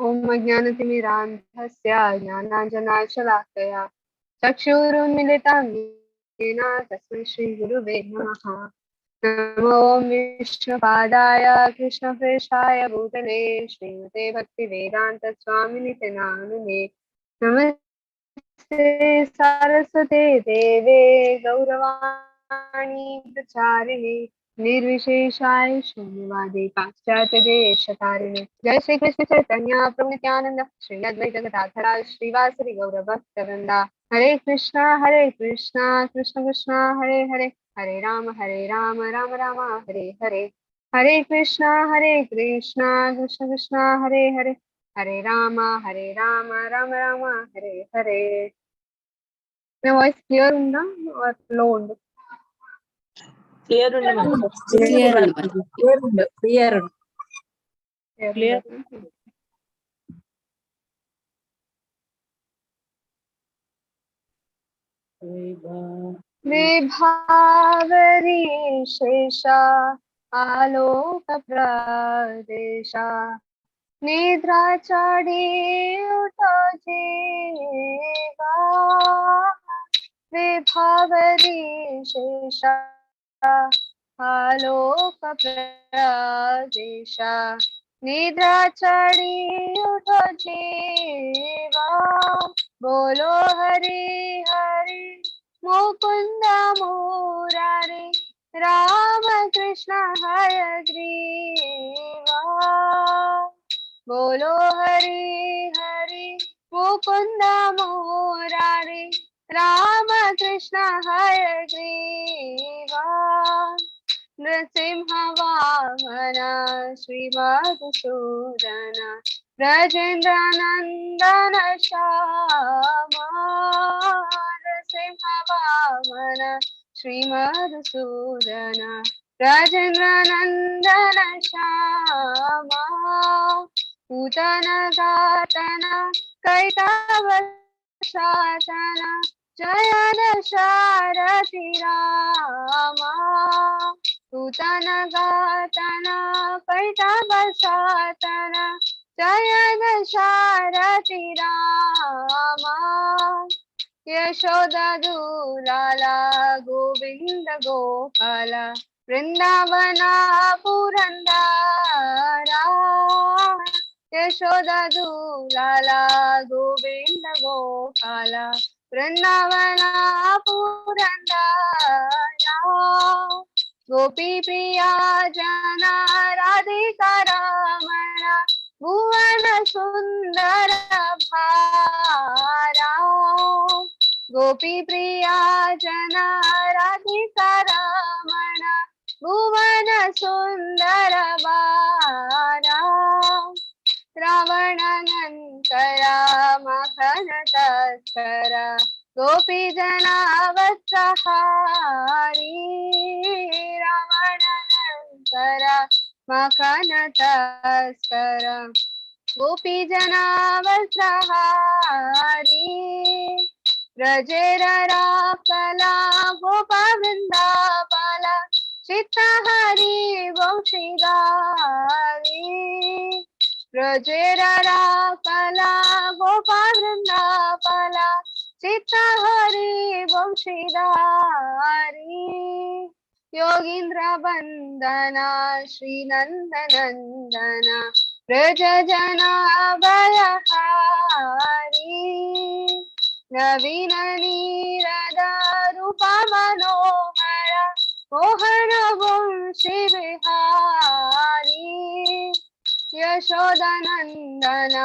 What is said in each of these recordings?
ओम अज्ञानतिमिरान्धस्य ज्ञानाञ्जनाशलाकया चक्षुरुन्मीलितं येन तस्मै श्रीगुरुवे नमः। नमो विष्णुपादाय कृष्णप्रेष्ठाय भूतले श्रीमते भक्तिवेदान्तस्वामिनिते नामिने। नमस्ते सारस्वते देवे गौरवाणी प्रचारिणे निर्विशेषाय शून्यवादी पाश्चात्य देशतारिणे। जय श्री कृष्ण चैतन्य प्रभु नित्यानंद श्री अद्वैत गदाधर श्रीवासरि गौर भक्तवृंदा। हरे कृष्णा कृष्ण कृष्ण हरे हरे, हरे राम राम राम हरे हरे। हरे कृष्णा कृष्ण कृष्ण हरे हरे, हरे राम राम राम हरे हरे। నా వాయిస్ క్లియర్ ఉందా ఆర్ లో ఉంది? క్లియర్ ఉంది మేడం. క్లియర్ ఉంది. Clear clear. विभावरी शेषा आलोक प्रदेशा निद्रा चढ़ी उठो जीवा। विभावरी शेषा आलोक प्रदेशा निद्रा चढ़ी उठो जीवा। बोलो हरि हरि मुकुंद मुरारी राम कृष्ण हयग्रीवा। बोलो हरि हरि मुकुंद मुरारी राम कृष्ण हयग्रीवा। नृसिंह वामन श्री मधुसूदन ब्रजेन्द्र नंदन श्यामा। नृसिंह वामन श्री मधुसूदन ब्रजेन्द्र नंदन श्यामा। पूतन घातन कैटभ शासन जय दशरथि रामा। पूतन घातन कैटभ शासन जय दशरथि रामा। यशोदा दुलाला गोविंद गोपाल वृंदावना पुरंदरा। यशोदा दुलाला गोविंद गोपाल वृंदावना पुरंदरा। गोपी प्रिया जना राधिका रमण भुवन सुंदर भारा। गोपी प्रिया जना राधिका रमण भुवन सुंदर बारा। रावण नंकर मखन तस्कर गोपी जना वस्त्रहारी। रावण नंकर मखन तस्कर गोपी जना वस्त्रहारी। ब्रजेर राकला गोपा वृंदावला चित्तहरि वंशीधारी। ब्रजेर राकला गोपा वृंदावला चित्तहरि वंशीधारी। योगींद्र वंदना श्री नंदनंदन ब्रज जना भयहारी। नवीन नीरद रूप मनोहर मोहन वंशी विहारी। यशोदनंदन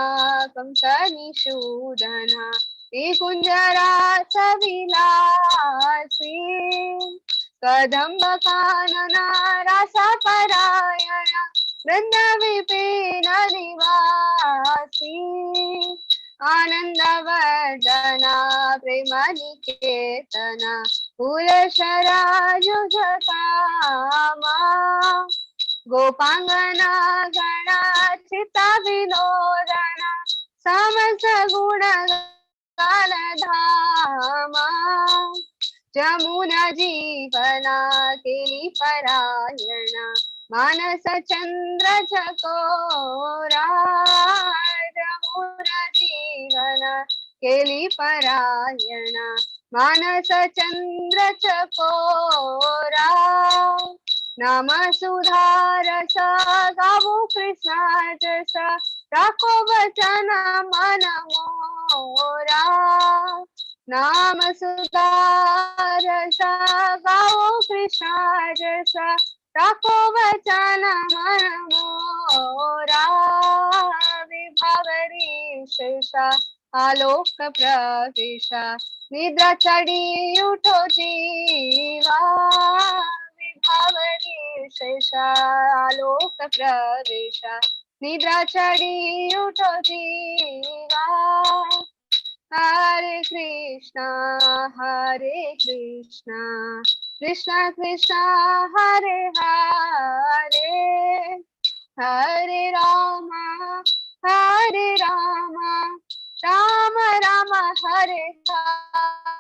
कंस निषूदन कुंजरास विलासी। कदम्ब कानन रस परायण वृंद विपिन निवासी। आनंद वर्धना प्रेम निकेतना फूल शरायुधकामा। गोपांगना गणा चिता विनोदना समस गुण गान धामा। जमुना जीवना केली परायणा मानस चंद्र चकोरा। केली परायण मानस चंद्र चकोरा नाम सुधारस गावो कृष्ण जस राखो वचन मन मोरा नाम सुधारस गावो कृष्ण जस राखो वचन मन मोरा विभावरी शेषा आलोक प्रवेश निद्रा चढ़ी उठो जीवा विभावरी शेषा आलोक प्रवेश निद्रा चढ़ी उठो जीवा हरे Krishna Krishna Krishna Hare Hare Hare Ram Ram Ram Hare Hare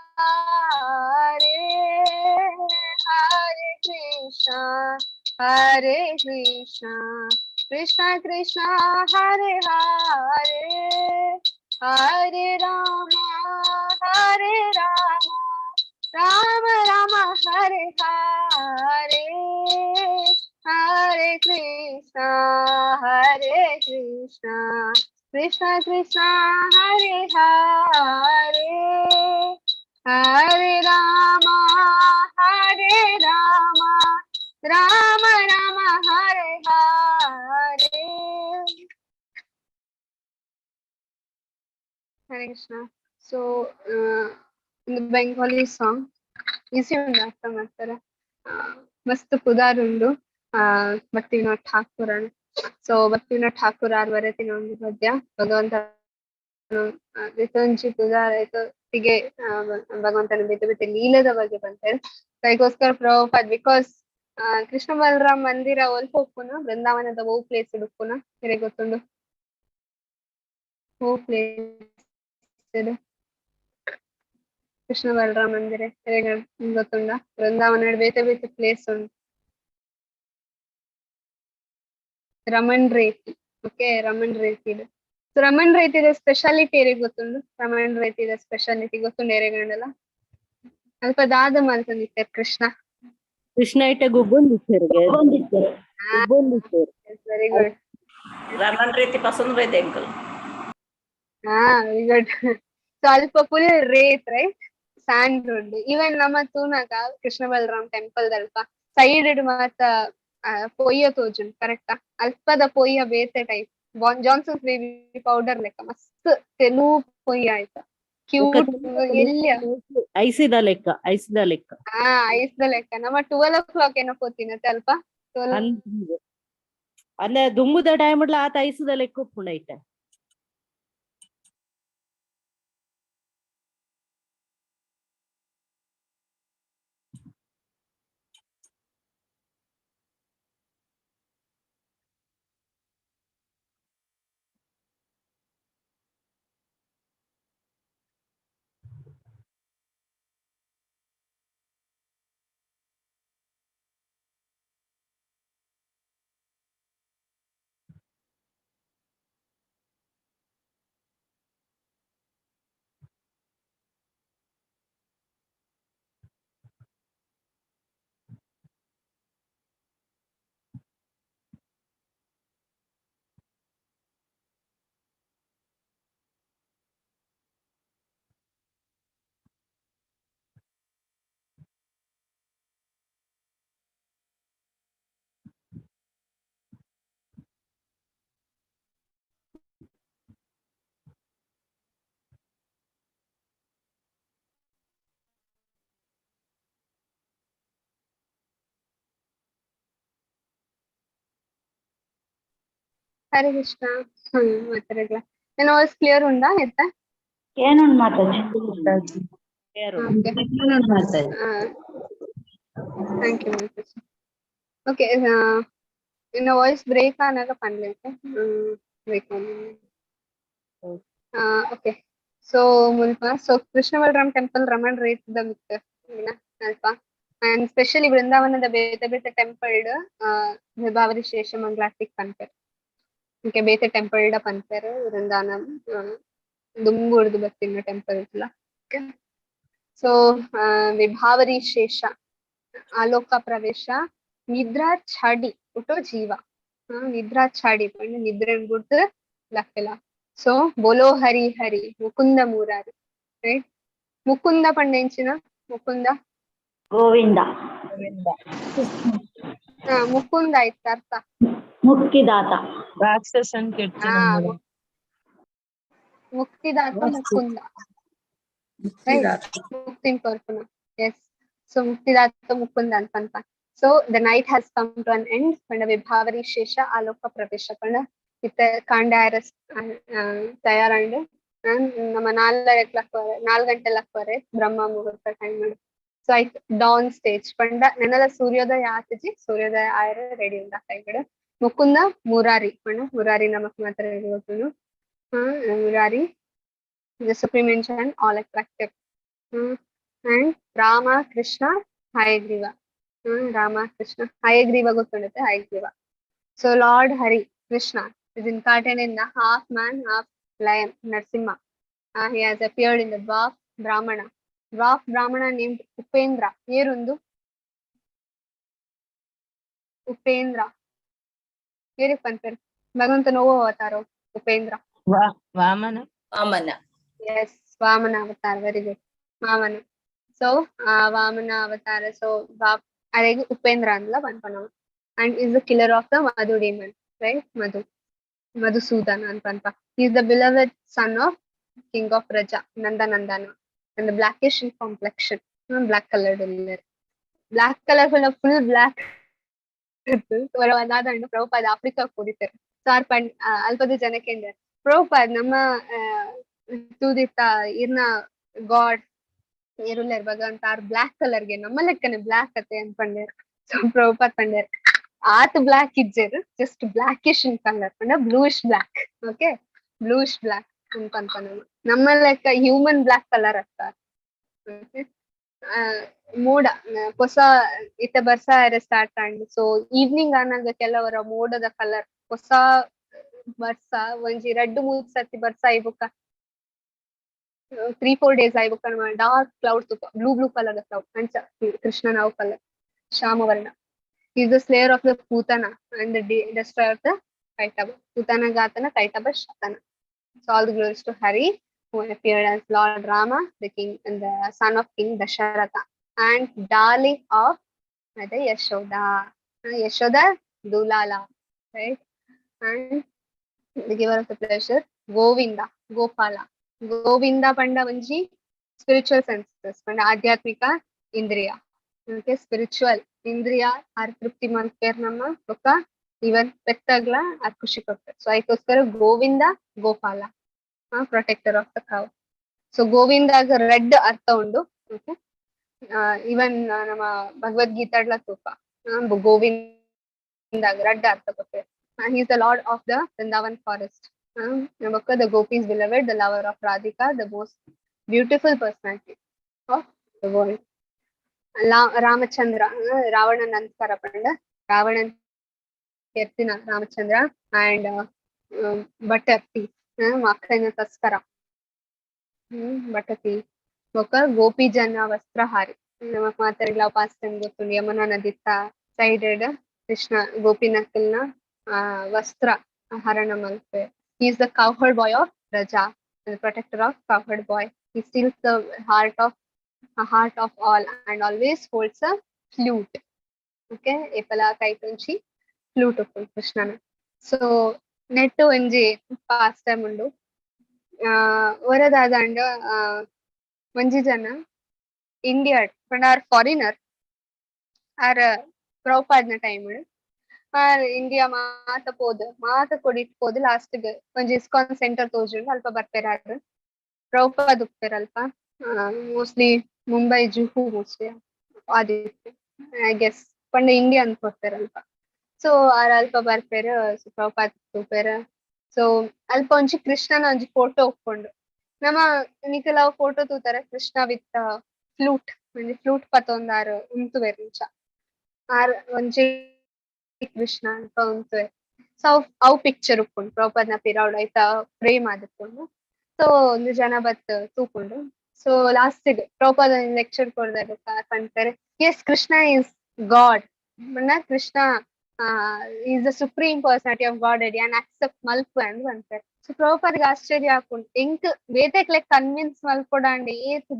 Hare Krishna Krishna Krishna Hare Hare Hare Ram Ram Ram Hare Hare Hare Krishna Krishna Krishna Hare Hare Hare Ram Ram Ram Hare Hare Hare Krishna. So, in the Bengali song, easy undi ಅರ್ಥ ಮಾಡ್ತಾರೆ. ಮಸ್ತ್ ಕುದಾರುಂಡು Bhakti ಠಾಕೂರ್ ಅನ್. ಸೊ Bhakti ಠಾಕೂರ್ ಆರ್ ಬರೆತಿನ ಒಂದು ಪದ್ಯ ಭಗವಂತ ವಿತಂಚಿ ಕುದಾರ ಹೀಗೆ ಭಗವಂತನ ಬೇತೆ ಬೇತೆ ಲೀಲದ ಬಗ್ಗೆ ಬಂತಾರೆ. ಅದಕ್ಕೋಸ್ಕರ ಪ್ರಭುಪಾದ್ ಬಿಕಾಸ್ ಕೃಷ್ಣ ಬಲರಾಮ್ ಮಂದಿರ ಒಲ್ಪ ಒಪ್ಪುನ ಬೃಂದಾವನದ ಓ ಪ್ಲೇಸ್ ಹುಡುಕುನ ಹೇಗೆ ಗೊತ್ತುಂಡು ಓ ಪ್ಲೇಸ್ ಕೃಷ್ಣ ಬಲರಾಮ್ ಮಂದಿರ ಹೇಗೆ ಗೊತ್ತುಂಡ ಬೃಂದಾವನ ಬೇತೆ ಬೇತೆ ಪ್ಲೇಸ್ ಉಂಟು ರಮಣ್ ರೇತಿ ಓಕೆ ರಮಣ್ ರೇತಿ ಸೊ ರಮಣ್ ರೇತಿದ ಸ್ಪೆಷಾಲಿಟಿ ಏರಿಗೆ ಗೊತ್ತುಂಡು ರಮಣ್ ರೇತಿದ ಸ್ಪೆಷಾಲಿಟಿ ಗೊತ್ತುಂಡು ಏರೆಗಂಡಲ್ಲ ಅಲ್ಪ ದಾದ ಮಲ್ತಂದಿತ್ತೆ ಕೃಷ್ಣ ಇಟ್ಟ ಗುಬ್ಬೊಂದಿತ್ತೇರು ವೆರಿ ಗುಡ್ ರಮಣ್ ರೀತಿ ಪಸಂದ್ ಬೈತೆ ಅಂಕಲ್ ವೆರಿ ಗುಡ್ ಸ್ವಲ್ಪ ಫುಲ್ ರೇತ್ ರೈಟ್ ಸ್ಯಾಂಡ್ ಉಂಡು ಈವನ್ ನಮ್ಮ ತೂನಗ ಕೃಷ್ಣ ಬಲರಾಮ್ ಟೆಂಪಲ್ ದಲ್ಪ ಸೈಡ್ ಮಾತ ಪೊಯ್ಯ ತೋಜುಂಡು ಕರೆಕ್ಟಾ ಅಲ್ಪದ ಪೊಯ್ಯ ಬೇತೆ ಟೈಪ್ ಜಾನ್ಸನ್ಸ್ ಬೇಬಿ ಪೌಡರ್ ಲೆಕ್ಕ ಮಸ್ತ್ ತೆಲು ಪೊಯ್ಯ ಆಯ್ತಾ ಕ್ಯೂಟ್ ಎಲ್ಲಿ ಐಸಿದ ಲೆಕ್ಕ ಐಸ್ದ ಲೆಕ್ಕ ನಮ್ಮ 12 o'clock ಏನೋ ಕೂತಿನತ್ತೆ ಅಲ್ಪ ಅಂದ್ರೆ ದುಂಬುದ ಟೈಮ್ ಆತ ಐಸಿದ ಲೆಕ್ಕ ಉಪ್ಪುಂಡ ಐತೆ ಹರೇ ಕೃಷ್ಣ ಮಾತಾಡಲ್ಲ ನನ್ನ ವಾಯ್ಸ್ ಕ್ಲಿಯರ್ ಉಂಡಾ ಎತ್ತ ಏನುಂಡು ಮಾತಾಜಿ ಥ್ಯಾಂಕ್ ಯು ಓಕೆ ನಿನ್ನ ವಾಯ್ಸ್ ಬ್ರೇಕ್ ಆನಾಗ ಪನ್ಲೈತೆ ಬ್ರೇಕ್ ಓಕೆ ಸೊ ಮುಲ್ಪ ಸೊ ಕೃಷ್ಣ ಬಲರಾಮ್ ಟೆಂಪಲ್ ರಮಣ್ ರೇತದ ಮಿತ್ತ ಅಲ್ಪ ಅಂಡ್ ಸ್ಪೆಷಲಿ ಬೃಂದಾವನದ ಬೇತೆ ಬೇತೆ ಟೆಂಪಲ್ಡ್ ವಿಭಾವರಿ ಶೇಷ ಮಂಗಳಾರತಿಗೆ ಪನ್ಪೇರು ಓಕೆ ಬೇತೆ ಟೆಂಪಲ್ಡ ಪನ್ಪೇರು ವೃಂದಾವನ ದುಂಬುಡ್ದು ಬರ್ತೀನಿ ಟೆಂಪಲ್ ಇಲ್ಲ. ಓಕೆ, ಸೊ ವಿಭಾವರಿ ಶೇಷ ಆಲೋಕ ಪ್ರವೇಶ ನಿದ್ರಾ ಛಾಡಿ ಉಟೋ ಜೀವ. ನಿದ್ರಾ ಛಾಡಿ ಪಂಡ ನಿದ್ರೆ ಬಿಟ್ಟು ಲಕ್ಕೆಲ್ಲ. ಸೊ ಬೋಲೋ ಹರಿ ಹರಿ ಮುಕುಂದ ಮೂರಾರಿ, ರೈಟ್. ಮುಕುಂದ ಪಂಡ ಎಂಚಿನ ಮುಕುಂದ ಗೋವಿಂದ ಮುಕುಂದ ಆಯ್ತು ಅರ್ಥ ಮುಕ್ತಿದಾತ ರಾಕ್ಷಸನ್ ಹಾ ಕೆಡ್ತಾನೆ ಮುಕ್ತಿದಾತ ಮುಕುಂದ, ರೈಟ್. ಮುಕ್ತಿನ್ ಕೊರ್ಪುನ, ಎಸ್. ಸೊ ಮುಕ್ತಿದಾತ ಮುಕುಂದ ಅಂತ. So the night has come to an end ಪಂಡ ವಿಭಾವರಿ ಶೇಷ ಆಲೋಕ ಪ್ರವೇಶ ಪಂಡ ಇತ್ತ ಕಾಂಡಾರ ತಯಾರಂಡು ನಮ್ಮ 4 ಗಂಟೆಲಕ್ಕವರೆ ಬ್ರಹ್ಮ ಮುಹೂರ್ತ ಟೈಮ್ ಮಾಡಿ. ಸೊ ಆಯ್ತು ಡಾನ್ ಸ್ಟೇಜ್ ಪಂಡ ನೆನಲ ಸೂರ್ಯೋದಯ ಆತಜಿ, ಸೂರ್ಯೋದಯ ಆಯ್ರ ರೆಡಿ ಉಂಡ ಕೈಗಡೆ. ಮುಕುಂದ ಮುರಾರಿ ಪಂಡ ಮುರಾರಿ ನಮಕ್ ಮಾತ್ರ ರೆಡಿ ಹೋಗ್ತನು. Murari the supreme and all attractive. And Rama Krishna Hayagriva. Rama Krishna Hayagriva ಗೊತ್ತುಂಟೆ, Hayagriva. So Lord Hari Krishna is incarnate in the half man half lion Narsimha. He has appeared in the dwarf Brahmana named Upendra. Yerundu Upendra ಏರಿ ಪಂತರ್ ಭಗವಂತ ನೋವು ಅವತಾರೋ Upendra. Vamana Yes, Vamana avatar, very good. Vamana. So, Vamana avatar. So, Aregu Upendra andla panpana. And is the killer of the Madhu demon, right? Madhusudana anpanpa. He is the beloved son of King of Raja, Nandana. And the blackish in complexion. Black colored. Black color full black. Prabhupada Africa ಕೂಡಿತಾರೆ. Sir ಪಂಡ್ ಅಲ್ಪದ ಜನಕ್ಕೆ ಪ್ರಭುಪಾದ್ ನಮ್ಮ ತೂದಿತ್ತ ಇರ್ನ god ಇರುಲ್ಲರ್ ಭಗವಂತ R block ಕಲರ್ಗೆ ನಮ್ಮ ಲೆಕ್ಕನೆ block ಅತ್ತೆ ಅನ್ಪಂಡೇರ್. So Prabhupad ಪಂಡೇರ್ ಆತ್ ಬ್ಲಾಕ್ ಇಜ್ಜೇರು ಜಸ್ಟ್ ಬ್ಲಾಕಿಶ್ ಇನ್ ಕಲರ್ ಪಂಡ bluish black. Okay, bluish black ಅನ್ಪಂತ ನಮ್ಮ ಲೆಕ್ಕ ಹ್ಯೂಮನ್ ಬ್ಲಾಕ್ ಕಲರ್ ಅತ್ತ. ಮೋಡ ಹೊಸ ಇತ್ತ ಬರ್ಸ ಸ್ಟಾರ್ಟ್ ಆಂಡ್ ಸೊ ಈವ್ನಿಂಗ್ ಆನಾಗ ಕೆಲವರ ಮೋಡದ ಕಲರ್ ಹೊಸ ಬರ್ಸ ಒಂಜಿ 2-3 ಸರ್ತಿ ಬರ್ಸ ಆಯ್ಬುಕ್ಕ 3-4 ಡೇಸ್ ಆಯ್ಬುಕ್ಕ ಡಾರ್ಕ್ ಕ್ಲೌಡ್ ತುಪ್ಪ ಬ್ಲೂ ಕಲರ್ ಕ್ಲೌಡ್ ಅಂಚ ಕೃಷ್ಣನ ಅವು ಕಲರ್ ಶ್ಯಾಮವರ್ಣ. Is the slayer of the Putana and destroyer of the Kaitabha. Putana ಗಾತನ ಕೈಟಬ ಶತನ. So all the glories to Hari who appeared as Lord Rama, the king and the son of King Dasharatha and darling of Mother Yashoda. Yashoda Dulala, right? And the giver of the pleasure, Govinda, Gopala. Govinda panda vanji spiritual senses, panda adhyatmika indriya. Okay, spiritual indriya ar trupti manper nama oka even pettagla ar khushi ಕೊಡ್ತಾರೆ. So ಅದಕ್ಕೋಸ್ಕರ Govinda Gopala, protector of the cow. So ಗೋವಿಂದಾಗ ರೆಡ್ ಅರ್ಥ ಉಂಡು. Okay, ಇವನ್ ನಮ್ಮ ಭಗವದ್ಗೀತಾಡ್ಲ ತೂಪ ಗೋವಿಂದಾಗ ರೆಡ್ ಅರ್ಥ ಕೊಡ್ತೇವೆ. he is the lord of the Vrindavan forest. ನಮಕ್ಕ the gopis beloved, the lover of Radhika, the most beautiful personality of the world. Ramachandra Ravana ನಂತರ ಪಂಡ ರಾವಣನ್ ಕೆತ್ತಿನ ರಾಮಚಂದ್ರ ಅಂಡ್ ಬಟರ್ ಟಿ ಮಕ್ಕಳಿನ ತಸ್ಕರ ಬಟರ್ ಟಿ ఒక ಗೋಪಿ ಜನ ವಸ್ತ್ರಹಾರಿ. ನಮಕ್ ಮಾತಾಡಿಲ್ಲ ಪಾಸ್ಟ್ ಟೈಮ್ ಗೊತ್ತು ಯಮುನಾ ನದಿ ಸೈಡೆಡ್ ಕೃಷ್ಣ ಗೋಪಿನಕಲ್ನ ವಸ್ತ್ರ ಹರಣ Malpe. he is the cowherd boy of Raja, the protector of cowherd boy. He steals the heart of all and always holds a flute. Okay, epala kaitunchi flute of Krishnana. So netto onji past time undu ವರದಾದಂಡ ಒಂಜಿ ಜನ India ಪಂಡ ಆರ್ foreigner ಆರ್ ಪ್ರಭುಪಾದ್ನ time ಆರ್ India ಮಾತ ಕೊಡಿಟ್ಪೋದು ಲಾಸ್ಟ್ಗೆ ಒಂಜಿ ಇಸ್ಕಾನ್ ಸೆಂಟರ್ ತೋಜುಂಡು ಅಲ್ಪ ಬರ್ಪೇರ ಆರ್ ಪ್ರಭುಪಾದ್ ಉಪ್ಪೇರ ಅಲ್ಪ ಮೋಸ್ಟ್ಲಿ ಮುಂಬೈ ಜುಹು ಮೋಸ್ಟ್ಲಿ ಆದಿತ್ತು ಐ ಗೆಸ್ ಪಂಡ ಇಂಡಿಯಾ ಅಂತ ಕೊಡ್ತಾರ ಅಲ್ಪ. ಸೊ ಆರ್ ಅಲ್ಪ ಬರ್ಪೇರ ಪ್ರಭುಪಾದ್ ಉಪ್ಪೇರ. ಸೊ ಅಲ್ಪ ಒಂಜಿ ಕೃಷ್ಣನ ಒಂಜಿ ಫೋಟೋ ಉಪ್ಕೊಂಡು ನಮ್ಮ ನಿಕಲಾವ್ ಫೋಟೋ ತೂತಾರೆ ಕೃಷ್ಣ ವಿತ್ ಫ್ಲೂಟ್ ಒಂಜಿ ಫ್ಲೂಟ್ ಪತ್ತೊಂದಾರು ಉಂತುವೆರ್ ನಿಂಚ ಆರ್ ಒಂಜಿ ಕೃಷ್ಣ ಅಲ್ಪ ಉಂತುವೆರ್. ಸೊ ಅವು ಪಿಕ್ಚರ್ ಉಪ್ಪುಂಡು ಪ್ರಭುಪಾದ್ನ ಪಿರಾವುಡು ಐತ ಫ್ರೇಮ್ ಆದಿಪ್ಪುಂಡು. ಸೊ ಒಂದು ಜನ ಬತ್ ತೂಕೊಂಡು ಸೊ ಲಾಸ್ಟ್ ಪ್ರಭುಪಾದ ಲೆಕ್ಚರ್ ಕೊಡ್ದಾಗ ಅಂತಾರೆ yes Krishna is God Krishna is the supreme personality of God ಅಡಿ ಅಂಡ್ ಅಕ್ಸೆಪ್ಟ್ ಮಲ್ಪು ಅಂತ ಅಂತಾರೆ. ಸೊ ಪ್ರಭುಪಾದಿಗೆ ಆಶ್ಚರ್ಯ ಹಾಕೊಂಡು ಎಂಕ್ ಬೇತೆಕ್ ಲೈಕ್ ಕನ್ವಿನ್ಸ್ ಮಲ್ಪೊಡಾಂಡೆ ಏತ್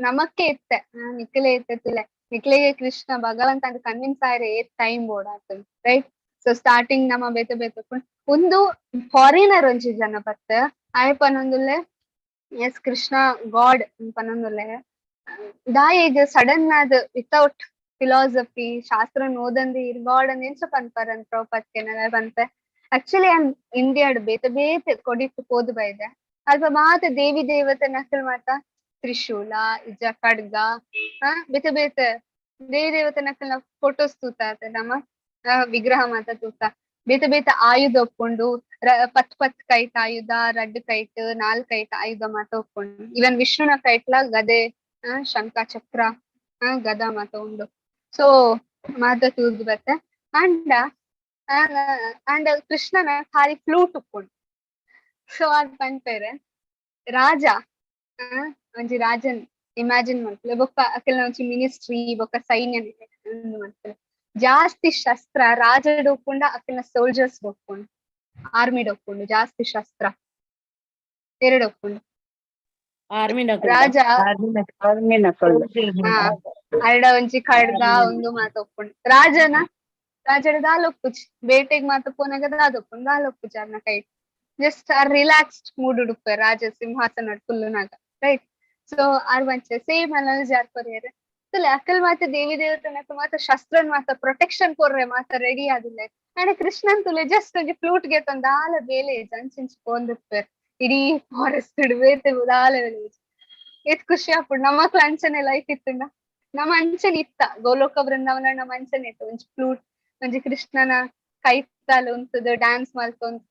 ನಮಕ್ಕೆ ಇತ್ತೆ ನಿಖಿಲೆ ಇತ್ತಿಲ್ಲ ನಿಖಿಲೆಗೆ ಕೃಷ್ಣ ಭಗವಂತ ಅಂತ ಕನ್ವಿನ್ಸ್ ಆಯ್ರೆ ಏತ್ ಟೈಮ್ ಬೋರ್ಡ್ ಆಗ್ತದೆ ರೈಟ್. ಸೊ ಸ್ಟಾರ್ಟಿಂಗ್ ನಮ್ಮ ಬೇತೆ ಬೇತಕೊಂಡು ಒಂದು ಫಾರಿನರ್ ಒಂಜಿ ಜನ ಬತ್ತ ಆಯ್ಪನೊಂದುಲ್ಲೆ ಎಸ್ ಕೃಷ್ಣ ಗಾಡ್ ಪನೊಂದುಲ್ಲೆ ದಾಯಿಗ್ ಸಡನ್ ಆದ್ ವಿತೌಟ್ ಫಿಲಾಸಫಿ ಶಾಸ್ತ್ರ ಓದಂದಿ ಇರ್ ಗಾಡ್ ಅಂದ್ ಎಂಚ ಪನ್ಪರಂತ ಪ್ರಭುಪಾದ್ಕೆ ಬಂತೆ ಆಕ್ಚುಲಿ ಇಂಡಿಯಾಡ್ ಬೇತೆ ಬೇತೆ ಕೊಡಿಟ್ಟು ಪೋದು ಬೈದೆ ಅಲ್ಪ ಮಾತ ದೇವಿ ದೇವತೆ ನಕಲ್ ಮಾತ ತ್ರಿಶೂಲ ಇಜ ಖಡ್ಗ ಬೇತೆ ಬೇತೆ ದೇವಿ ದೇವತೆ ನಕಲ್ ಫೋಟೋಸ್ ತೂತ ನಮ್ಮ ವಿಗ್ರಹ ಮಾತ ತೂತ ಬೇತೆ ಬೇತೆ ಆಯುಧ ಒಪ್ಕೊಂಡು ಪತ್ ಕೈಟ್ ಆಯುಧ ರಡ್ಡ್ ಕೈಟ್ ನಾಲ್ ಕೈಟ್ ಆಯುಧ ಮಾತ ಒಪ್ಕೊಂಡು ಇವನ್ ವಿಷ್ಣುನ ಕೈಟ್ಲ ಗದೆ ಶಂಖ ಚಕ್ರ ಗದ ಮಾತ ಉಂಡು. ಸೊ ಮಾತ ತೂದ್ ಬತ್ತೆ ಅಂಡ್ ಅಂಡ್ ಕೃಷ್ಣನ ಖಾಲಿ ಫ್ಲೂಟ್ ಉಪ್ಕೊಂಡು. ಸೊ ಅದ್ ಪನ್ಪೇರೆ ರಾಜ ಒಂಜಿ ರಾಜನ್ ಇಮ್ಯಾಜಿನ್ ಮಾಡ್ತಲೆ ಬೊಕ್ಕ ಅಕ್ಕೆಲ್ಲ ಒಂಜಿ ಮಿನಿಸ್ಟ್ರಿ ಬೊಕ್ಕ ಸೈನ್ಯ ಮಾಡ್ತಲೆ ಜಾಸ್ತಿ ಶಸ್ತ್ರ ರಾಜಡ್ ಒಪ್ಪುಂಡ ಅಕ್ಕೆಲ್ಲ ಸೋಲ್ಜರ್ಸ್ ಒಪ್ಪುಂಡು ಆರ್ಮಿಡ್ ಒಪ್ಪುಂಡು ಜಾಸ್ತಿ ಶಸ್ತ್ರ ಎರಡು ಒಪ್ಪುಂಡು ರಾಜ ಅರ್ಡ ಒಂಜಿ ಖಡ್ಗ ಒಂದು ಮಾತ ಒಪ್ಪುಂಡು ರಾಜಡ ದಾಲ್ ಒಪ್ಪುಜಿ ಬೇಟೆಗ್ ಮಾತ ಪೋನಾಗ ದಾದ ಒಪ್ಪುಂಡು ದಾಲ್ ಒಪ್ಪುಜಿ ಅರ್ನ ಕೈ ಜಸ್ಟ್ ರಿಲ್ಯಾಕ್ಸ್ಡ್ ಮೂಡ್ ಉಡುಪೆ ರಾಜ ಸಿಂಹಾಸನ ಫುಲ್ಲುನಾಗ ರೈಟ್. ಸೊ ಆರ್ ಮಂಚೆ ಸೇಮ್ ಅನಾಲಜಿ ಆರ್ ಕೊರಿಯರ್ ಅಕಲ್ ಮಾತ ದೇವಿ ದೇವತೆ ಮಾತ ಶಸ್ತ್ರನ್ ಮಾತ ಪ್ರೊಟೆಕ್ಷನ್ ಕೊರ್ರೆ ಮಾತ ರೆಡಿ ಆದಿಲ್ಲ ಅಂಡ್ ಕೃಷ್ಣನ್ ತುಲೆ ಜಸ್ಟ್ ಒಂಜಿ ಫ್ಲೂಟ್ ಗೆ ತಂದ ಆಲ ಬೇಲೆ ಅಂಚಿಂಚ್ ಪೋಂದಿರ್ಪೇರ್ ಇಡೀ ಫಾರೆಸ್ಟ್ ಬೇತೆ ದಾಲ ಎತ್ ಖುಷಿ ಆಪುಂಡು ನಮಕ್ಲ ಅಂಚನೆ ಲೈಫ್ ಇತ್ತುಂಡ ನಮ್ಮ ಅಂಚನೆ ಇತ್ತ ಗೋಲೋಕ ಬೃಂದಾವನ ನಮ್ಮ ಅಂಚನೆ ಇತ್ತು ಒಂಜಿ ಫ್ಲೂಟ್ ಒಂಜಿ ಕೃಷ್ಣನ ಕೈತಾಲ ಉಂತದ ಡ್ಯಾನ್ಸ್ ಮಲ್ತೊಂದು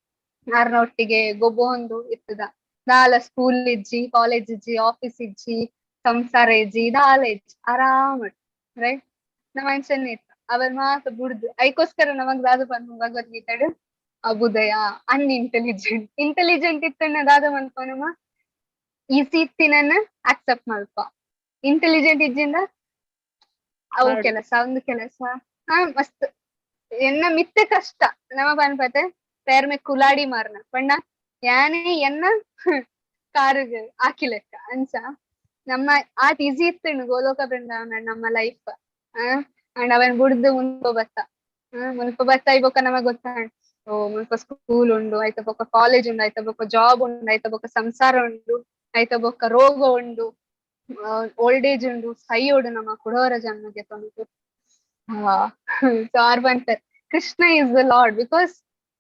ಆರ್ನೊಟ್ಟಿಗೆ ಗೊಬ್ಬೊಂದು ಇತ್ತದ ದಾಲ ಸ್ಕೂಲ್ ಇಜ್ಜಿ ಕಾಲೇಜ್ ಇಜ್ಜಿ ಆಫೀಸ್ ಇಜ್ಜಿ ಸಂಸಾರ ಇಜ್ಜಿ ದಾಲ ಇಜ್ಜಿ ಆರಾಮ ರೈಟ್ ನಮ್ಮ ಅಂಚನೆ ಇತ್ತ ಅವರ್ ಮಾತ ಬುಡ್ದು ಐಕೋಸ್ಕರ ನಮಗ್ ದಾದ ಬಂದು ಭಗವದ್ಗೀತೆಡ್ ಅಬುದಯ ಇಂಟೆಲಿಜೆಂಟ್ ಇತ್ತನ್ನ ದಾದ ಮನ್ಪನಮ ಈಸಿ ಇತ್ತಿನನ್ನ ಅಕ್ಸೆಪ್ಟ್ ಮಲ್ಪ ಇಂಟೆಲಿಜೆಂಟ್ ಇಜ್ಜಿಂದ ಅವು ಕೆಲಸ ಒಂದು ಕೆಲಸ ಮಸ್ತ್ ಎನ್ನ ಮಿತ್ತೆ ಕಷ್ಟ ನಮ್ಮ ಪನ್ಪತೆ ಪೇರ್ ಮೇ ಕುಲಾಡಿ ಮಾರ್ನ ಪಂಡ ಯಾನೇ ಎನ್ನ ಕಾರುಗೆ ಹಾಕಿಲೆಕ್ಕ ಅಂಚ ನಮ್ಮ ಆತ್ ಈಸಿ ಇತ್ತು ಗೋಲೋಕ ಬೃಂದಾವನ ನಮ್ಮ ಲೈಫ್ ಅಂಡ್ ಅವನ್ ಬುಡ್ದು ಮುಲ್ಪ ಬತ್ತ ಇಬೊಕ್ಕ ನಮಗ್ ಗೊತ್ತಾಂಡ್ ಓ ಮುಲ್ಪ ಸ್ಕೂಲ್ ಉಂಡು ಐತ ಬೊಕ್ಕ ಕಾಲೇಜ್ ಉಂಡು ಐತ ಬೊಕ್ಕ ಜಾಬ್ ಉಂಡು ಐತ ಬೊಕ್ಕ ಸಂಸಾರ ಉಂಡು ಐತ ಬೊಕ್ಕ ರೋಗ ಉಂಡು ಓಲ್ಡ್ ಏಜ್ ಉಂಡು ಸೈಯೋಡು ನಮ್ಮ ಕುಡೋರ ಜನ್ಮಗೆ ತೊಂದು ಸೊ ಆರ್ ಬಂತಾರೆ Krishna is the lord because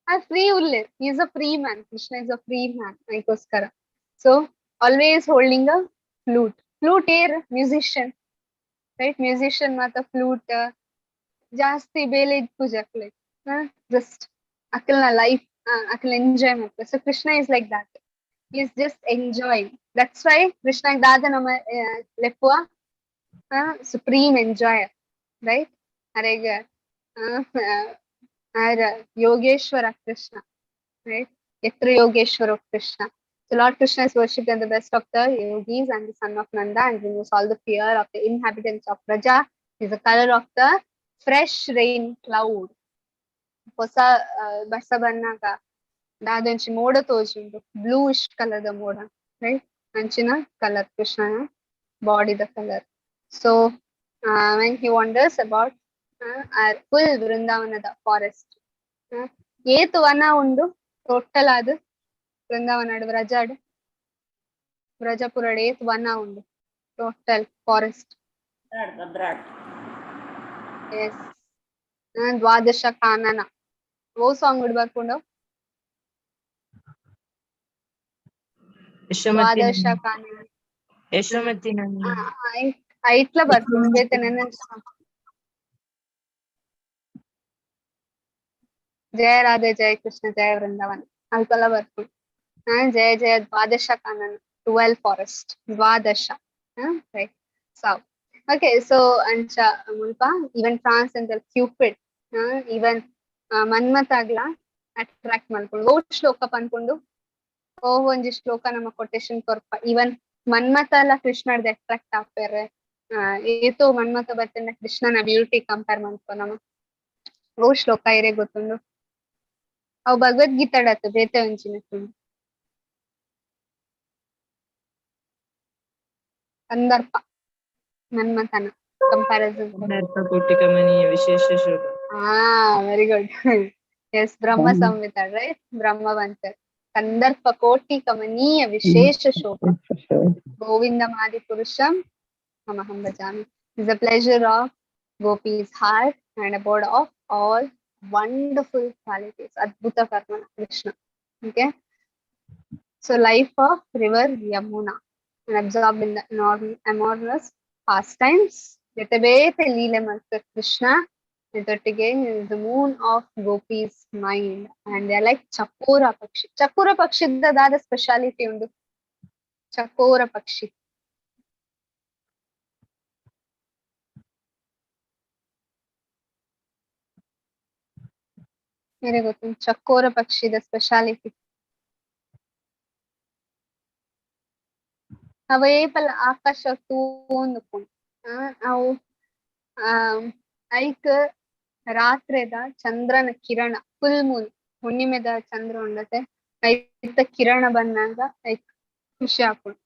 ಆ ಫ್ರೀ ಉಲ್ಲೆ is a free man Krishna is a free man ಅದಕ್ಕೋಸ್ಕರ. So always holding a flute ಏರ್ ಮ್ಯೂಸಿಷಿಯನ್ ರೈಟ್ ಮ್ಯೂಸಿಷಿಯನ್ ಮಾತ ಫ್ಲೂಟ್ ಜಾಸ್ತಿ ಬೇಲೆ ಪೂಜೆ ಜಸ್ಟ್ ಅಕಲ್ನ ಲೈಫ್ ಅಕಲ್ ಎಂಜಾಯ್ ಮಾಡ್ತಾರೆ. So Krishna is like that is just enjoying that's why Krishna ದಾದ ನಮ್ಮ ಲೆಪ್ಪುವ ಸುಪ್ರೀಂ ಎಂಜಾಯರ್ ರೈಟ್. ಅರೆಗ ಯೋಗೇಶ್ವರ ಕೃಷ್ಣ right ಎತ್ರ Yogeshwara Krishna. So Lord Krishna is worshipped as the best of the yogis and the son of Nanda and removes all the fear of the inhabitants of Braja. He is the color of the fresh rain cloud. ಹೊಸ ಬಸ ಬಣ್ಣಗ ದಾದಂಚಿ ಮೋಡ ತೋಜುಂಡು bluish colour ದ ಮೋಡ right ಅಂಚಿನ colour ಕೃಷ್ಣನ body ದ colour. So when he wonders about full ವೃಂದಾವನದ ಫಾರೆಸ್ಟ್ ಏತು ವನ ಉಂಡು ಟೋಟಲ್ ಆದ್ ವೃಂದಾವನ ವ್ರಜಪುರಡ್ ಏತ್ ವನ ಉಂಡು ಟೋಟಲ್ ಫಾರೆಸ್ಟ್ ಎಸ್ ದ್ವಾದಶ ಕಾನನ ಓ ಸಾಂಗ್ ಉಡ್ ಬರ್ಕೊಂಡು ದ್ವಾದಶ ಕಾನನ ಐಟ್ಲ ಬರ್ಕೊಂಡು ಬೇತೆ ನನ್ನ ಜಯ ರಾಧೆ ಜಯ ಕೃಷ್ಣ ಜಯ ವೃಂದಾವನ ಅಲ್ಪಲ್ಲ ಬರ್ಕೊಂಡು ಜಯ ಜಯ ದ್ವಾದಶ ಕಾನನ 12 ಫಾರೆಸ್ಟ್ ದ್ವಾದಶ ರೈಟ್. ಸೊ ಓಕೆ ಸೊ ಅಂಚ ಮುಲ್ಪ ಈವನ್ ಫ್ರಾನ್ಸ್ ಅಂತ ಕ್ಯೂಪಿಡ್ ಈವನ್ ಮನ್ಮತ್ ಆಗ್ಲ ಅಟ್ರಾಕ್ಟ್ ಮಾಡ್ಕೊಂಡು ಓ ಶ್ಲೋಕ ಪನ್ಕೊಂಡು ಒಂಜಿ ಶ್ಲೋಕ ನಮ್ಮ ಕೊಟೇಶನ್ ಕೊರ್ಪ ಇವನ್ ಮನ್ಮಥ ಎಲ್ಲ ಕೃಷ್ಣರ್ದ ಅಟ್ರಾಕ್ಟ್ ಆಗ್ತಾರೆ ಏತೋ ಮನ್ಮಥ ಬರ್ತಂಡ ಕೃಷ್ಣನ ಬ್ಯೂಟಿ ಕಂಪೇರ್ ಮಾಡ್ಕೊ ನಮ್ಮ ಓ ಶ್ಲೋಕ ಇರೇ ಗೊತ್ತುಂಡು ಅವು ಭಗವದ್ಗೀತಾಡತ್ತು ಬೇತೆ ಒಂಚಿನ ಸಂದರ್ಪ ಮನ್ಮಥನ ಕಂಪ್ಯಾರಿಸನ್ ಕೋಟಿಕಮನೀಯ ವಿಶೇಷ ಶೋಭ. Very good. Yes Brahma Samhita right ಬ್ರಹ್ಮವಂತ ಸಂದರ್ಪ ಕೋಟಿ ಕಮನೀಯ ವಿಶೇಷ Shobha ಗೋವಿಂದಮಾದಿ ಪುರುಷಂ ನಮಹಂ ಭಜಾಮಿ. It's a pleasure of Gopi's heart and a board of all wonderful qualities. Adbhuta Karmana Krishna. Okay. So life of river Yamuna and absorbed in the amorous pastimes. Yetebete Leela Master Krishna. And that again is the moon of Gopi's mind. And they are like Chakora Pakshi. Chakora Pakshi the speciality undu. Chakora Pakshi. Mere gottu Chakora Pakshi the speciality. ಅವೇ ಪಲ ಆಕಾಶ ತೂಂದು ಅವು hike ರಾತ್ರಿದ ಚಂದ್ರನ ಕಿರಣ full Moon ಹುಣ್ಣಿಮೆದ ಚಂದ್ರ ಉಂಡತೆ ಐತ ಕಿರಣ ಬಂದಾಗ hike ಖುಷಿ ಹಾಕೊಂಡು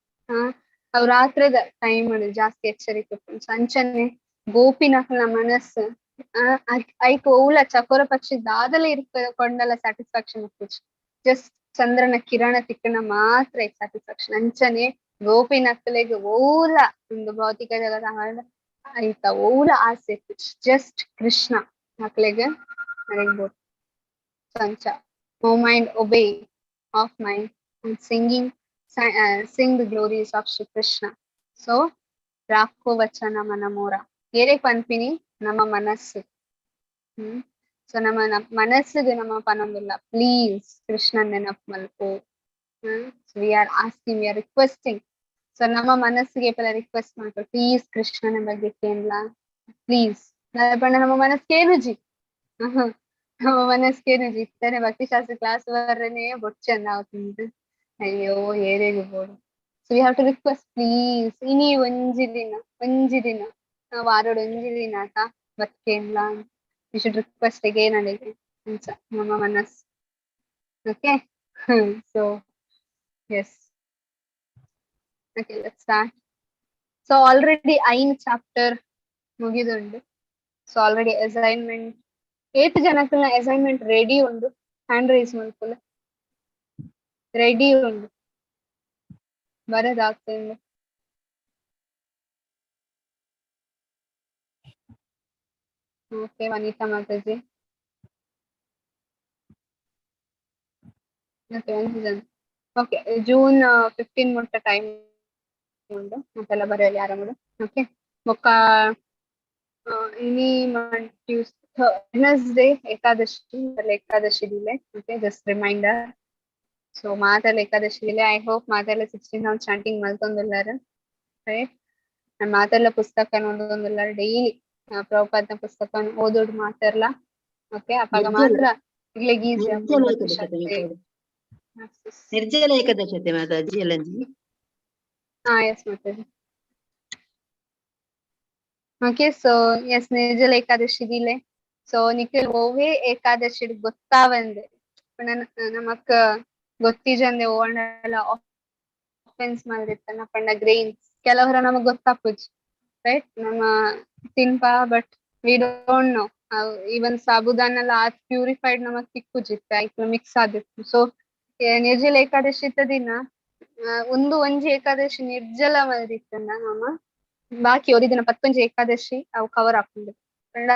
ಅವ್ ರಾತ್ರಿದ time ಜಾಸ್ತಿ ಎಚ್ಚರಿಕೆ ಸಂಚನೆ ಗೋಪಿನಕಲ ಮನಸ್ಸು ಐಕ್ ಓಲ ಚಕೋರ ಪಕ್ಷಿ ದಾದಲೆ ಕೊಂಡಲ ಸ್ಯಾಟಿಸ್ಫ್ಯಾಕ್ಷನ್ ಜಸ್ಟ್ ಚಂದ್ರನ ಕಿರಣ ತಿಕ್ಕನ ಮಾತ್ರ ಐಕ್ ಸ್ಯಾಟಿಸ್ಫ್ಯಾಕ್ಷನ್ ಅಂಚನೆ ಗೋಪಿ ನಕ್ಕಲೆಗೆ ಓಲ ಒಂದು ಭೌತಿಕ ಜಗತ್ತ ಆಯ್ತಾ ಓಲ ಆಸೆ ಜಸ್ಟ್ ಕೃಷ್ಣ ನಕ್ಕಲೆಗೆ ನರೆಗ್ಬೋದು ಸಂಚ O mind obey of mind and sing the glories of Shri Krishna. So ರಾಖೋ ವಚನ ಮನಮೋರ ಏರೆ ಪನ್ಪಿನಿ ನಮ್ಮ ಮನಸ್ಸು ಸೊ ನಮ್ಮ ಮನಸ್ಸಿಗೆ ನಮ್ಮ ಪನೊಂದಿಲ್ಲ ಪ್ಲೀಸ್ ಕೃಷ್ಣನ್ ನೆನಪು ಮಲ್ಪು we are asking, we are requesting. So ನಮ್ಮ ಮನಸ್ಸಿಗೆ ಪಲ ರಿಕ್ವೆಸ್ಟ್ ಮಾಡ್ಕೊ ಪ್ಲೀಸ್ ಕೃಷ್ಣನ ಬಗ್ಗೆ ಕೇಳಲ್ಲ ಪ್ಲೀಸ್ ಪಂಡ ನಮ್ಮ ಮನಸ್ಕೇನುಜಿ ನಮ್ಮ ಮನಸ್ಕೇನುಜಿ ಇತ್ತನೆ ಭಕ್ತಿ ಶಾಸ್ತ್ರ ಕ್ಲಾಸ್ ಬರ್ರನೆ ಬೊಚ್ಚಂದ ಆವತ್ತು ಅಯ್ಯೋ ಏರೇಗಿರ್ಬೋದು. So we have to request please ಇನಿ ಒಂಜಿ ದಿನ ವಾರೋಡ್ ಒಂಜಿ ದಿನ ಆತ ಬತ್ಕೇನ್ಲ we should request again and again ಅಂಚ ನಮ್ಮ ಮನಸ್ಸು. Okay so yes. Okay, let's start. So already 9 chapter ಮುಗಿದುಂಡು. So already assignment 8 ಜನಕ್ಕಲ್ಲ assignment ready ಉಂಡು. hand raise ಮಾಡ್ಕೊಳ್ಳಿ ready ಉಂಡು ಬರದಾಗ್ತದೆ. ಓಕೆ ವನಿತಾ ಮಾತಾಜಿ ಮತ್ತೆ ಒಂದು ಜನ ಓಕೆ ಜೂನ್ 15 ಮುಟ್ಟ ಟೈಮ್ ಉಂಡು ಮತ್ತೆಲ್ಲ ಬರೆಯಲಿ ಆರಾಮದು. ಓಕೆ ಬೊಕ್ಕ ಇನಿ ಟ್ಯೂಸ್ಡೇ ಏಕಾದಶಿ ಏಕಾದಶಿ ದಿಲೆ ಓಕೆ ಜಸ್ಟ್ ರಿಮೈಂಡರ್. ಸೊ ಮಾತೆಲ್ಲ ಏಕಾದಶಿ ದಿಲೆ ಐ ಹೋಪ್ ಮಾತೆಲ್ಲ 16 ನಾವು ಚಾಂಟಿಂಗ್ ಮಲ್ತೊಂದುಲ್ಲಾರ ರೈಟ್. ಮಾತೆಲ್ಲ ಪುಸ್ತಕ ನೋಡೊಂದುಲ್ಲಾರ ಡೈಲಿ ಪ್ರಭುಪಾದನ ಪುಸ್ತಕ ಓದೋಡು ಮಾತೆರ್ಲ ಓಕೆ ಅಪ್ಪಾಗ ಮಾತ್ರ ಇಗ್ಲಿಗೆ ಈಸಿ ನಿರ್ಜಲ ಏಕಾದಶಿ ಮಾತಾಜಿ ಎಲ್ಲಂಜಿ yes Mataji. Okay so yes Nirjala Ekadashi ದಿಲೆ ಸೊ ನಿಖಿಲ್ ಓವೇ ಏಕಾದಶಿ ಗೊತ್ತಾವಂದೆ ನಮಕ್ ಗೊತ್ತಿಜಂದೆ ಓಣೆಲ್ಲ ಆಫೆನ್ಸ್ ಮಾಡಿರ್ತಾನ ಪಂಡ ಗ್ರೈನ್ಸ್ ಕೆಲವರ ನಮಗ್ ಗೊತ್ತಾಪುಜ್ ರೈಟ್ ನಮ್ಮ ತಿನ್ಪ but we don't know even ಸಾಬುದಾನೆಲ್ಲ ಆತ್ ಪ್ಯೂರಿಫೈಡ್ ನಮಗ್ ತಿಕ್ಕುಜಿತ್ತ ಐಕ್ಲು ಮಿಕ್ಸ್ ಆದಿತ್ತು. ಸೊ ನಿರ್ಜಲ ಏಕಾದಶಿ ದಿನ ಒಂಜಿ ಏಕಾದಶಿ ನಿರ್ಜಲ ಮಲ್ದಿತ್ತಂಡ ನಮ್ಮ ಬಾಕಿ ಒರಿ ದಿನ 11 ಏಕಾದಶಿ ಅವು ಕವರ್ ಹಾಕೊಂಡು ಪಂಡ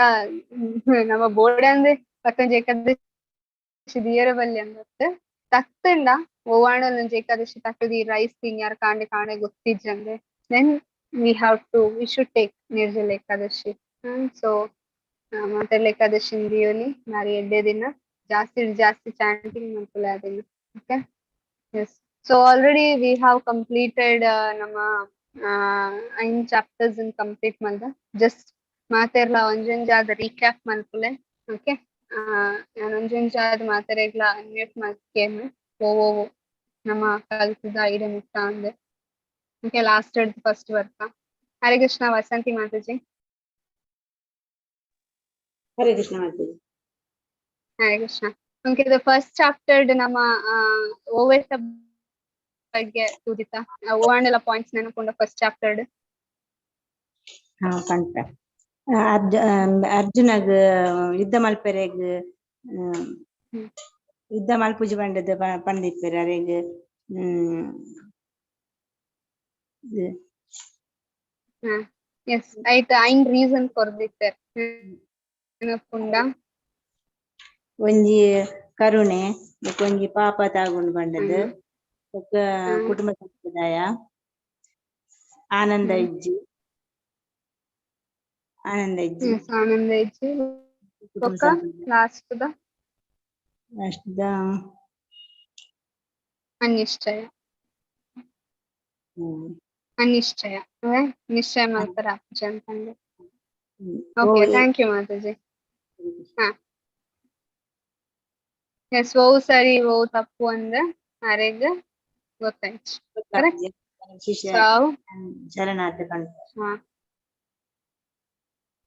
ನಮ್ಮ ಬೋರ್ಡ್ ಅಂದ್ರೆ 11 ಏಕಾದಶಿ ದಿಯರ ಬಲ್ಲಿ ಅಂದತ್ತೆ ತತ್ತಂಡ ಓವಾಣ ಒಂಜಿ ಏಕಾದಶಿ ತಕ್ಕದಿ ರೈಸ್ ತಿನ್ಯಾರ ಕಾಂಡೆ ಗೊತ್ತಿಜ್ಜಂದ್ರೆ then we should take Nirjala Ekadashi. So ಮಾತೆಲ್ಲ ಏಕಾದಶಿ ದಿಯೋಲಿ ನಾರಿ ಎಡ್ಡೆ ದಿನ ಜಾಸ್ತಿ ಚಾಂಟಿಂಗ್ ಮಾಡ್ಕೊಳ್ಳಿ ಅದನ್ನ. Okay yes. So already we have completed ನಮ್ಮ 9 ಚಾಪ್ಟರ್ಸ್ ಇನ್ ಕಂಪ್ಲೀಟ್ ಮಾಡ್ದ ಜಸ್ಟ್ ಮಾತೆರ್ಲ ಒಂಜೊಂಜಾದ ರೀಕ್ಯಾಪ್ ಮಲ್ಪುಲೆ. ಓಕೆ ನಾನು ಒಂಜೊಂಜಾದ ಮಾತೆರೆಗ್ಲ ಅನ್ಮ್ಯೂಟ್ ಮಾಡ್ಕೇನು ಓ ನಮ್ಮ ಕಲ್ತದ ಐಡೆ ಮುಕ್ತ ಅಂದೆ ಓಕೆ ಲಾಸ್ಟ್ ಫಸ್ಟ್ ವರ್ಕ. Hare Krishna Vasanti Mataji. Hare Krishna Mataji. Hare Krishna. Okay the first chapter ನಮ್ಮ ಓವರ್ ಬಗ್ಗೆ ತೂದಿತ ಓವಾಂಡಲ ಪಾಯಿಂಟ್ಸ್ ನೆನಪುಂಡ ಫಸ್ಟ್ ಚಾಪ್ಟರ್. ಹಾ ಪಂತ ಅರ್ಜುನಗ್ ಯುದ್ಧ ಮಲ್ಪೆರೆಗ್ ಯುದ್ಧ ಮಲ್ಪುಜಿ ಪಂಡದ ಪಂದಿಪ್ಪೆರ್ ಅರೆಗ್ ಎಸ್ ಐಟ್ ಐನ್ ರೀಸನ್ ಫಾರ್ ದಿತ್ತರ್ ನೆನಪುಂಡ. ಒಂಜಿ ಕರುಣೆ ಒಂಜಿ ಪಾಪ ತಾಗುಂಡು ಪಂಡದ್ ಕುಟುಂಬ ಸಂಪ್ರದಾಯ ಆನಂದ ಇಜ್ಜಿ ಆನಂದ ಇಜ್ಜಿ ಆನಂದ ಇಜ್ಜಿ ಲಾಸ್ಟ್ ಅಷ್ಟದ ಅನಿಶ್ಚಯ. ಅನಿಶ್ಚಯ ನಿಶ್ಚಯ ಮಾಡ್ತಾರ ಅಪ್ಪಜಿ ಅಂತಂದ್ರೆ. Okay thank you Mataji. ಹಾ ಎಸ್ ಓವು ಸರಿ ಓವು ತಪ್ಪು ಅಂದ್ರೆ ಅರೆಗ್ ಗೊತ್ತಾಯ್ತು. ಶರಣಾರ್ಥ ಕಂಡ. ಹಾ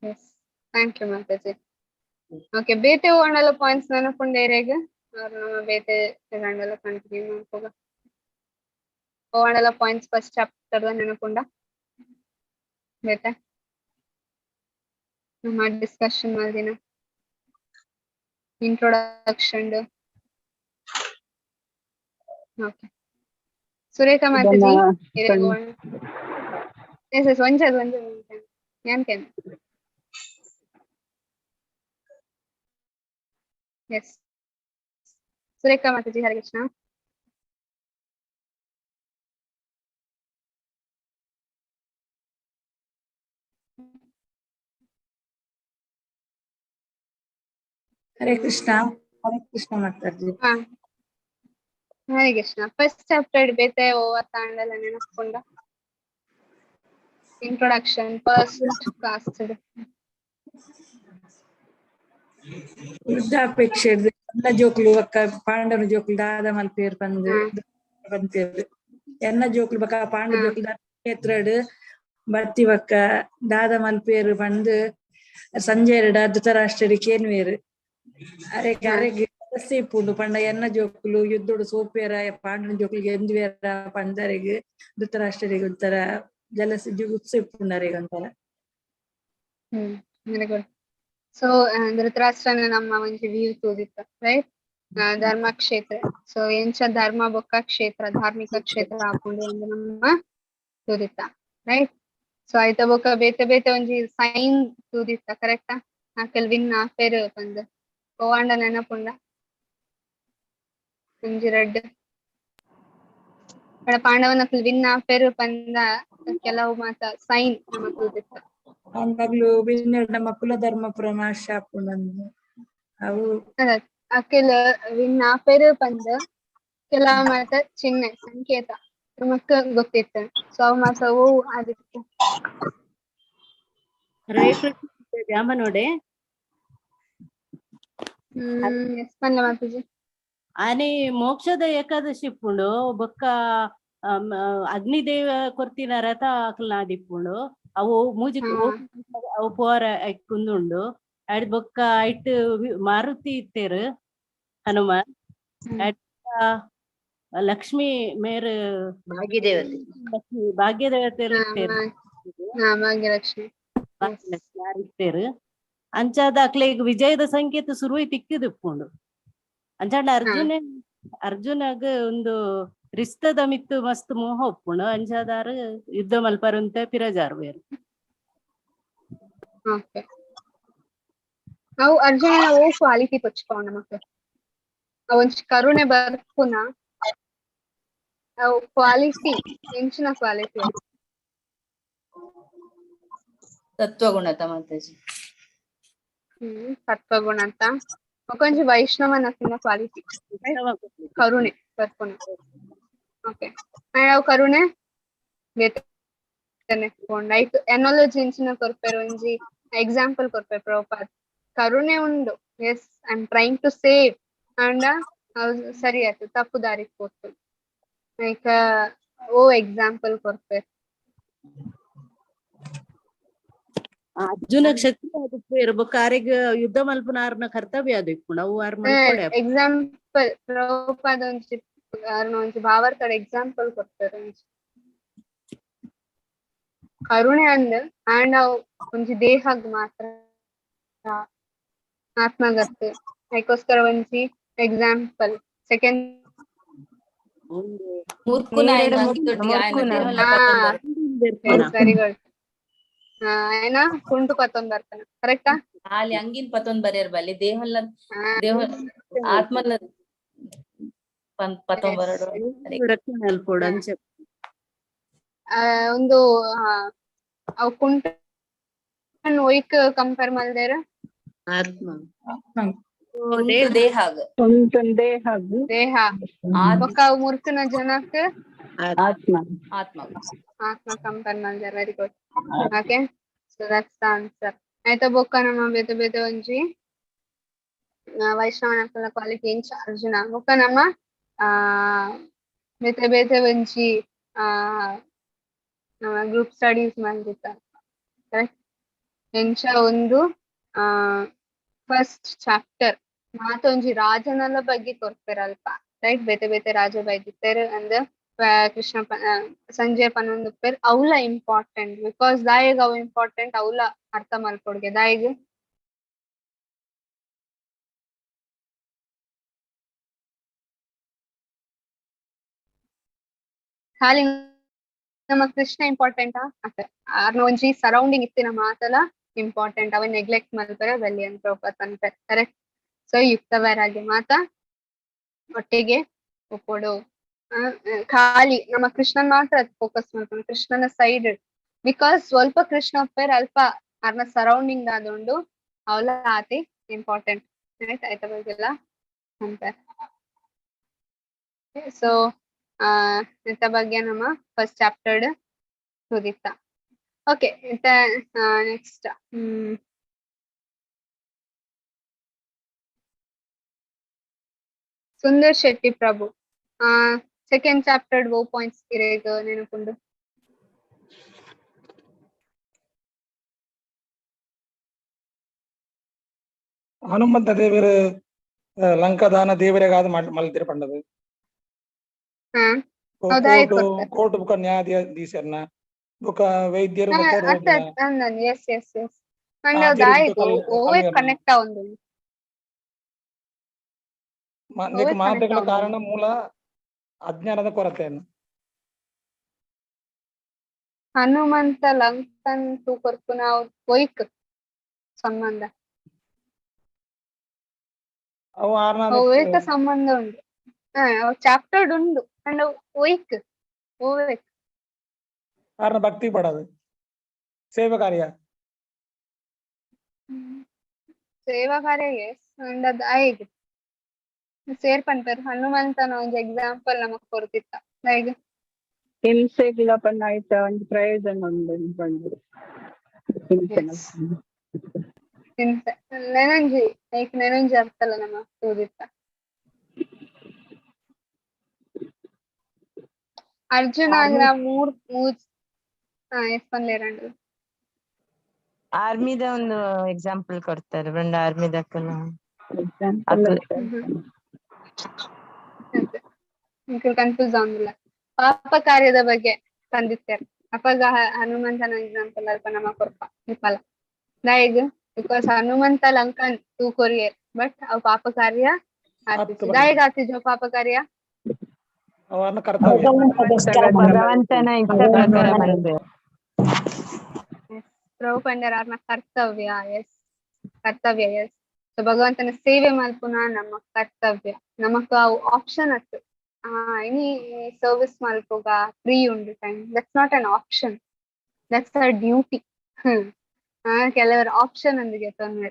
yes thank you Mataji. Okay ಬೇತೆ ಓಣಲ ಪಾಯಿಂಟ್ಸ್ ನೆನಪುಂಡೆ ಇರೆಗ್ ಅವ್ರು ನಮ್ಮ ಬೇತೆ ಗಂಡಲ ಕಂಟಿನ್ಯೂ ಮಾಡ್ಕೋಗ. ಓಣಲ ಪಾಯಿಂಟ್ಸ್ ಫಸ್ಟ್ ಚಾಪ್ಟರ್ ನೆನಪುಂಡ ಬೇತೆ ನಮ್ಮ ಡಿಸ್ಕಷನ್ ಮಾಡಿನ introduction. Okay Surekha Mataji yes yes ಒಂಜಲ್ ಯಾನ್ಕೇನು ಎಸ್ ಸುರೇಖಾ ಮಾತಾಜಿ. ಹರೇ ಕೃಷ್ಣ. ಹರೇ ಕೃಷ್ಣ. ಹರೇ ಕೃಷ್ಣ ಮಾತಾಡ್ರಿ. ಹಾ ಹರೇ ಕೃಷ್ಣ. ಫಸ್ಟ್ ಚಾಪ್ಟರ್ ಬೇತೆ ಓವರ್ ತಾಂಡಲ ನೆನಪುಂಡ ಇಂಟ್ರೊಡಕ್ಷನ್ ಫಸ್ಟ್ ಕಾಸ್ಟ್ ವೃದ್ಧಾಪೇಕ್ಷೆ ಎನ್ನ ಜೋಕ್ಲು ಬಕ್ಕ ಪಾಂಡವನ ಜೋಕ್ಲು ದಾದ ಮಲ್ಪೇರ್ ಬಂತೇರು ಎನ್ನ ಜೋಕ್ಲು ಬಕ್ಕ ಪಾಂಡ ಜೋಕ್ಲು ಕ್ಷೇತ್ರಡ್ ಬತ್ತಿ ಬಕ್ಕ ದಾದ ಮಲ್ಪೇರು ಬಂದು ಸಂಜೆ ಧೃತರಾಷ್ಟ್ರಡಿ ಕೇನ್ವೇರು ಅರೆಗ್ ಅರೆಗ್ ಇಪ್ಪುಂಡು ಪಂಡ ಎನ್ನ ಜೋಕ್ಲು ಯುದ್ಧೋಡು ಸೋಪೇರ ಪಾಂಡನ ಜೋಕ್ಲಿಗೆ ಎಂದುವೇರ ಪಂಡರೆಗ್ ಧೃತರಾಷ್ಟ್ರರಿಗೆ ಒಂಥರ ಜಲಸಿ ಉತ್ಸ ಇಪ್ಪುಂಡು ಅರೆಗ್ ಒಂಥರ. Very good. ಸೊ ಧೃತರಾಷ್ಟ್ರನ ನಮ್ಮ ಒಂಜಿ ವ್ಯೂ ತೋದಿತ್ತ ರೈಟ್ ಧರ್ಮಕ್ಷೇತ್ರ. ಸೊ ಎಂಚ ಧರ್ಮ ಬೊಕ್ಕ ಕ್ಷೇತ್ರ ಧಾರ್ಮಿಕ ಕ್ಷೇತ್ರ ಹಾಕೊಂಡು ಒಂದು ನಮ್ಮ ತೋದಿತ್ತ ರೈಟ್. ಸೊ ಆಯ್ತ ಬೊಕ್ಕ ಬೇತೆ ಬೇತೆ ಒಂಜಿ ಸೈನ್ ತೂದಿತ್ತ ಕರೆಕ್ಟಾ ಆಕಲ್ ವಿನ್ ಆಪೇರು ಬಂದು ಓವಾಂಡ ನೆನಪುಂಡ ಒಂಜಿ ರೆಡ್ ಪಾಂಡವನ ವಿನ್ ಆಪೇರು ಬಂದ ಕೆಲವು ಮಾತ ಸೈನ್ ನಮ್ಮ ತೂದಿತ್ತ. ಮಗ್ಲು ನಮ್ಮ ಕುಲ ಧರ್ಮ ಪ್ರಮಾಶ ಆಪುಂಡು ಅವು ಅಕ್ಕೆಲ ವಿನ್ ಆಪೇರು ಬಂದು ಕೆಲವು ಮಾತ ಚಿಹ್ನೆ ಸಂಕೇತ ನಮಕ್ ಗೊತ್ತಿತ್ತು. ಸೊ ಅವು ಮಾತ ಓ ಆದಿತ್ತು. ಜಾಮ ನೋಡೆ ಎಸ್ ಪನ್ಲೆ ಮಾತಾಜಿ. ಆನೆ ಮೋಕ್ಷದ ಏಕಾದಶಿ ಇಪ್ಪುಂಡು ಬೊಕ್ಕ ಅಗ್ನಿದೇವ ಕೊರ್ತಿನ ರಥ ಆಕಲ್ನಾದಿಪ್ಪುಂಡು ಅವು ಮೂಜಿ ಅವು ಪೋರ ಕುಂದುಂಡು ಅಡ್ ಬೊಕ್ಕ ಐಟ್ ಮಾರುತಿ ಇತ್ತೇರು ಹನುಮ ಲಕ್ಷ್ಮಿ ಮೇರ್ ಭಾಗ್ಯದೇವತೆ ಭಾಗ್ಯದೇವತೆ ಭಾಗ್ಯಲಕ್ಷ್ಮಿ ಇತ್ತೇರು ಅಂಚಾದ ಅಕ್ಲೆಗ್ ವಿಜಯದ ಸಂಕೇತ ಸುರುವಿ ತಿಕ್ಕಿದಿಪ್ಪುಂಡು ಅಂಚಾಂಡ ಅರ್ಜುನಗ್ ಒಂದು ರಿಸ್ತದ ಮಿತ್ತು ಮಸ್ತ್ ಮೋಹ ಒಪ್ಪುಂಡು ಅಂಚಾದಾರು ಯುದ್ಧ ಮಲ್ಪರಂತೆ ಪಿರಜಾರ್ ಬೇರು. ಅವು ಅರ್ಜುನನ ಓ ಕ್ವಾಲಿಟಿ ಪಚ್ಕೊಂಡ ಮಕ್ಳು ಅವೊಂಚ್ ಕರುಣೆ ಬರ್ಪುನ ಅವು ಕ್ವಾಲಿಟಿ ಎಂಚಿನ ಕ್ವಾಲಿಟಿ ಸತ್ವಗುಣತ ಮಾತಾಜಿ. ಸತ್ವಗುಣ ಅಂತ ಒಂಜಿ ವೈಷ್ಣವನ ಕ್ವಾಲಿಟಿ ಕರುಣೆ ಬರ್ಪುನ. ಓಕೆ ಅವು ಕರುಣೆ ಐಟ್ ಎನಾಲಜಿ ಇಂಚಿನ ಕೊರ್ಪೆರ್ ಒಂಜಿ ಎಕ್ಸಾಂಪಲ್ ಕೊರ್ಪೆರ್ ಪ್ರಭುಪಾದ್ ಕರುಣೆ ಉಂಡು yes I am trying to save ಅಂಡ ಸರಿ ಆಯ್ತು ತಪ್ಪು ದಾರಿ ಕೊಟ್ಟು ಲೈಕ್ ಓ ಎಕ್ಸಾಂಪಲ್ ಕೊಡ್ತಾರೆ. ಅರ್ಜುನ ಶಕ್ತಿ ಅದು ಬೊಕ್ಕ ಆರೆಗ್ ಯುದ್ಧ ಮಲ್ಪುನಾರ್ನ ಕರ್ತವ್ಯ ಅದು ಇಪ್ಪುಂಡು ಅವು ಆರ್ ಮಲ್ಪೊಡೆ. ಎಕ್ಸಾಂಪಲ್ ಪ್ರಭುಪಾದ ಒಂಜಿ ಭಾವಾರ್ಥದ ಎಕ್ಸಾಂಪಲ್ ಕೊಡ್ತಾರೆ. ಕರುಣೆ ಅಂದ್ ಆಂಡ್ ಅವು ಒಂಜಿ ದೇಹಗ್ ಮಾತ್ರ ಆತ್ಮಗತ್ ಅದಕ್ಕೋಸ್ಕರ ಒಂಜಿ ಎಕ್ಸಾಂಪಲ್. Second very good. ಏನ ಕುಂಟು ಪತ್ತೊಂದು ಬರ್ತಾನ ಕರೆಕ್ಟಾ? ಅಲ್ಲಿ ಅಂಗಿನ್ ಪತ್ತೊಂದು ಬರೆಯರ್ ಬಲ್ಲಿ ದೇಹಲ್ಲ ಆತ್ಮಲ ಪತ್ತೊಂದು ಬರಡು ಒಂದು ಅವ್ ಕುಂಟ ಒಯ್ಕ್ ಕಂಪೇರ್ ಮಲ್ದೇರ ದೇಹ ದೇಹ ಬೊಕ್ಕ ಅವ್ ಮುರ್ಕನ ಜನಕ್ ಆತ್ಮ ಕಂಪೇರ್ ಮಲ್ದೇರ. Very good. Okay, so that's the answer. ಆಯ್ತಾ ಬೊಕ್ಕ ನಮ್ಮ ಬೇತೆ ಬೇತೆ ಒಂಜಿ ವೈಷ್ಣವನ ಕ್ವಾಲಿಟಿ ಇಂಚ ಅರ್ಜುನ ಬೊಕ್ಕ ನಮ್ಮ ಬೇತೆ ಬೇತೆ ಒಂಜಿ ಗ್ರೂಪ್ ಸ್ಟಡೀಸ್ ಮಂದಿತ್ತ ಕರೆಕ್ಟ್. ಎಂಚ ಒಂದು ಫಸ್ಟ್ ಚಾಪ್ಟರ್ ಮಾತ ಒಂಜಿ ರಾಜನಲ ಬಗ್ಗೆ ಕೊಡ್ತಾರೆ ಅಲ್ಪ ರೈಟ್. ಬೇತೆ ಬೇತೆ ರಾಜ ಬೈದಿತ್ತೇರ್ ಅಂದ್ ಕೃಷ್ಣ ಸಂಜಯ್ ಪನೊಂದುಪ್ಪೇರ್ ಅವ್ಲ ಇಂಪಾರ್ಟೆಂಟ್ ಬಿಕಾಸ್ ದಾಯಿಗ್ ಅವು ಇಂಪಾರ್ಟೆಂಟ್ ಅವ್ಲ ಅರ್ಥ ಮಲ್ಕೊಡ್ಗೆ ದಾಯಿಗ್ ಖಾಲಿ ನಮ್ಮ ಕೃಷ್ಣ ಇಂಪಾರ್ಟೆಂಟಾ ಅರ್ನ ಒಂಜಿ ಸರೌಂಡಿಂಗ್ ಇತ್ತಿನ ಮಾತಲ ಇಂಪಾರ್ಟೆಂಟ್ ಅವ ನೆಗ್ಲೆಕ್ಟ್ ಮಲ್ಪರೆ ಬಲ್ಲಿ ಅಂತ ಅಂತಾರೆ ಕರೆಕ್ಟ್. ಸೊ ಯುಕ್ತವರಾಗಿ ಮಾತ ಒಟ್ಟಿಗೆ ಒಪ್ಪೋಡು ಖಾಲಿ ನಮ್ಮ ಕೃಷ್ಣನ್ ಮಾತ್ರ ಫೋಕಸ್ ಮಾಡ್ಕೊಂಡು ಕೃಷ್ಣನ ಸೈಡ್ ಬಿಕಾಸ್ ಸ್ವಲ್ಪ ಕೃಷ್ಣ ಒಪ್ಪೇರ್ ಅಲ್ಪ ಅರ್ನ ಸರೌಂಡಿಂಗ್ ಆದೊಂಡು ಅವಲ ಆತಿ ಇಂಪಾರ್ಟೆಂಟ್ ರೈಟ್. ಆಯ್ತಾ ಬಗ್ಗೆಲ್ಲ ಅಂತಾರೆ. ಸೊ ಇಂತ ಬಗ್ಗೆ ನಮ್ಮ ಫಸ್ಟ್ ಚಾಪ್ಟರ್ ಮುಗಿತ. Okay, next Sundar Shetty Prabhu second chapter ಓ ಪಾಯಿಂಟ್ಸ್ ಇರೇಗ ನೆನಪುಂಡು. ಹನುಮಂತ ದೇವರು ಲಂಕಾದಾನ ದೇವರಿಗಾದ ಮಲ್ತಿರ ಪಂಡದು ಕೋರ್ಟ್ ಬುಕ್ಕ ನ್ಯಾಯಾಧೀಶರ್ನ ಬುಕ್ಕ ವೈದ್ಯರು ಕನೆಕ್ಟ್ ಆಗೊಂದು ಮಾತೆಗಳ ಕಾರಣ ಮೂಲ ಅಜ್ಞಾನದ ಕೊರತೆಯನ್ನು ಹನುಮಂತ ಲಂಕನ್ ತೂಕೊರ್ಪು ನಾವು ಒಯ್ಕ್ ಸಂಬಂಧ ಒಯ್ಕ ಸಂಬಂಧ ಉಂಡು. ಚಾಪ್ಟರ್ ಉಂಡು ಅಂಡ್ ಒಯ್ಕ್ ಓವೇಕ್ ಕಾರಣ ಭಕ್ತಿ ಪಡದು ಸೇವಾ ಕಾರ್ಯ ಅಂಡ್ ಅದ್ ಆಯ್ತು ಸೇರ್ ಪಂಪರ್ ಹನುಮಂತನ ಒಂದು ಎಕ್ಸಾಂಪಲ್ ನಮಕ್ ಕೊಡ್ತಿತ್ತ ಹೇಗೆ ಹಿಂಸೆಗಳ ಪನ್ನಾಯ್ತ ಒಂದು ಪ್ರಯೋಜನ ಉಂಡು ನೆನಂಜಿ ಲೈಕ್ ನೆನಂಜಿ ಅರ್ಥಲ್ಲ ನಮ್ಮ ಓದಿತ್ತ. ಅರ್ಜುನ ಮೂರ್ ಎಸ್ಪನ್ಲೇರಂಡು ಆರ್ಮಿದ ಒಂದು ಎಕ್ಸಾಂಪಲ್ ಕೊಡ್ತಾರೆ ಬಂಡ ಆರ್ಮಿದಕ್ಕಲ್ಲ ಕನ್ಫ್ಯೂಸ್ ಆಗಿಲ್ಲ. ಪಾಪ ಕಾರ್ಯದ ಬಗ್ಗೆ ತಂದಿತ್ತೇರ್ ಅಪ್ಪಾಗ ಹನುಮಂತನ ಎಕ್ಸಾಂಪಲ್ ಅಲ್ಪ ನಮ್ಮ ಕೊರ್ಪ ಇಪ್ಪಲ್ಲ ದಯಗ್ ಬಿಕಾಸ್ ಹನುಮಂತ ಲಂಕನ್ ತೂ ಕೊರಿಯರ್ ಬಟ್ ಅವ್ ಪಾಪ ಕಾರ್ಯ ದಯಗ್ ಆತಿದ್ವು ಪಾಪ ಕಾರ್ಯ ಭಗವಂತನ ಇಷ್ಟ ಪ್ರಕಾರ ಬಂದೆ ಪ್ರಭು ಪಂಡರ ಅವ್ರನ್ನ ಕರ್ತವ್ಯ ಎಸ್ ಸೊ ಭಗವಂತನ ಸೇವೆ ಮಲ್ಪುನ ನಮ್ಮ ಕರ್ತವ್ಯ ನಮಕ್ ಆಪ್ಷನ್ ಅತ್ತು ಎನಿ ಸರ್ವಿಸ್ ಮಲ್ಪುಗ ಫ್ರೀ ಉಂಡು time that's not an option that's a duty. ಕೆಲವರು ಆಪ್ಷನ್ ಒಂದಿಗೆ ತೊಂದ್ರೆ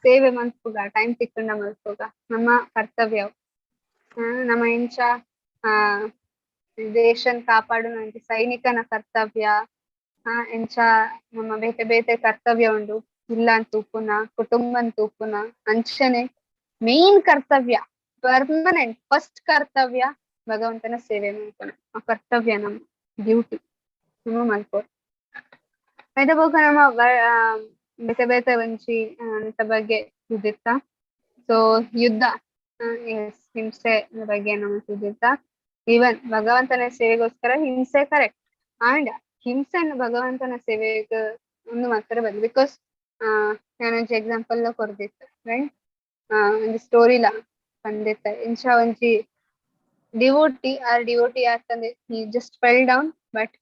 ಸೇವೆ ಮಲ್ಪುಗ ಟೈಮ್ ತಿಕ್ಕಂಡ ಮಲ್ಪುಗ ನಮ್ಮ ಕರ್ತವ್ಯ. ನಮ್ಮ ಇಂಚ ದೇಶನ್ ಕಾಪಾಡು ನಂಗೆ ಸೈನಿಕನ ಕರ್ತವ್ಯ ಎಂಚ ನಮ್ಮ ಬೇತೆ ಬೇತೆ ಕರ್ತವ್ಯ ಉಂಡು. ಇಲ್ಲ ಅಂತ ಉಪ್ಪುನ ಕುಟುಂಬನ್ ತೂಪುನ ಅಂಚನೆ ಮೇನ್ ಕರ್ತವ್ಯ ಪರ್ಮನೆಂಟ್ ಫಸ್ಟ್ ಕರ್ತವ್ಯ ಭಗವಂತನ ಸೇವೆ ಮಾಡ್ತಾನೆ ಆ ಕರ್ತವ್ಯ ನಮ್ಮ ಡ್ಯೂಟಿ ನಮ್ಮ ಮಾಡ್ಬೋದು ಐತ ಬೋಕ ನಮ್ಮ ಬೇತೆ ಬೇತೆ ಒಂಜಿ ಅಂತ ಬಗ್ಗೆ ಸುದಿತ್ತ ಸೊ ಯುದ್ಧ ಹಿಂಸೆ ಬಗ್ಗೆ ನಮ್ಮ ಸುದಿತ್ತ ಈವನ್ ಭಗವಂತನ ಸೇವೆಗೋಸ್ಕರ ಹಿಂಸೆ ಕರೆಕ್ಟ್ ಅಂಡ್ ಹಿಂಸೆಯನ್ನು ಭಗವಂತನ ಸೇವೆಗೆ ಒಂದು ಮಾತ್ರ ಬಂದು ಬಿಕಾಸ್ ನಾನೊಂದು ಎಕ್ಸಾಂಪಲ್ ಕೊಡ್ದಿತ್ತು ರೈಟ್ ಒಂದು ಸ್ಟೋರಿಲ ಬಂದಿತ್ತ ಇಂಚ ಒಂಜಿ ಡಿವೋಟಿ ಯಾಕಂದ್ರೆ he just fell down but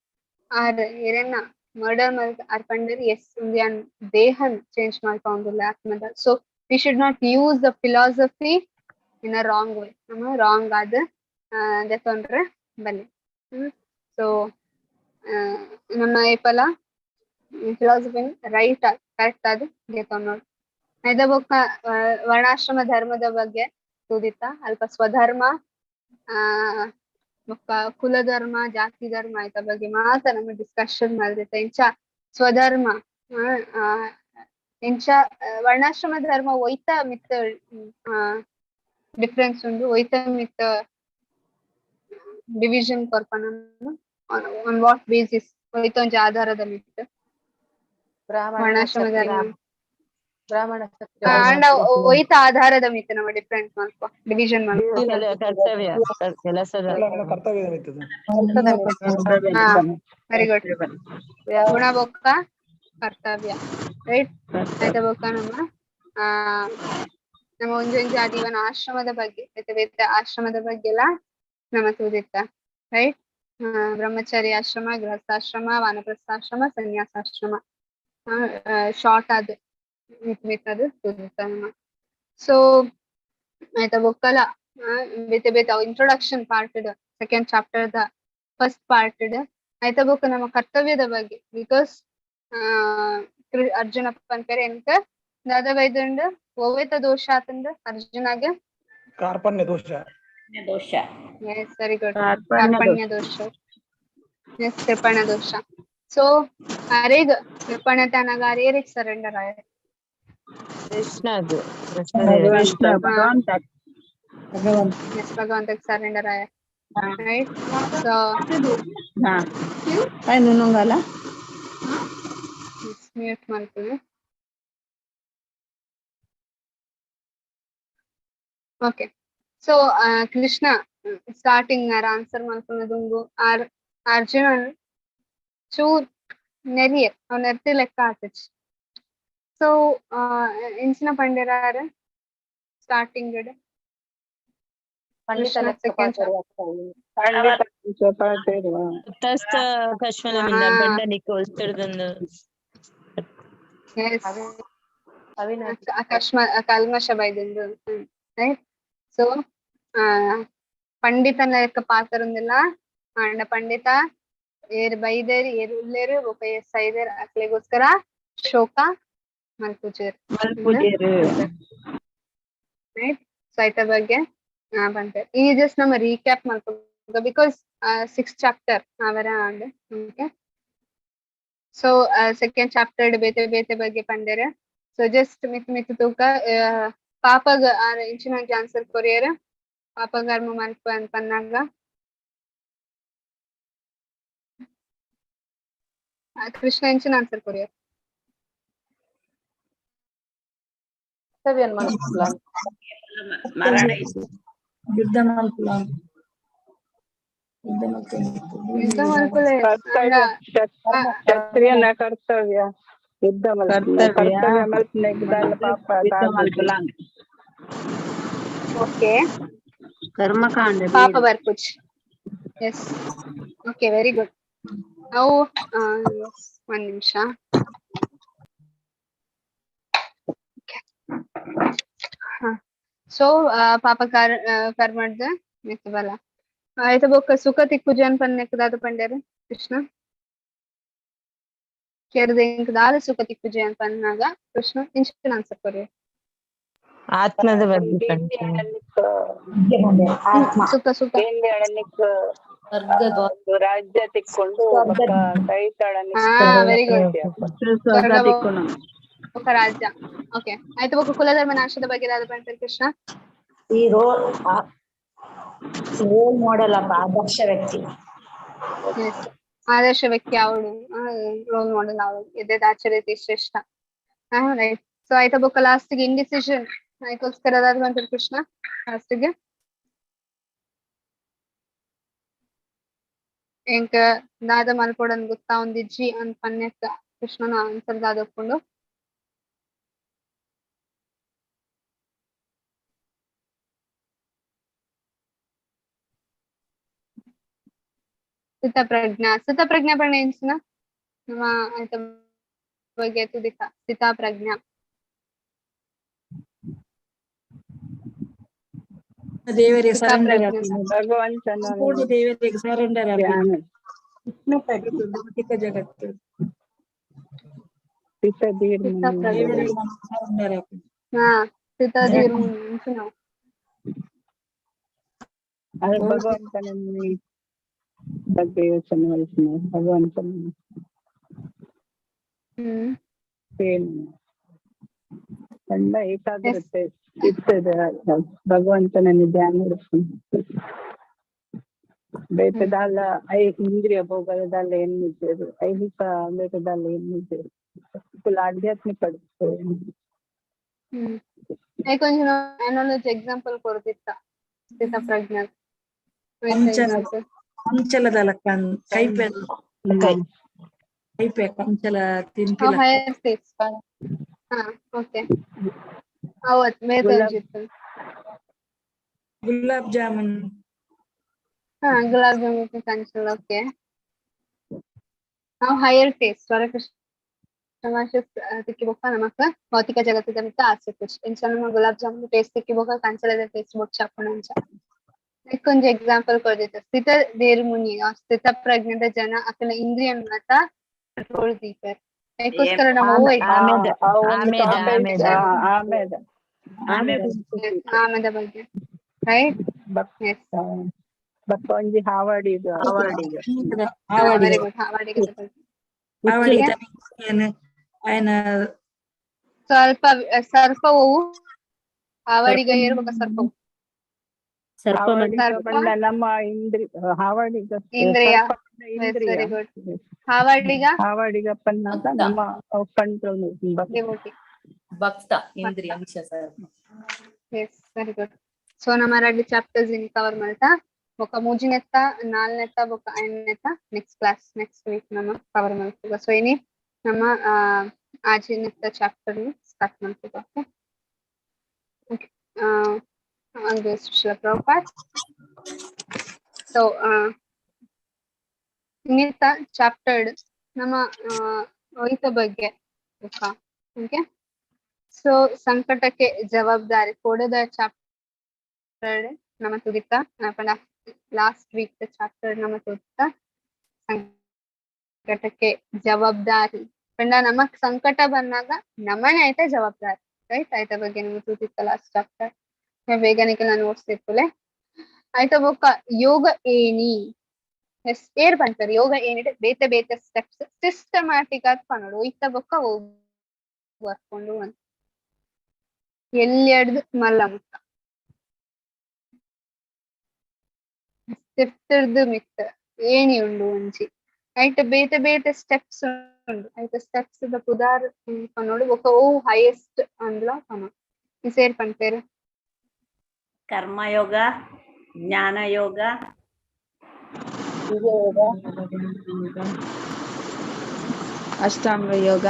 ಆರ್ ಏರನ್ನ ಮರ್ಡರ್ ಆರ್ ಪಂಡರ್ ಎಸ್ ಒಂದು ದೇಹನ್ ಚೇಂಜ್ ಮಾಡ್ಕೊಂಡಿಲ್ಲ ಆತ್ಮದ so we should not use the philosophy in a wrong way wrong ಆದ ತೊಂದ್ರೆ ಬನ್ನಿ ಸೊ ನಮ್ಮ ಏಪಲ ಫಿಲಾಸಫಿ ರೈಟ್ ಕರೆಕ್ಟ್ ಆದ ಗೆತ್ತೊಂದು ಐದ ಬೊಕ್ಕ ವರ್ಣಾಶ್ರಮ ಧರ್ಮದ ಬಗ್ಗೆ ಸೂದಿತ್ತ ಅಲ್ಪ ಸ್ವಧರ್ಮ ಬೊಕ್ಕ ಕುಲಧರ್ಮ ಜಾತಿ ಧರ್ಮ ಆಯ್ತ ಬಗ್ಗೆ ಮಾತ್ರ ನಮ್ಮ ಡಿಸ್ಕಷನ್ ಮಾಡಿರುತ್ತೆ ಇಂಚ ಸ್ವಧರ್ಮ ಇಂಚ ವರ್ಣಾಶ್ರಮ ಧರ್ಮ ಒಯ್ತ ಮಿತ್ ಡಿಫ್ರೆನ್ಸ್ ಉಂಡು ಒಯ್ತ ಮಿತ್ ಡಿವಿಷನ್ ಕೊರ್ಪನ ಆನ್ ವಾಟ್ ಬೇಸಿಸ್ ಒಯ್ತ ಒಂಜಿ ಆಧಾರದ ಮಿತ್ ವರ್ಣಾಶ್ರಮ ಧರ್ಮ ಅಂಡ ಒಯ್ತ ಆಧಾರದ ಮಿತ್ ನಮ್ಮ ಡಿಫ್ರೆಂಟ್ ಮಾಡ್ಕೊ ಡಿವಿಷನ್ ಮಾಡ್ಕೊ ಕರ್ತವ್ಯ ಕೆಲಸದ ಕರ್ತವ್ಯದ ಮಿತ್ತದು. ವೆರಿ ಗುಡ್ ಗುಣ ಬೊಕ್ಕ ಕರ್ತವ್ಯ ರೈಟ್ ಆಯ್ತ ಬೊಕ್ಕ ನಮ್ಮ ಒಂಜೊಂಜಿ ಆದಿವನ ಆಶ್ರಮದ ಬಗ್ಗೆ ಬೇತೆ ಆಶ್ರಮದ ಬಗ್ಗೆ ಎಲ್ಲ ನಮ್ಮ ತೂದಿತ್ತ ರೈಟ್ ಬ್ರಹ್ಮಚರ್ಯ ಆಶ್ರಮ ಗೃಹಸ್ಥಾಶ್ರಮ ವಾನಪ್ರಸ್ಥಾಶ್ರಮ ಸನ್ಯಾಸಾಶ್ರಮ ಶಾರ್ಟ್ ಆದ ಮಿತ್ತದು ತೂದಿತ್ತ ನಮ್ಮ ಸೊ ಆಯ್ತ ಬೊಕ್ಕಲ ಬೇತೆ ಬೇತೆ introduction part second chapter the first part ಆಯ್ತ ಬೊಕ್ಕ ನಮ್ಮ ಕರ್ತವ್ಯದ ಬಗ್ಗೆ ಬಿಕಾಸ್ ಅರ್ಜುನ ಪಂಪೆರೆ ಎಂತ ದಾದ ವೈದ್ಯಂಡ್ ಓವೇತ ದೋಷ ಆತಂದ ಅರ್ಜುನಾಗೆ ಕಾರ್ಪಣ್ಯ ದೋಷ ಎಸ್ ವೆರಿ ಗುಡ್ ಕಾರ್ಪಣ್ಯ ದೋಷ ಎಸ್ ಕೃಪಣ ದೋಷ ಸೊ ಅರೇಗ ಕೃಪಣತನಗ ಅರೇರಿಗೆ ಸರೆಂಡರ್ ಆಯ ಕೃಷ್ಣದು ಕೃಷ್ಣ ಭಗವಂತ ಎಸ್ ಭಗವಂತಗೆ ಸರೆಂಡರ್ ಆಯ ರೈಟ್ ಸೊ ಮ್ಯೂಟ್ ಮಾಡ್ತೀನಿ okay so Krishna starting answer ಮಾಡ್ಕೊಂಡದು ಅರ್ಜುನನ್ ಚೂರ್ ನೆರಿಯ ಅವ್ ನೆರ್ತಿ ಲೆಕ್ಕ ಆತಚ್ ಸೊ ಇಂಚಿನ ಪಂಡಿರಾರ ಸ್ಟಾರ್ಟಿಂಗ್ ಕಲ್ಮಶ ಬೈದಂದು ರೈಟ್ ಸೊ ಪಂಡಿತನ ಲೆಕ್ಕ ಪಾತರೊಂದಿಲ್ಲ ಅಂಡ ಪಂಡಿತ ಏರ್ ಬೈದೇರಿ ಏರ್ ಉಲ್ಲೇರು ಒಬ್ಬ ಸೈದೇರ್ ಅಕ್ಲೆಗೋಸ್ಕರ ಶೋಕ ಮಲ್ಪುಜೇರ್ ರೈಟ್ ಸೊ ಆಯ್ತ ಬಗ್ಗೆ ಬಂತೆ ಈ ಜಸ್ಟ್ ನಮ್ಮ ರೀಕ್ಯಾಪ್ ಮಾಡ್ಕೊ ಬಿಕಾಸ್ 6th ಚಾಪ್ಟರ್ ಅವರ ಓಕೆ ಸೊ ಸೆಕೆಂಡ್ ಚಾಪ್ಟರ್ ಬೇತೆ ಬೇತೆ ಬಗ್ಗೆ ಪಂಡೇರ ಸೊ ಜಸ್ಟ್ ಮಿತ್ ತೂಕ ಪಾಪಗ ಇಂಚಿನ ಆನ್ಸರ್ ಕೊರಿಯರ್ ಪಾಪಗರ್ಮ ಮಲ್ಪ ಪನ್ನಾಗ ಕೃಷ್ಣ ಇಂಚಿನ ಆನ್ಸರ್ ಕೊರಿಯರ್ ಯುದ್ಧ ಮಲ್ಪುಲ ಯುದ್ಧ ಮಲ್ಪುಲೆ ಕ್ಷತ್ರಿಯನ ಕರ್ತವ್ಯ ಯುದ್ಧ ಕರ್ತವ್ಯ ಓಕೆ ಕರ್ಮಕಾಂಡ ಪಾಪ ಬರ್ಪುಜ್ ಎಸ್ ಓಕೆ ವೆರಿ ಗುಡ್ ನಾವು ಒಂದ್ ನಿಮಿಷ ಸೊ ಪಾಪ ಕರ್ಮಡ್ದ ಮಿತ್ ಬಲ ಆಯ್ತ ಬೊಕ್ಕ ಸುಖ ತಿಕ್ಕುಜನ್ ಪನ್ನೆಕ್ಕದಾದ ಪಂಡ್ಯಾರ ಕೃಷ್ಣ ಕೇರದಿಂಕದಾದ ಸುಖ ತಿಕ್ಕುಜನ್ ಪನ್ನಾಗ ಕೃಷ್ಣ ಇಂಚಿನ ಆನ್ಸರ್ ಕೊರಿ ಆತ್ಮದ ಬಗ್ಗೆ ಸುಖ ಸುಖ ರಾಜ್ಯ ತಿಕ್ಕೊಂಡು ವೆರಿ ಗುಡ್ ರಾಜ್ಯ ಓಕೆ ಆಯ್ತು ಬೊಕ್ಕ ಕುಲಧರ್ಮ ನಾಶದ ಬಗ್ಗೆ ಯಾವ್ದು ಬಂತಾರೆ ಕೃಷ್ಣ ರೋಲ್ ಮಾಡೆಲ್ ಅಪ್ಪ, ಆದರ್ಶ ವ್ಯಕ್ತಿ. Yes. ಆದರ್ಶ ವ್ಯಕ್ತಿ ಅವಳು, ರೋಲ್ ಮಾಡೆಲ್ ಅವಳು, ಎದ್ದೆದ್ದು ಆಚರಿಸಿ ಶ್ರೇಷ್ಠ. ರೈಟ್. ಸೊ ಆಯ್ತಾ ಬೊಕ್ಕ ಲಾಸ್ಟ್ಗೆ ಇಂಡಿಸಿಷನ್ ಆಯ್ಕೋಸ್ಕರ ಅದಾದ ಕೃಷ್ಣ ಲಾಸ್ಟ್ಗೆ ಎಂಕ ದಾದ ಮಲ್ಪೊಡನ್ ಗೊತ್ತಾ ಒಂದಿಜ್ಜಿ ಅಂತ ಪನ್ನೆಕ್ಕ ಕೃಷ್ಣನ ಆನ್ಸರ್ ದಾದಕೊಂಡು ಸ್ಥಿತಪ್ರಜ್ಞಾ ಪರ್ಣ ಎಂಚಿನ ನಮ್ಮ ಆಯ್ತ ಬಗ್ಗೆ ತುದಿಕ ಸ್ಥಿತಪ್ರಜ್ಞಾ ದೇವರಿಗೆ ಸರೆಂಡರ್ ಭಗವಂತನ ಪೂರ್ಣ ದೇವರಿಗೆ ಸರೆಂಡರ್ ಧ್ಯಾನ. ಭೌತಿಕ ಜಗತ್ತು ಸ್ಥಿತಧೀರ್ಮನಿ. ದೇವರಿಗೆ ಸರೆಂಡರ್ ಹಾ ಸ್ಥಿತಧೀರ್ಮನಿ ಎಂಚಿನ ಅದು ಭಗವಂತನ ಬಗ್ಗೆ ಯೋಚನೆ ಮಾಡಿದ ಭಗವಂತನ ಏನು ಎಲ್ಲ ಏಕಾಗ್ರತೆ ಇರ್ತದೆ ಭಗವಂತನನ್ನು ಧ್ಯಾನ ಮಾಡಿಕೊಂಡು ಬೇಟದಲ್ಲ ಇಂದ್ರಿಯ ಭೋಗದಲ್ಲ ಏನಿದ್ದೇವೆ ಐಹಿಕ ಬೇಟದಲ್ಲ ಏನಿದ್ದೇವೆ ಫುಲ್ ಆಧ್ಯಾತ್ಮಿಕ కొంచెం అనాలజీ ఎగ్జాంపుల్ కొరతిత్త స్థితప్రజ్ఞ ಕಂಚಲದ ಕೈಪೆ ಕೈಪೆ ಕಂಚಲ ತಿಂಪಿಲ ಹೈಯರ್ ಸ್ಟೇಜ್ ಓಕೆ ಅವತ್ ಮೇತಂಜಿತ್ತು ಗುಲಾಬ್ ಜಾಮೂನ್ ಗುಲಾಬ್ ಜಾಮೂನ್ ಕಂಚಲ್ ಓಕೆ ನಾವು ಹೈಯರ್ ಟೇಸ್ಟ್ ವರಕೃಷ್ಣ ತಿಕ್ಕಿಬೋಕ ನಮಕ್ ಭೌತಿಕ ಜಗತ್ತದ ಮಿತ್ತ ಆಸಕ್ತಿ ಎಂಚ ಗುಲಾಬ್ ಜಾಮೂನ್ ಟೇಸ್ಟ್ ತಿಕ್ಕಿಬೋಕ ಕಂಚಲದ ಟೇಸ್ಟ್ ಬೋಕ್ ಚಾಪಣಂಚ ಕೊಂಚ ಎಕ್ಸಾಂಪಲ್ ಕೊಡ್ದಿತ್ತು ಸ್ಥಿತ ಧೀರ್ಮುನಿ ಸ್ಥಿತ ಪ್ರಜ್ಞದ ಜನ ಅಕಲ ಇಂದ್ರಿಯ ಮತ ಕೊಡ್ದೀತಾರೆ ಅದಕ್ಕೋಸ್ಕರ ನಮ್ಮ ಆಮೇದ ಬಗ್ಗೆ ರೈಟ್ ಒಂಜಿ ಹಾವಾಡಿದು ವೆರಿ ಗುಡ್ ಹಾವಾಡಿಗೆ ಸ್ವಲ್ಪ ಸರ್ಪವು ಹಾವಾಡಿಗೆ ಇರ್ಬೇಕ ಸರ್ಪವು ನಮ್ಮ ಇಂದ್ರಿಯ ವೆರಿ ಗುಡ್ ಹಾವಾಡಿಗಪ್ಪನ ನಮ್ಮ ಕಂಟ್ರೋಲ್ ಭಕ್ತ ಇಂದ್ರಿಯ ಎಸ್ ವೆರಿ ಗುಡ್ ಸೊ ನಮ್ಮ 2 ಚಾಪ್ಟರ್ಸ್ ಇನ್ ಕವರ್ ಮಾಡ್ತಾ ఒక మూజినెత్త నాలునెత్త ఒక ఐనెత్త నెక్స్ట్ క్లాస్ నెక్స్ట్ వీక్ ನಮ್ಮ ಕವರ್ ಮಾಡ್ತೀವಿ ಸೊ ಇನಿ ನಮ್ಮ ಆಜಿನೆತ್ತ ಚಾಪ್ಟರ್ ಸ್ಟಾರ್ಟ್ ಮಾಡ್ತೀವಿ ಓಕೆ ಒಂದು ಶ್ರೀಲ ಪ್ರಭುಪಾದ್ ಸೊ ಇನ್ನಿತ್ತ ಚಾಪ್ಟರ್ ನಮ್ಮ ಒಯ್ತ ಬಗ್ಗೆ ಓಕೆ ಸೊ ಸಂಕಟಕ್ಕೆ ಜವಾಬ್ದಾರಿ ಕೊಡದ ಚಾಪ್ಟರ್ ನಮ್ಮ ತುದಿತ ಲಾಸ್ಟ್ ವೀಕ್ ಚಾಪ್ಟರ್ ನಮ್ಮ ತುದಿತ ಸಂಕಟಕ್ಕೆ ಜವಾಬ್ದಾರಿ ಪಂಡ ನಮಕ್ ಸಂಕಟ ಬಂದಾಗ ನಮ್ಮನೆ ಆಯ್ತಾ ಜವಾಬ್ದಾರಿ ರೈಟ್ ಆಯ್ತ ಬಗ್ಗೆ ನಮ್ಮ ತುದಿತ ಲಾಸ್ಟ್ ಚಾಪ್ಟರ್ ಬೇಗನಿಕೆ ನಾನು ಓದಿಸ್ತಿರ್ಪುಲೆ ಆಯ್ತಾ ಬೊಕ್ಕ ಯೋಗ ಏನಿ ಏರ್ ಬಂತಾರೆ ಯೋಗ ಏನಿದೆ ಬೇತೆ ಬೇತೆ ಸ್ಟೆಪ್ಸ್ ಸಿಸ್ಟಮ್ಯಾಟಿಕ್ ಆಗಿ ಪನ್ನೋಡು ಇತ್ತ ಬೊಕ್ಕ ಬರ್ಕೊಂಡು ಅಂತ ಎಲ್ಲಿ ಹಿಡ್ದು ಮಲ್ಲ ಮುತ್ತ ತಿರ್ದು ಮಿತ್ತ ಏನಿ ಉಂಡು ಒಂಜಿ ಐಟ್ ಬೇತೆ ಬೇತೆ ಸ್ಟೆಪ್ಸ್ ಉಂಡು ಐಟ್ ಸ್ಟೆಪ್ಸ್ ಪುದಾರ್ ಪನ್ನೋಡು ಬೊಕ್ಕ ಓ ಹೈಯೆಸ್ಟ್ ಅಂದ್ಲ ಪನ್ನೋಡು ಸೇರ್ ಪಂತೇರು ಕರ್ಮಯೋಗ ಜ್ಞಾನ ಯೋಗ ಅಷ್ಟಾಂಗ ಯೋಗ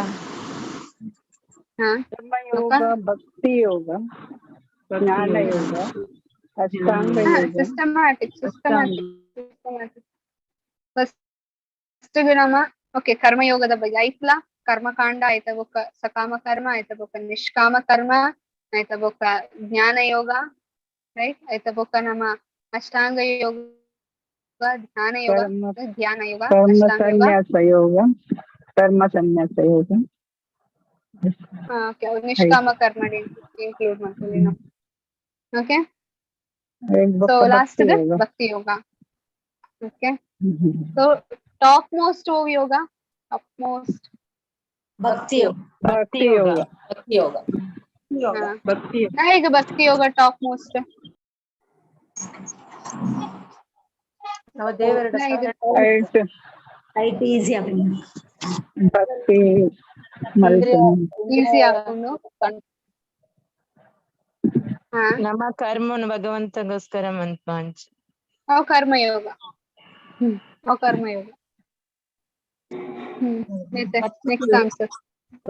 ಕರ್ಮಯೋಗ ಭಕ್ತಿ ಯೋಗ ಜ್ಞಾನ ಯೋಗ ಅಷ್ಟಾಂಗ ಯೋಗ ಸಿಸ್ಟಮ್ಯಾಟಿಕ್ ಫಸ್ಟ್ ನಮ್ಮ ಓಕೆ ಕರ್ಮಯೋಗದ ಬಗ್ಗೆ ಐತ್ಲ ಕರ್ಮಕಾಂಡ ಆಯ್ತ ಬೊಕ್ಕ ಸಕಾಮ ಕರ್ಮ ಆಯ್ತ ಬೊಕ್ಕ ನಿಷ್ಕಾಮ ಕರ್ಮ ಆಯ್ತ ಬೊಕ್ಕ ಜ್ಞಾನ ಯೋಗ ರೈಟ್ ಆಯ್ತ ಬೊಕ್ಕ ನಮ್ಮ ಅಷ್ಟಾಂಗ ಯೋಗ ಧ್ಯಾನ ಯೋಗ ಧ್ಯಾನ ಯೋಗ ಕರ್ಮ ಸನ್ಯಾಸ ಯೋಗ ನಿಷ್ಕಾಮ ಕರ್ಮ ಇನ್ಕ್ಲೂಡ್ ಮಾಡ್ತೀವಿ ನಾವು ಓಕೆ ಸೊ ಲಾಸ್ಟ್ ಭಕ್ತಿ ಯೋಗ ಓಕೆ ಸೊ ಟಾಪ್ ಮೋಸ್ಟ್ ಯೋಗ ಟಾಪ್ ಮೋಸ್ಟ್ ಭಕ್ತಿ ಯೋಗ ಭಕ್ತಿ ಯೋಗ ಭಕ್ತಿ ಯೋಗ ಈಗ ಭಕ್ತಿ ಯೋಗ ಟಾಪ್ ಮೋಸ್ಟ್ ನಾವು ದೇವರಡ ಆಯ್ತು ಐಟ್ ಈಸಿ ಆಗ್ತದೆ. ಭಕ್ತಿ ಇಂದ್ರಿಯ ಈಸಿ ಹಾಕೊಂಡು ಹಾ ನಮ್ಮ ಕರ್ಮನು ಭಗವಂತಗೋಸ್ಕರ ಮಂತ್ವಾಂಚ್ ಅವು ಕರ್ಮಯೋಗ. ಅವು ಕರ್ಮಯೋಗ. ಮತ್ತೆ ನೆಕ್ಸ್ಟ್ ಆನ್ಸರ್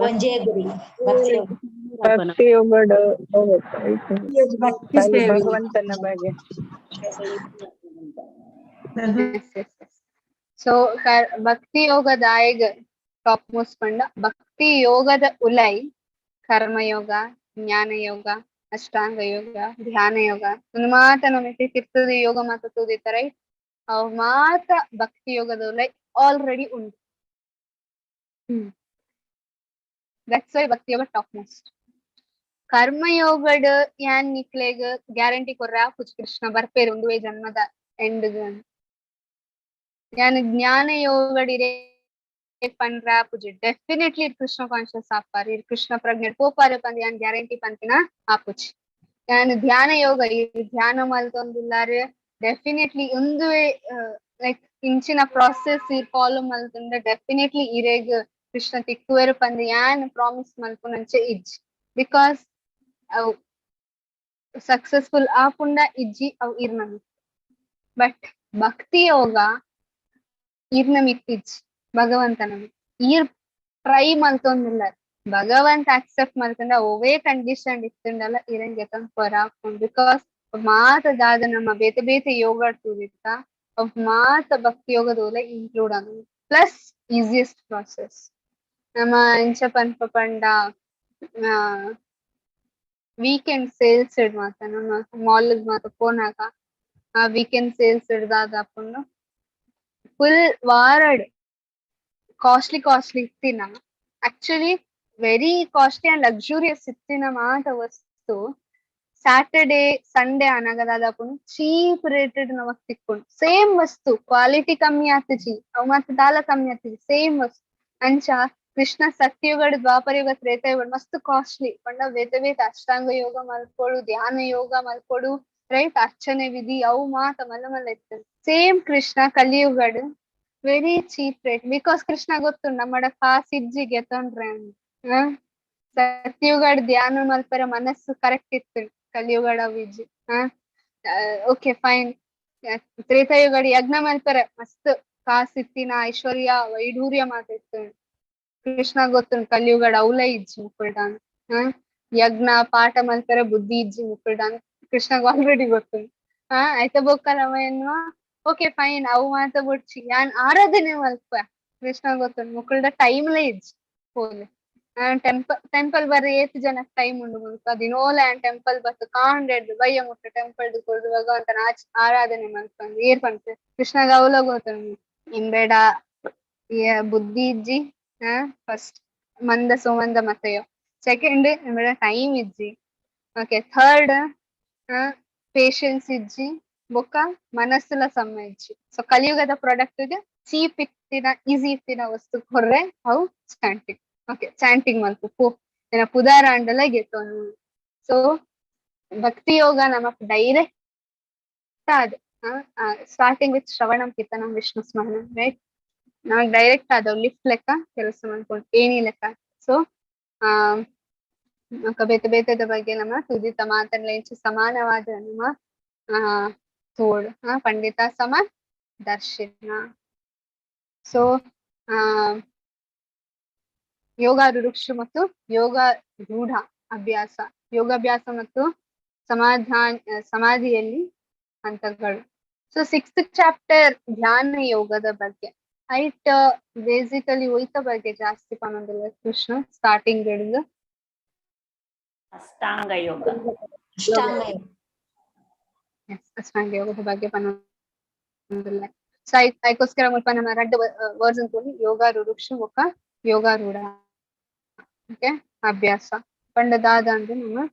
ಒಂಜೇ ಗುರಿ ಭಕ್ತಿ ಯೋಗ. ಭಕ್ತಿ ಯೋಗಡ ಹೋಗುತ್ತೆ ಭಕ್ತಿ ಅಲ್ಲಿ ಸೇವೆ. ಭಗವಂತನ ಬಗ್ಗೆ. ಸೊ ಭಕ್ತಿ ಯೋಗದ ಆಯ್ಗ ಟಾಪ್ ಮೋಸ್ಟ್ ಪಂಡ ಭಕ್ತಿ ಯೋಗದ ಉಲೈ ಕರ್ಮಯೋಗ, ಜ್ಞಾನ ಯೋಗ, ಅಷ್ಟಾಂಗ ಯೋಗ, ಧ್ಯಾನ ಯೋಗ ಒಂದು ಮಾತ ನಮಗೆ ಕಿರ್ತದ ಯೋಗ ಮಾತ ತೂದಿತ್ತ ರೈಟ್. ಅವ್ ಮಾತ ಭಕ್ತಿ ಯೋಗದ ಉಲೈ ಆಲ್ರೆಡಿ ಉಂಟು. ದಟ್ಸ್ ವೈ ಭಕ್ತಿ ಯೋಗ ಟಾಪ್ ಮೋಸ್ಟ್. ಕರ್ಮಯೋಗಡ್ ಯಾನ್ ನಿಕ್ಲೆಗ್ ಗ್ಯಾರಂಟಿ ಕೊರ್ರ ಕೃಷ್ಣ ಬರ್ಪೇರು ಒಂದುವೆ ಜನ್ಮದ ಎಂಡ್ ಯಾನ್ ಜ್ಞಾನ ಯೋಗಡಿರೆ ಪಂಡ್ರ ಪೂಜೆ ಡೆಫಿನೆಟ್ಲಿ ಕೃಷ್ಣ ಕಾನ್ಶಿಯಸ್ ಆಪಾರ್ ಇರ್ ಕೃಷ್ಣ ಪ್ರಜ್ಞೆ ಪೋಪಾರ ಪಂದ್ ಯಾನ್ ಗ್ಯಾರಂಟಿ ಪಂತಿನ ಆಪುಜಿ. ಯಾನ್ ಧ್ಯಾನ ಯೋಗ ಧ್ಯಾನ ಮಲ್ತೊಂದಿಲ್ಲಾರೆ ಡೆಫಿನೆಟ್ಲಿ ಒಂದುವೆ ಲೈಕ್ ಇಂಚಿನ ಪ್ರಾಸೆಸ್ ಫಾಲೋ ಮಲ್ತಂದ್ರೆ ಡೆಫಿನೆಟ್ಲಿ ಇರೆಗ್ ಕೃಷ್ಣ ತಿಕ್ಕುವೆರು ಪಂದ್ ಯಾನ್ ಪ್ರಾಮಿಸ್ ಮಲ್ಪುನಂಚೆ ಇಜ್. ಬಿಕಾಸ್ ಅವು ಸಕ್ಸಸ್ಫುಲ್ ಆಪುಂಡ ಇಜ್ಜಿ ಅವು ಇರ್ನಮಿ. ಬಟ್ ಭಕ್ತಿ ಯೋಗ ಇರ್ನಮಿತ್ತಿಜ್ ಭಗವಂತನಮಿ ಈರ್ ಟ್ರೈ ಮಲ್ತೊಂದಿಲ್ಲ ಭಗವಂತ ಅಕ್ಸೆಪ್ಟ್ ಮಲ್ತಂಡ ಒವೇ ಕಂಡೀಷನ್ ಇತ್ತಂಡಲ್ಲ ಇರಂಗ್ ಎತ್ತಂಗ್ ಪರಾಪುಂಡು. ಬಿಕಾಸ್ ಮಾತ ದಾದ ನಮ್ಮ ಬೇತೆ ಬೇತೆ ಯೋಗ ತೂದಿತ್ತ ಅವ್ ಮಾತ ಭಕ್ತಿ ಯೋಗದೋಲೆ ಇನ್ಕ್ಲೂಡ್ ಆಗ ಪ್ಲಸ್ ಈಸಿಯೆಸ್ಟ್ ಪ್ರಾಸೆಸ್. ನಮ್ಮ ಇಂಚ ಪನ್ಪ ಪಂಡ ವೀಕೆಂಡ್ ಸೇಲ್ಸ್ ಇಡ್ ಮಾತ ನಮ್ಮ ಮಾಲ್ ಮಾತ ಪೋನಾಗ ಆ ವೀಕೆಂಡ್ ಸೇಲ್ಸ್ ಇಡ್ದಾದ ಹಾಕೊಂಡು ಫುಲ್ ವಾರಡ್ ಕಾಸ್ಟ್ಲಿ ಇತ್ತಿನ actually very costly and luxurious ಇತ್ತಿನ ಮಾತ ವಸ್ತು ಸ್ಯಾಟರ್ಡೇ ಸಂಡೇ ಅನಗದಾದ ಚೀಪ್ ರೇಟೆಡ್ ನಮಕ್ ತಿಕ್ಕೊಂಡು ಸೇಮ್ ವಸ್ತು ಕ್ವಾಲಿಟಿ ಕಮ್ಮಿ ಆತಿಜಿ ಅವ್ ಮತ್ತೆ ದಾಲ ಕಮ್ಮಿ ಆತಿಜಿ ಸೇಮ್ ವಸ್ತು ಅಂಚ ಕೃಷ್ಣ ಸತ್ಯಯುಗಡ್ ದ್ವಾಪರಯುಗ ತ್ರೇತಾಯುಗಡ್ ಮಸ್ತ್ ಕಾಸ್ಟ್ಲಿ ಪಂಡ ಬೇತೆ ಬೇತೆ ಅಷ್ಟಾಂಗ ಯೋಗ ಮಲ್ಕೊಡು, ಧ್ಯಾನ ಯೋಗ ಮಲ್ಕೊಡು, ರೈಟ್ ಅರ್ಚನೆ ವಿಧಿ ಅವು ಮಾತ ಮಲ್ಲ ಮಲ್ಲ ಇರ್ತದೆ. ಸೇಮ್ ಕೃಷ್ಣ ಕಲಿಯುಗಡ್ very cheap rate because Krishna ಗೊತ್ತು ನಮ್ಮಡ ಕಾಸ್ ಇಜ್ಜಿಗೆ ತೊಂಡ್ರೆ ಸತ್ಯುಗಡ್ ಧ್ಯಾನ ಮಲ್ಪರ ಮನಸ್ಸು ಕರೆಕ್ಟ್ ಇತ್ತು ಕಲಿಯುಗಡ ವಿಜ್ಜಿ ಓಕೆ ಫೈನ್. ತ್ರೇತಾಯುಗಡ್ ಯಜ್ಞ ಮಲ್ಪರ ಮಸ್ತ್ ಕಾಸ್ ಇತ್ತಿನ ಐಶ್ವರ್ಯ ವೈಢೂರ್ಯ ಮಾತಿತ್ತು ಕೃಷ್ಣ ಗೊತ್ತು ಕಲಿಯುಗಡ್ ಅವಲ ಇಜ್ಜಿ ಮುಕ್ಕುಲ್ಡಾನ್ ಯಜ್ಞ ಪಾಠ ಮಲ್ಪರ ಬುದ್ಧಿ ಇಜ್ಜಿ ಮುಕ್ಕುಲ್ಡಾನ್ ಕೃಷ್ಣಗ್ ಆಲ್ರೆಡಿ ಗೊತ್ತು. ಆಯ್ತ ಬೊಕ್ಕಲ ಅವ ಎನ್ನುವ ಓಕೆ ಫೈನ್ ಅವು ಮಾತ ಬಿಡ್ಚಿ ಯಾನ್ ಆರಾಧನೆ ಮಲ್ಪ ಕೃಷ್ಣ ಗೊತ್ತು ಮುಕ್ಕುಲ್ಡ ಟೈಮ್ಲೇ ಇಜ್ಜಿ ಹೋಲೆ ಟೆಂಪಲ್ ಬರ್ರೆ ಏತ್ ಜನಕ್ ಟೈಮ್ ಉಂಡು ಮುಲ್ಪ ದಿನೋಲ ಟೆಂಪಲ್ ಬತ್ತು ಕಾಂಡೆಡ್ ಬಯ್ಯ ಮುಟ್ಟ ಟೆಂಪಲ್ ಕೊರ್ದು ಭಗವಂತನ ಆರಾಧನೆ ಮಲ್ಪಂದು ಏರ್ ಪಂತೆ ಕೃಷ್ಣಗ ಅವಲ ಗೊತ್ತು ಇಂಬೇಡ ಬುದ್ಧಿ ಇಜ್ಜಿ ಫಸ್ಟ್ ಮಂದ ಸುಮಂದ ಮತಯೋ ಸೆಕೆಂಡ್ ಇಂಬೇಡ ಟೈಮ್ ಇಜ್ಜಿ ಓಕೆ ಥರ್ಡ್ ಪೇಶನ್ಸ್ ಇಜ್ಜಿ ಬೊಕ್ಕ ಮನಸ್ಸುಲ ಸಮ ಇಜ್ಜಿ. ಸೊ ಕಲಿಯುಗದ ಪ್ರಾಡಕ್ಟ್ ಚೀಪ್ ಇತ್ತಿನ ಈಸಿ ಇತ್ತಿನ ವಸ್ತು ಕೊರ್ರೆ ಅವು ಸ್ಟ್ಯಾಂಟಿಂಗ್ ಓಕೆ ಚಾಂಟಿಂಗ್ ಮಲ್ಪು ಪೋ ಏನ ಪುದಾರ ಅಂಡಲ ಗೆತ್ತೋನು. ಸೊ ಭಕ್ತಿ ಯೋಗ ನಮಕ್ ಡೈರೆಕ್ಟ್ ಆದ್ ಸ್ಟಾರ್ಟಿಂಗ್ ವಿತ್ ಶ್ರವಣಂ ಕೀರ್ತನಂ ವಿಷ್ಣು ಸ್ಮರಣಂ ರೈಟ್ ನಮಗ್ ಡೈರೆಕ್ಟ್ ಆದ ಲಿಫ್ಟ್ ಲೆಕ್ಕ ಕೆಲಸ ಮಾಡ್ಕೊಂಡು ಏನಿ ಲೆಕ್ಕ. ಸೊ ಬೇತೆ ಬೇತೆದ ಬಗ್ಗೆ ನಮ್ಮ ತುದಿತ ಮಾತನ್ಲ ಇಂಚು ಸಮಾನವಾದ ನಮ್ಮ ತೋಡ್ ಪಂಡಿತ ಸಮ ದರ್ಶನ. ಸೊ ಯೋಗಾರೂಢ ಮತ್ತು ಯೋಗ ರೂಢ ಅಭ್ಯಾಸ ಯೋಗಾಭ್ಯಾಸ ಮತ್ತು ಸಮಾಧಿಯಲ್ಲಿ ಹಂತಗಳು. ಸೊ 6th ಚಾಪ್ಟರ್ ಧ್ಯಾನ ಯೋಗದ ಬಗ್ಗೆ ಐಟ್ ಬೇಸಿಕಲಿ ಒಯ್ತ ಬಗ್ಗೆ ಜಾಸ್ತಿ ಪನ್ನೊಂದಿಲ್ಲ ಕೃಷ್ಣ ಸ್ಟಾರ್ಟಿಂಗ್ ಹಿಡಿದು ಅಷ್ಟಾಂಗ ಯೋಗ ಅಷ್ಟಾಂಗ ಯೋಗದ ಬಗ್ಗೆ ಪನ್ನೊಂದಿಲ್ಲ. ಸೊ ಐಕೋಸ್ಕರ ಮುಲ್ಪ ನಮ್ಮ ರಡ್ಡ್ ವರ್ಜನ್ ತೋಲಿ ಯೋಗಾರೂಢ ಒಕ್ಕ ಯೋಗಾರೂಢ ಓಕೆ ಅಭ್ಯಾಸ ಪಂಡದಾದ ಅಂದ್ರೆ ನಮ್ಮ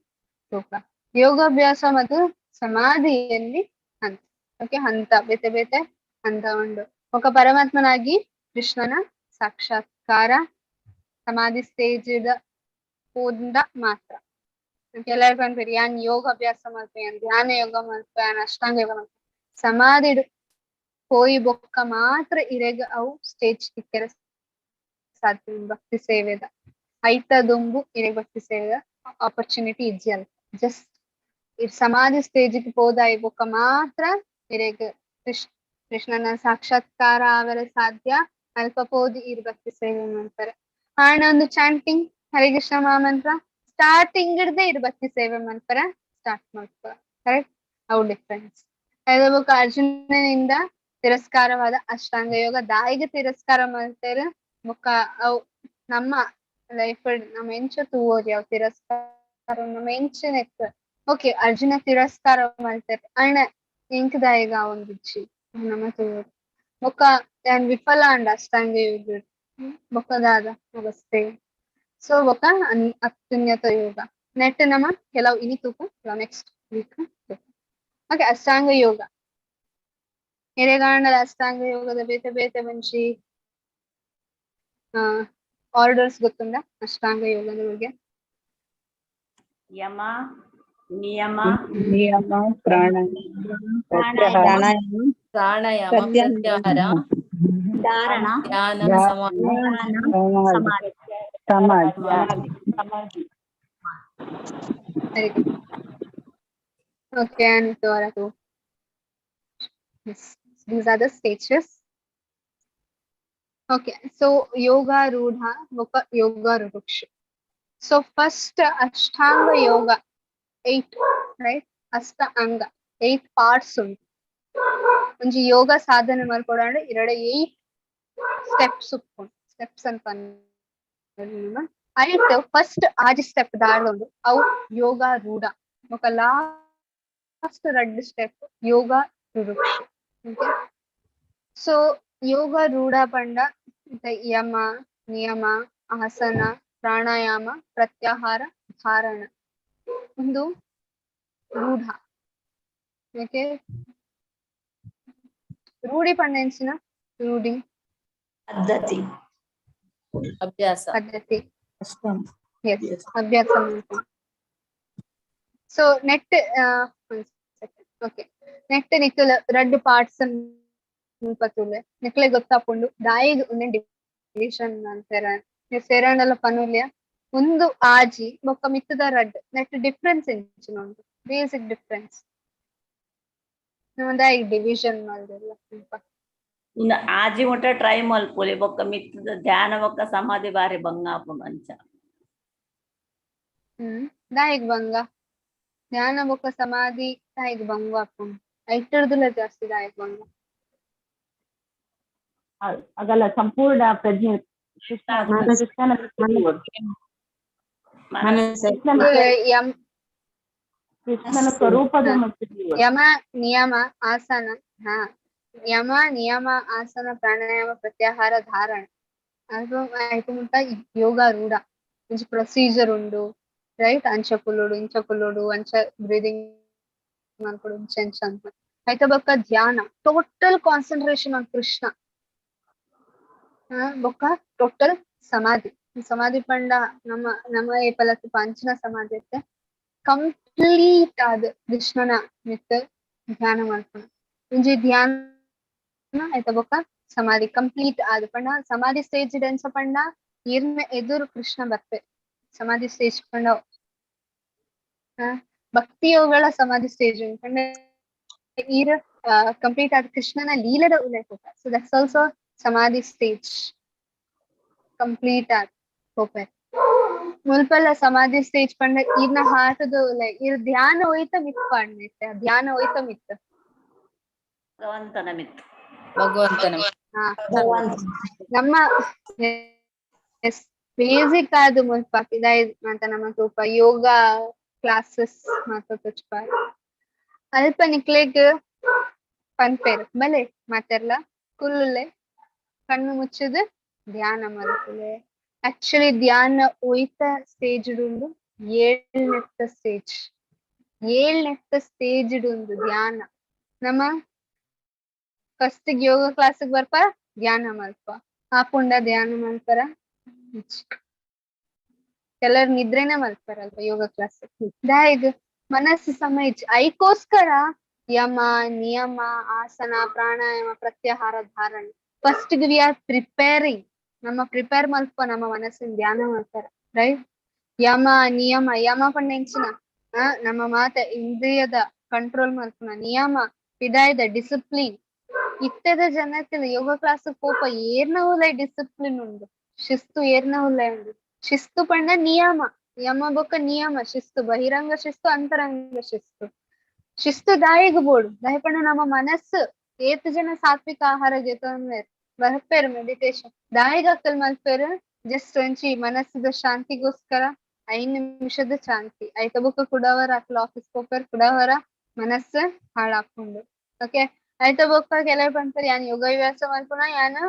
ತೂಕ ಯೋಗಾಭ್ಯಾಸ ಮತ್ತು ಸಮಾಧಿಯಲ್ಲಿ ಹಂತ ಓಕೆ ಹಂತ ಬೇತೆ ಬೇತೆ ಹಂತ ಉಂಡು. ఒక ಪರಮಾತ್ಮನಾಗಿ ಕೃಷ್ಣನ ಸಾಕ್ಷಾತ್ಕಾರ ಸಮಾಧಿ ಸ್ಟೇಜ್ ಹೋದ ಮಾತ್ರ. ಎಲ್ಲರೂ ಅನ್ಬೇಡಿ ಯಾನ್ ಯೋಗ ಅಭ್ಯಾಸ ಮಾಡ್ತೇನೆ ಧ್ಯಾನ ಯೋಗ ಮಾಡ್ತೇನೆ ಅಷ್ಟಾಂಗ ಯೋಗ ಮಾಡ್ತೇನೆ ಸಮಾಧಿಡು ಪೋಯಿ ಬೊಕ್ಕ ಮಾತ್ರ ಇರೆಗ ಅವು ಸ್ಟೇಜ್ ತಿಕ್ಕೆರೆ ಸಾಧ್ಯ ಭಕ್ತಿ ಸೇವೆದ ಐತದೊಂಬು ಇರೆಗ್ ಭಕ್ತಿ ಸೇವೆದ ಆಪರ್ಚುನಿಟಿ ಇಜ್ಜಿ ಜಸ್ಟ್ ಸಮಾಧಿ ಸ್ಟೇಜಿಗೆ ಹೋದಾಯಿ ಬೊಕ್ಕ ಮಾತ್ರ ಇರೆಗ್ ಕೃಷ್ಣನ ಸಾಕ್ಷಾತ್ಕಾರ ಆವರೆ ಸಾಧ್ಯ ಅಲ್ಪ ಪೋದಿ ಭಕ್ತಿ ಸೇವೆ ಮಾಡ್ತಾರೆ. ಆಣ ಒಂದು ಚಾಂಟಿಂಗ್ ಹರೇ ಕೃಷ್ಣ ಮಹಾಮಂತ್ರ ಸ್ಟಾರ್ಟಿಂಗ್ ಹಿಡ್ದೆ ಭಕ್ತಿ ಸೇವೆ ಮಾಡ್ತಾರೆ ಸ್ಟಾರ್ಟ್ ಮಾಡ್ತಾರೆ. ಕರೆಕ್ಟ್? ಅವು ಡಿಫ್ರೆನ್ಸ್. ಬೊಕ್ಕ ಅರ್ಜುನನಿಂದ ತಿರಸ್ಕಾರವಾದ ಅಷ್ಟಾಂಗ ಯೋಗ ದಾಯಿಗೆ ತಿರಸ್ಕಾರ ಮಾಡ್ತಾರೆ. ಬೊಕ್ಕ ಅವು ನಮ್ಮ ಲೈಫ್ ನಮ್ಮ ಎಂಚ ತೂವೋದಿ ಅವು ತಿರಸ್ಕಾರ ನಮ್ಮ ಎಂಚನೆ ಓಕೆ ಅರ್ಜುನ ತಿರಸ್ಕಾರ ಮಾಡ್ತಾರೆ ಅಣ್ಣ ಎಂಕ್ ದಾಯಿಗ ಒಂದು ಇಚ್ಚಿ ನಮ್ಮ ತೂವೋದಿ ಬೊಕ್ಕ ಯಾನ್ ವಿಫಲ ಅಂಡ ಅಷ್ಟಾಂಗ ಯೋಗ ಬೊಕ್ಕದಾದ ಅವಸ್ಥೆ. ಸೊ ಬೊಕ್ಕ ಅತ್ಯುನ್ನತ ಯೋಗ ನೆಟ್ ನಮ್ಮ ಕೆಲವು ಇನಿ ತೂಕ ನೆಕ್ಸ್ಟ್ ವೀಕ್. ಓಕೆ ಅಷ್ಟಾಂಗ ಯೋಗ ಎರೆಗಾಂಡದ ಅಷ್ಟಾಂಗ ಯೋಗದ ಬೇತೆ ಬೇತೆ ಮಂಚಿ ಆರ್ಡರ್ಸ್ ಗೊತ್ತುಂಡ ಅಷ್ಟಾಂಗ ಯೋಗದ ಬಗ್ಗೆ? ಯಮ, ನಿಯಮ, ನಿಯಮ, ಪ್ರಾಣಾಯಾಮ, ಪ್ರತ್ಯಾಹಾರ, ಧಾರಣ, ಧ್ಯಾನ, ಸಮಾಧಿ. ಸಮಾಧಿ. Very good. Okay, and Dora. Yes, these are the stages. Okay, so yoga rudha, yoga ruksha. So first Ashtanga yoga, 8, right? Ashtanga, 8 parts undu. Onji yoga sadhana malkodande 8 steps uppon. Steps ಅಂತ ಆಯ್ತು. First ಆಜಿ step ದಾಡೊಂದು ಅವು ಯೋಗ ರೂಢ ఒక last 2 step ಯೋಗ ರುಕ್ಷ. Okay, so ಯೋಗ ರೂಢ ಪಂಡ ಯಮ, ನಿಯಮ, ಆಸನ, ಪ್ರಾಣಾಯಾಮ, ಪ್ರತ್ಯಾಹಾರ, ಧಾರಣ ಒಂದು ರೂಢ. ಓಕೆ, ರೂಢಿ ಪಂಡ ಎಂಚಿನ ರೂಢಿ ಪದ್ಧತಿ, ಅಭ್ಯಾಸ, ಪದ್ಧತಿ. Yes. ಅಭ್ಯಾಸ. ಸೊ ನೆಟ್ ಓಕೆ ನೆಟ್ ನಿಕ್ಕಲ್ 2 ಪಾರ್ಟ್ಸ್ ಪತ್ತುಲೆ ನಿಕ್ಲೆ ಗೊತ್ತಾಪುಂಡು ದಾಯಿಗ್ ಒಂದೇ ಡಿವಿಷನ್ ಅಂತಾರೆ ಸೇರಂಡಲ ಪನುಲ್ಯ ಒಂದು ಆಜಿ ಬೊಕ್ಕ ಮಿತ್ತದ 2 ನೆಟ್ ಡಿಫ್ರೆನ್ಸ್ ಎಂಚಿನ ಉಂಟು ಬೇಸಿಕ್ ಡಿಫ್ರೆನ್ಸ್ ದಾಯಿಗ್ ಡಿವಿಷನ್ ಮಾಡ್ದೆಲ್ಲ ಸ್ವಲ್ಪ ಇನ್ನು ಆಜಿ ಮುಟ್ಟ ಟ್ರೈ ಮಲ್ಪೊಲಿ ಬೊಕ್ಕ ಮಿತ್ತದ ಧ್ಯಾನ ಬೊಕ್ಕ ಸಮಾಧಿ ಬಾರಿ ಭಂಗ ಆಪುಂಡು ಅಂಚ. ದಾಯಿಗ್ ಭಂಗ ಧ್ಯಾನ ಬೊಕ್ಕ ಸಮಾಧಿ ದಾಯಿಗ್ ಭಂಗ ಆಪುಂಡು ಐಟರ್ದುಲ ಜಾಸ್ತಿ ದಾಯಿಗ್ ಭಂಗ ಆಗಲ್ಲ ಸಂಪೂರ್ಣ ಪ್ರಜ್ಞೆ ಕೃಷ್ಣನ ಸ್ವರೂಪದ ಯಮ ನಿಯಮ ಆಸನ ಯಮ ನಿಯಮ ಆಸನ ಪ್ರಾಣಾಯಾಮ ಪ್ರತ್ಯಾಹಾರ ಧಾರಣ ಅದು ಆಯ್ತು ಮುಟ್ಟ ಯೋಗ ರೂಢ ಒಂಜಿ ಪ್ರೊಸೀಜರ್ ಉಂಡು ರೈಟ್. ಅಂಚ ಕುಲ್ಲುಡು ಇಂಚ ಕುಲ್ಲುಡು ಅಂಚ ಬ್ರೀದಿಂಗ್ ಮಾಡ್ಕೊಡು ಇಂಚ ಇಂಚ ಅಂತ ಆಯ್ತ ಬೊಕ್ಕ ಧ್ಯಾನ ಟೋಟಲ್ ಕಾನ್ಸಂಟ್ರೇಷನ್ ಆನ್ ಕೃಷ್ಣ. ಬೊಕ್ಕ ಟೋಟಲ್ ಸಮಾಧಿ. ಸಮಾಧಿ ಪಂಡ ನಮ್ಮ ಏಪಲತ್ತು ಪಂಚನ ಸಮಾಧಿ ಇತ್ತೆ ಕಂಪ್ಲೀಟ್ ಆದ್ ಕೃಷ್ಣನ ಮಿತ್ ಧ್ಯಾನ ಮಾಡ್ಕೊಂಡು ಒಂಜಿ ಧ್ಯಾನ ಆಯ್ತ ಬೊಕ್ಕ ಸಮಾಧಿ ಕಂಪ್ಲೀಟ್ ಆದ್ ಪಂಡ ಸಮಾಧಿ ಸ್ಟೇಜ್ ಡೆನ್ಸ ಪಂಡ ಇರ್ನ ಎದುರು ಕೃಷ್ಣ ಬರ್ತೆ ಸಮಾಧಿ ಸ್ಟೇಜ್ ಪಂಡ ಭಕ್ತಿ ಯೋಗಳ ಸಮಾಧಿ ಸ್ಟೇಜ್ ಪಂಡ ಈರ್ ಕಂಪ್ಲೀಟ್ ಆದ ಕೃಷ್ಣನ ಲೀಲದ ಉಲ್ಲೇಖ. ಸೊ ದಟ್ಸ್ ಆಲ್ಸೋ ಸಮಾಧಿ ಸ್ಟೇಜ್ ಕಂಪ್ಲೀಟ್ ಆದ ಹೋಪೆ ಮುಲ್ಪಲ್ಲ ಸಮಾಧಿ ಸ್ಟೇಜ್ ಪಂಡ ಇರ್ನ ಹಾಟದು ಇರ್ ಧ್ಯಾನ ಹೋಯ್ತ ಮಿತ್ ಪಾಡ್ನೈತೆ ಧ್ಯಾನ ಹೋಯ್ತ ಮಿತ್ ಭಗವಂತನ ಮಿತ್ ಭಗವಂತನ ನಮ್ಮ ಬೇಸಿಕ್ ಆದ ಮುಲ್ಪ ಇದಾಯ್ ಅಂತ ನಮ್ಮ ತೂಪ ಯೋಗ ಕ್ಲಾಸಸ್ ಮಾತ ತುಚ್ಪ ಅಲ್ಪ ನಿಕ್ಲೆಗ್ ಪನ್ಪೇರು ಬಲೆ ಮಾತೆರ್ಲ ಕುಲ್ಲುಲೆ ಕಣ್ಣು ಮುಚ್ಚದು ಧ್ಯಾನ ಮಲ್ಪುಲೆ. ಆಕ್ಚುಲಿ ಧ್ಯಾನ ಒಯ್ತ ಸ್ಟೇಜ್ ಉಂಡು 7ನೇ ಸ್ಟೇಜ್ 7ನೇ ಸ್ಟೇಜ್ ಉಂಡು ಧ್ಯಾನ. ನಮ್ಮ ಫಸ್ಟ್ ಯೋಗ ಕ್ಲಾಸ್ ಬರ್ಪ ಧ್ಯಾನ ಮಲ್ಪ ಆಪುಂಡ ಧ್ಯಾನ ಮಲ್ಪರ ಕೆಲರ್ ನಿದ್ರೆನೆ ಮಲ್ಪರಲ್ಪ ಯೋಗ ಕ್ಲಾಸ್ ದಾಯಿಗ್ ಮನಸ್ಸು ಸಮಯ ಐಕೋಸ್ಕರ ಯಮ ನಿಯಮ ಆಸನ ಪ್ರಾಣಾಯಾಮ ಪ್ರತ್ಯಾಹಾರ ಧಾರಣೆ. ಫಸ್ಟ್ ವಿ ಆರ್ ಪ್ರಿಪೇರಿಂಗ್, ನಮ್ಮ ಪ್ರಿಪೇರ್ ಮಲ್ಪ ನಮ್ಮ ಮನಸ್ಸಿನ ಧ್ಯಾನ ಮಾಡ್ತಾರ, ರೈಟ್. ಯಮ ನಿಯಮ, ಯಮ ಪಂಡೆಂಚಿನ ನಮ್ಮ ಮಾತ ಇಂದ್ರಿಯದ ಕಂಟ್ರೋಲ್ ಮಲ್ಪನ, ನಿಯಮ ಪಿದಾಯದ ಡಿಸಿಪ್ಲಿನ್. ಇತ್ತದ ಜನಕ್ಕೆ ಯೋಗ ಕ್ಲಾಸ್ ಕೋಪ ಏರ್ನ ಉಲ್ಲ ಡಿಸಿಪ್ಲಿನ್ ಉಂಡು, ಶಿಸ್ತು ಏರ್ನ ಉಲ್ಲ ಉಂಡು. ಶಿಸ್ತು ಪಂಡ ನಿಯಮ, ಯಮ ಬೊಕ್ಕ ನಿಯಮ ಶಿಸ್ತು, ಬಹಿರಂಗ ಶಿಸ್ತು ಅಂತರಂಗ ಶಿಸ್ತು. ಶಿಸ್ತು ದಾಯಿಗ್ ಬೋಡು ದಯಪಂಡ ನಮ್ಮ ಮನಸ್ಸು ಏತ್ ಜನ ಸಾತ್ವಿಕ ಆಹಾರ ಜೊತೆ ಬರ್ಪೇರು ಮೆಡಿಟೇಷನ್ ದಾಯಿಗ್ ಅಕ್ಕಲ್ ಮಲ್ಪೇರು ಜಸ್ಟ್ ಒಂಚಿ ಮನಸ್ಸದ ಶಾಂತಿಗೋಸ್ಕರ 5 ನಿಮಿಷದ ಶಾಂತಿ ಐತ ಬುಕ್ಕ ಕುಡವರ ಅಕ್ಲ ಆಫೀಸ್ ಹೋಗ್ಪೇರ್ ಕುಡವರ ಮನಸ್ಸು ಹಾಳಾಕೊಂಡು. ಓಕೆ, ಐತ ಬುಕ್ಕ ಕೆಲವು ಬಂತಾರೆ ಯಾನ್ ಯೋಗಾಭ್ಯಾಸ ಮಲ್ಪುನ ಯಾನ್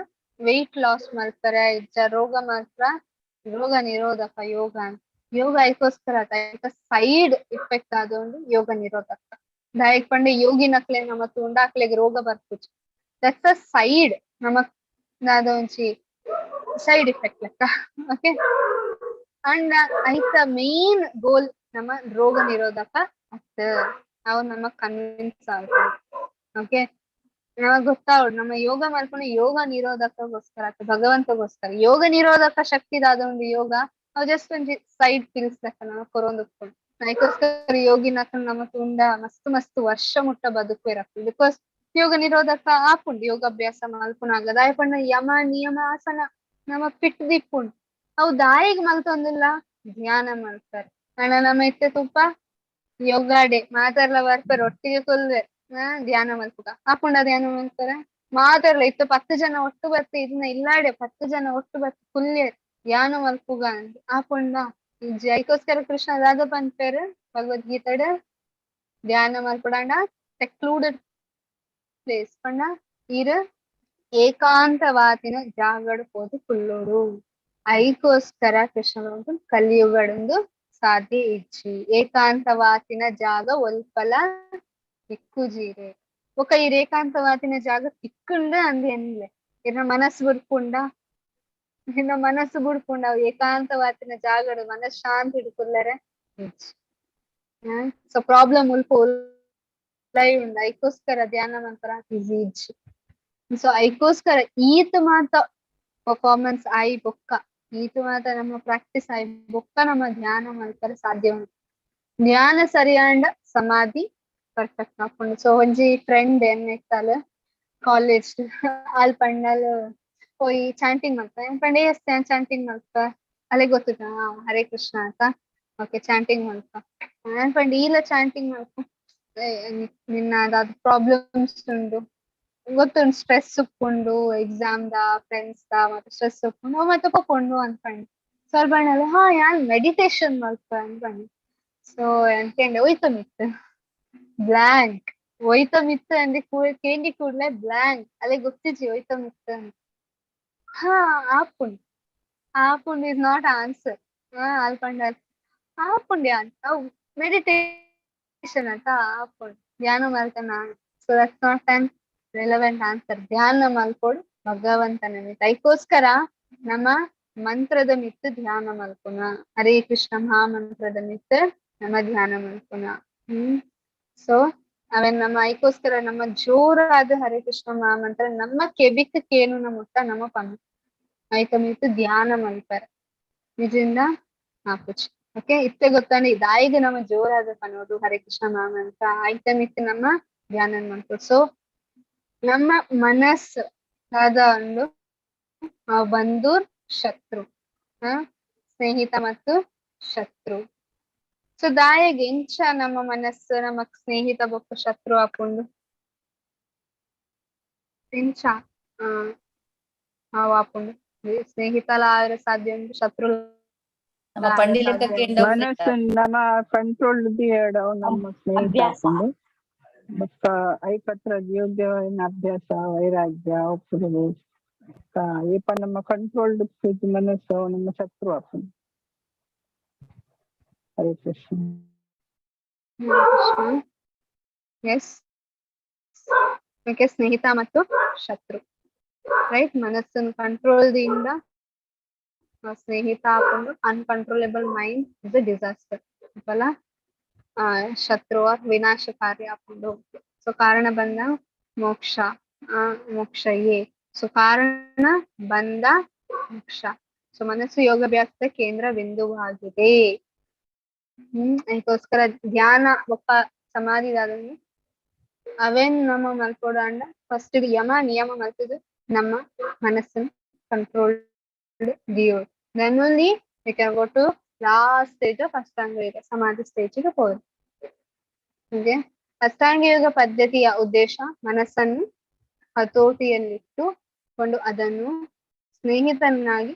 ವೆಯ್ಟ್ ಲಾಸ್ ಮಲ್ಪರೆ ಇಜ್ಜ ರೋಗ ಮಾತ್ರ ರೋಗ ನಿರೋಧಕ ಯೋಗ ಅಂತ. ಯೋಗ ಐಕೋಸ್ಕರ ಐತ ಸೈಡ್ ಇಫೆಕ್ಟ್ ಆದೊಂದು ಯೋಗ ನಿರೋಧಕ. ದಾಯಕ್ ಪಂಡೆ ಯೋಗಿ ನಕ್ಲೆ ನಮಕ್ ಉಂಡಾಕ್ಲೆಗ್ ರೋಗ ಬರ್ಪುಜಿ, ದಟ್ಸ್ ಅ ಸೈಡ್ ನಮಕ್ ನಾದೊಂಚಿ ಸೈಡ್ ಇಫೆಕ್ಟ್ ಲೆಕ್ಕ. ಓಕೆ, ಅಂಡ್ ಐತ ಮೇನ್ ಗೋಲ್ ನಮ್ಮ ರೋಗ ನಿರೋಧಕ ಅತ್ತ ಅವ್ ನಮಕ್ ಕನ್ವಿನ್ಸ್ ಆಗ್ತದೆ. ಓಕೆ, ನಮಗ್ ಗೊತ್ತಾವ್ಡು ನಮ್ಮ ಯೋಗ ಮಾಡ್ಕೊಂಡು ಯೋಗ ನಿರೋಧಕಗೋಸ್ಕರ ಅಥವಾ ಭಗವಂತಗೋಸ್ಕರ. ಯೋಗ ನಿರೋಧಕ ಶಕ್ತಿದಾದ ಒಂದು ಯೋಗ ಅವ್ ಜಸ್ಟ್ ಒಂಜಿ ಸೈಡ್ ಪಿಲ್ಸ್ ಲೆಕ್ಕ ನಮಕ್ ಕೊರೊಂದುಕೊಂಡು ಅದಕ್ಕೋಸ್ಕರ ಯೋಗಿನಕ ನಮ್ಮ ತುಂಡ ಮಸ್ತ್ ಮಸ್ತ್ ವರ್ಷ ಮುಟ್ಟ ಬದುಕುವೆರಪ್ಪು. ಬಿಕಾಸ್ ಯೋಗ ನಿರೋಧಕ ಆಪುಂಡು ಯೋಗಾಭ್ಯಾಸ ಮಲ್ಪುನಾಗ ದಾಯ ಪಂಡ ಯಮ ನಿಯಮ ಆಸನ ನಮ್ಮ ಫಿಟ್ ದಿಪ್ಪುಂಡು. ಅವು ದಾಯಿಗ್ ಮಲ್ತೊಂದಿಲ್ಲ ಧ್ಯಾನ ಮಾಡ್ತಾರೆ. ಅಣ್ಣ ನಮ್ಮ ಇತ್ತೆ ತುಪ್ಪ ಯೋಗ ಡೇ ಮಾತಾಡ್ಲ ಬರ್ತಾರೆ ಒಟ್ಟಿಗೆ ಕೊಲ್ವೆ ಧ್ಯಾನ ಮಲ್ಪುಗ ಆಪುಂಡ ಧ್ಯಾನ ಮಾಡ್ತಾರೆ ಮಾತಾಡ್ಲ ಇತ್ತು 10 ಜನ ಒಟ್ಟು ಬರ್ತಿ ಇದನ್ನ ಇಲ್ಲಾಡೆ 10 ಜನ ಒಟ್ಟು ಬರ್ತಿ ಕುಲ್ಯ ಧ್ಯಾನ ಮಲ್ಪುಗ ಅಂತ ಆಪುಂಡ. ಜೈಕೋಸ್ಕರ ಕೃಷ್ಣ ದಾದ ಪಂಪೇರು ಭಗವದ್ಗೀತಡ ಧ್ಯಾನ ಮಲ್ಪುಡಾಂಡ ಸೆಕ್ಲೂಡೆಡ್ ಪ್ಲೇಸ್ ಪಂಡ ಇರು ಏಕಾಂತವಾತಿನ ಜಾಗಡ್ ಪೋದು ಕುಲ್ಲೋಡು. ಐಕೋಸ್ಕರ ಕೃಷ್ಣ ಕಲಿಯುಗಡೊಂದು ಸಾಧ್ಯ ಇಜ್ಜಿ ಏಕಾಂತವಾತಿನ ಜಾಗ ಒಲ್ಪಲ ಇಕ್ಕುಜೀರೆ. ಒಕ್ಕ ಈ ಏಕಾಂತವಾತಿನ ಜಾಗ ತಿಕ್ಕುಂಡ ಅಂದ್ ಎನ್ಲೆ ಇನ್ನ ಮನಸ್ಸು ಬಿಡ್ಪುಂಡ, ಇನ್ನ ಮನಸ್ಸು ಬಿಡ್ಪುಂಡ ಅವು ಏಕಾಂತವಾತಿನ ಜಾಗಡು ಮನಸ್ ಶಾಂತಿ ಹಿಡ್ಕುಲ್ಲರೆ ಸೊ ಪ್ರಾಬ್ಲಮ್ ಉಲ್ಪ ಉಂಡ. ಐಕೋಸ್ಕರ ಧ್ಯಾನ ಮಂತ್ರ ಈಸಿ ಇಜ್ಜಿ. ಸೊ ಐಕೋಸ್ಕರ ಈತ್ ಮಾತ ಪರ್ಫಾರ್ಮೆನ್ಸ್ ಆಯಿ ಬೊಕ್ಕ ಈತ್ ಮಾತ ನಮ್ಮ ಪ್ರಾಕ್ಟೀಸ್ ಆಯಿ ಬೊಕ್ಕ ನಮ್ಮ ಧ್ಯಾನ ಮಲ್ಪರೆ ಸಾಧ್ಯ ಉಂಟು. ಧ್ಯಾನ ಸರಿಯಾಂಡ ಸಮಾಧಿ ಪರ್ಫೆಕ್ಟ್ ಆಪುಂಡು. ಸೊ ಒಂಜಿ ಫ್ರೆಂಡ್ ಏನ್ ಇತ್ತಲ್ ಕಾಲೇಜ್ ಆಲ್ ಪಂಡಲ್ ಪೋಯಿ ಚಾಂಟಿಂಗ್ ಮಲ್ಪ ಏನ್ ಪಂಡ ಚಾಂಟಿಂಗ್ ಮಲ್ಪ ಅಲ್ಲೇ ಗೊತ್ತಿತ್ತ ಹರೇ ಕೃಷ್ಣ ಅಂತ. ಓಕೆ, ಚಾಂಟಿಂಗ್ ಮಲ್ಪ ಏನ್ ಪಂಡ ಈಲ ಚಾಂಟಿಂಗ್ ಮಲ್ಪ ನಿನ್ನ ಅದಾದ ಪ್ರಾಬ್ಲಮ್ಸ್ ಉಂಡು ಗೊತ್ತುಂಡು, ಸ್ಟ್ರೆಸ್ ಉಪ್ಪುಂಡು ಎಕ್ಸಾಮ್ ದ ಫ್ರೆಂಡ್ಸ್ ದ ಮತ್ತೆ ಸ್ಟ್ರೆಸ್ ಉಪ್ಪುಂಡು ಮತ್ತೆ ಪೊಕೊಂಡು ಅನ್ಪಂಡು. ಸ್ವಲ್ಪ ಹಾ ಯಾನ್ ಮೆಡಿಟೇಷನ್ ಮಲ್ಪ ಅನ್ಪಂಡು. ಸೊ ಅನ್ಕೊಂಡೆ ಹೋಯ್ತು ಮಿತ್ತು ಬ್ಲಾಂಕ್ ಹೋಯ್ತ ಮಿತ್ತು ಅಂದ್ರೆ ಕೇಂಡಿ ಕೂಡ್ಲೆ ಬ್ಲಾಂಕ್ ಅಲ್ಲೇ ಗೊತ್ತಿಜ್ಜಿ ಹೋಯ್ತ ಮಿತ್ತು ಅಂತ. ಹಾ ಆಪುಂಡು ಆಪುಂಡು ಇಸ್ ನಾಟ್ ಆನ್ಸರ್. ಅಲ್ಪಂಡ ಆಪುಂಡು ಯಾನ್ ಅವು ಮೆಡಿಟೇಷನ್ ಅಂತ ಆಪುಂಡು ಧ್ಯಾನ ಮಲ್ತ ನಾನು. So that's not on relevant answer. ಧ್ಯಾನ ಮಲ್ಪೋಡು ಭಗವಂತನ ಮಿತ್ತು. ಐಕೋಸ್ಕರ ನಮ್ಮ ಮಂತ್ರದ ಮಿತ್ತು ಧ್ಯಾನ ಮಲ್ಪುನ. ಹರೇ ಕೃಷ್ಣ ಮಹಾಮಂತ್ರದ ಮಿತ್ತು ನಮ್ಮ ಧ್ಯಾನ ಮಲ್ಪುನ. ಸೊ ಅವೇನ್ ನಮ್ಮ ಐಕೋಸ್ಕರ ನಮ್ಮ ಜೋರಾದ ಹರೇ ಕೃಷ್ಣ ಮಹಾಮಂತ್ರ ನಮ್ಮ ಕೆಬಿಕ್ ಕೇನು ಮುಟ್ಟ ನಮ್ಮ ಪನ್ ಐಕ ಮಿತ್ತು ಧ್ಯಾನ ಮಲ್ಪರೆ ನಿಜಿಂದ ಹಾಕುಚಿ. ಓಕೆ, ಇತ್ತೆ ಗೊತ್ತಾಂಡ ದಾಯಿಗೆ ನಮ್ಮ ಜೋರಾದ ಪನೋದು ಹರೇ ಕೃಷ್ಣ ಮಹಾಮಂತ್ರ ಐತ ಮಿತ್ತು ನಮ್ಮ ಧ್ಯಾನ ಮಲ್ಪು. ಸೊ ನಮ್ಮ ಮನಸ್ಸು ಆದ ಒಂದು ಬಂಧುರ್ ಶತ್ರು, ಸ್ನೇಹಿತ ಮತ್ತು ಶತ್ರು. ಸೊ ದಾಯಿಗೆ ಇಂಚ ನಮ್ಮ ಮನಸ್ಸು ನಮ್ಮ ಸ್ನೇಹಿತ ಬೊಕ್ಕ ಶತ್ರು ಆಪುಂಡು ಇಂಚ ಆಪುಂಡು. ಸ್ನೇಹಿತಲ ಆದ್ರೆ ಸಾಧ್ಯ ಉಂಟು, ಶತ್ರು ನಮ್ಮ ಪಂಡಿಲಕ ಮನಸ್ಸು ನಮ್ಮ ಕಂಟ್ರೋಲ್ ದಿಯಡ ನಮ್ಮ ಸ್ನೇಹಿತ ಹಾಕೊಂಡು ಬೊಕ್ಕ ಐಪತ್ರ ಯೋಗ್ಯವಾದ ಅಭ್ಯಾಸ ವೈರಾಗ್ಯ ಒಪ್ಪುದು ಏಪ ನಮ್ಮ ಕಂಟ್ರೋಲ್ಡ್ ಮನಸ್ಸು ನಮ್ಮ ಶತ್ರು ಹಾಕೊಂಡು. ಹರೇ ಕೃಷ್ಣ. ಎಸ್, ಸ್ನೇಹಿತ ಮತ್ತು ಶತ್ರು, ರೈಟ್. ಮನಸ್ಸನ್ನು ಕಂಟ್ರೋಲ್ ದಿಂದ ಸ್ನೇಹಿತ ಹಾಕೊಂಡು uncontrollable mind is a disaster ಅಲ್ಲ, ಶತ್ರು ವಿನಾಶಕಾರಿ ಹಾಕೊಂಡು. ಸೊ ಕಾರಣ ಬಂಧ ಮೋಕ್ಷ, ಮೋಕ್ಷಯೇ. ಸೊ ಕಾರಣ ಬಂಧ ಮೋಕ್ಷ. ಸೊ ಮನಸ್ಸು ಯೋಗಾಭ್ಯಾಸದ ಕೇಂದ್ರ ಬಿಂದುವಾಗಿದೆ. ಅದಕ್ಕೋಸ್ಕರ ಧ್ಯಾನ ಒಪ್ಪ ಸಮಾಧಿದಾದನ್ನು ಅವೇನ್ ನಮ್ಮ ಮಲ್ಕೊಡ ಅಂಡ ಫಸ್ಟ್ ಯಮ ನಿಯಮ ಮಲ್ತದು ನಮ್ಮ ಮನಸ್ಸನ್ನು ಕಂಟ್ರೋಲ್ ದಿಯೋ. Then only we can go to last stage of Ashtanga yoga, samadhi stage ಗೆ ಹೋಗಿ. ಓಕೆ, ಅಷ್ಟಾಂಗ ಯೋಗ ಪದ್ಧತಿಯ ಉದ್ದೇಶ ಮನಸ್ಸನ್ನು ಹತೋಟಿಯಲ್ಲಿಟ್ಟುಕೊಂಡು ಅದನ್ನು ಸ್ನೇಹಿತನಾಗಿ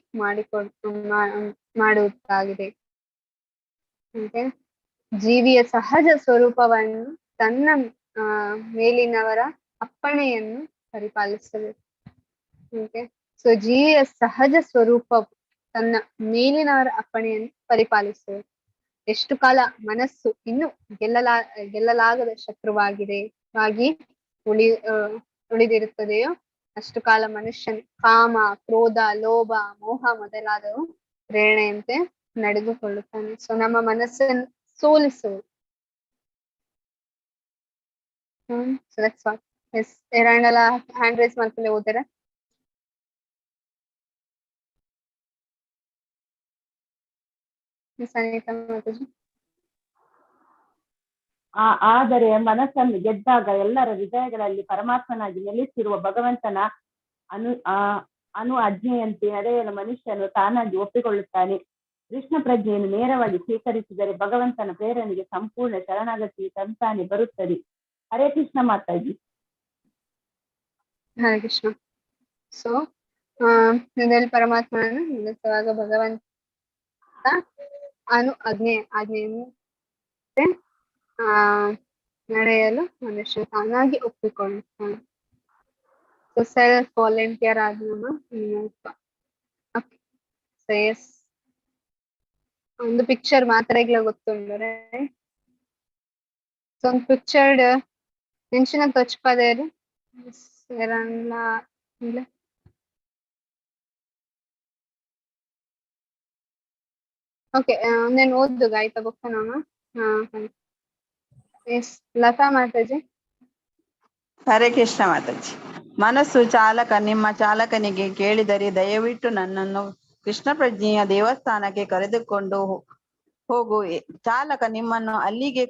ಮಾಡುವುದಾಗಿದೆ. ಓಕೆ, ಜೀವಿಯ ಸಹಜ ಸ್ವರೂಪವನ್ನು ತನ್ನ ಮೇಲಿನವರ ಅಪ್ಪಣೆಯನ್ನು ಪರಿಪಾಲಿಸಬೇಕು. ಓಕೆ, ಸೊ ಜೀವಿಯ ಸಹಜ ಸ್ವರೂಪ ತನ್ನ ಮೇಲಿನವರ ಅಪ್ಪಣೆಯನ್ನು ಪರಿಪಾಲಿಸಬೇಕು. ಎಷ್ಟು ಕಾಲ ಮನಸ್ಸು ಇನ್ನು ಗೆಲ್ಲಲಾಗದ ಶತ್ರುವಾಗಿದೆ ಉಳಿದಿರುತ್ತದೆಯೋ ಅಷ್ಟು ಕಾಲ ಮನುಷ್ಯನು ಕಾಮ, ಕ್ರೋಧ, ಲೋಭ, ಮೋಹ ಮೊದಲಾದವು ಪ್ರೇರಣೆಯಂತೆ ನಡೆದುಕೊಳ್ಳುತ್ತಾನೆ. ಸೊ ನಮ್ಮ ಮನಸ್ಸನ್ನು ಸೋಲಿಸುವುದು. So that's all. Yes, ಎರಡೆಲ್ಲ ಹ್ಯಾಂಡ್ ರೈಸ್ ಮಾಡ್ಕೊಳ್ಳಿ ಓದಿರ. ಆದರೆ ಮನಸ್ಸನ್ನು ಗೆದ್ದಾಗ ಎಲ್ಲರ ಹೃದಯಗಳಲ್ಲಿ ಪರಮಾತ್ಮನಾಗಿ ನೆಲೆಸಿರುವ ಭಗವಂತನ ಅನು ಆಜ್ಞೆಯಂತೆ ನಡೆಯಲು ಮನುಷ್ಯನು ತಾನಾಗಿ ಒಪ್ಪಿಕೊಳ್ಳುತ್ತಾನೆ. ಕೃಷ್ಣ ಪ್ರಜ್ಞೆಯನ್ನು ನೇರವಾಗಿ ಸ್ವೀಕರಿಸಿದರೆ ಭಗವಂತನ ಪ್ರೇರಣೆಗೆ ಸಂಪೂರ್ಣ ಶರಣಾಗತಿ ತಂತಾನೆ ಬರುತ್ತದೆ. ಹರೇ ಕೃಷ್ಣ ಮಾತಾಜಿ. ಹರೇ ಕೃಷ್ಣ. ಸೊ ಇದರಲ್ಲಿ ಪರಮಾತ್ಮನನ್ನು ನಿಲ್ಲಿಸುವಾಗ ಭಗವಂತ ಆಜ್ಞೆಯನ್ನು ನಡೆಯಲು ಮನುಷ್ಯ ತಾನಾಗಿ ಒಪ್ಪಿಕೊಳ್ಳುತ್ತಾನೆ. ಸೊ ಸೆಲ್ಫ್ ವಾಲಂಟಿಯರ್ ಆದ ಒಂದು ಪಿಕ್ಚರ್ ಮಾತ್ರೆಗಳ ಗೊತ್ತುಂಡ್ರೆ ಸೊ ಒಂದು ಪಿಕ್ಚರ್ಡ್ ನೆಂಚಿನ ತೊಚ್ಪದೇರು ಓಕೆ, నేను ಓದ್ದು ಗಾಯ್ತಾ ಬುಕ್ಕ ನಮ್ಮ ಎಸ್ ಲತಾ ಮಾತಾಜಿ. ಹರೇ ಕೃಷ್ಣ ಮಾತಾಜಿ. ಮನಸ್ಸು ನಿಮ್ಮ ಚಾಲಕನಿಗೆ ಕೇಳಿದರೆ ದಯವಿಟ್ಟು ನನ್ನನ್ನು ಕೃಷ್ಣ ಪ್ರಜ್ಞೆಯ ದೇವಸ್ಥಾನಕ್ಕೆ ಕರೆದುಕೊಂಡು ಹೋಗು. ಚಾಲಕ ನಿಮ್ಮನ್ನು ಅಲ್ಲಿಗೆ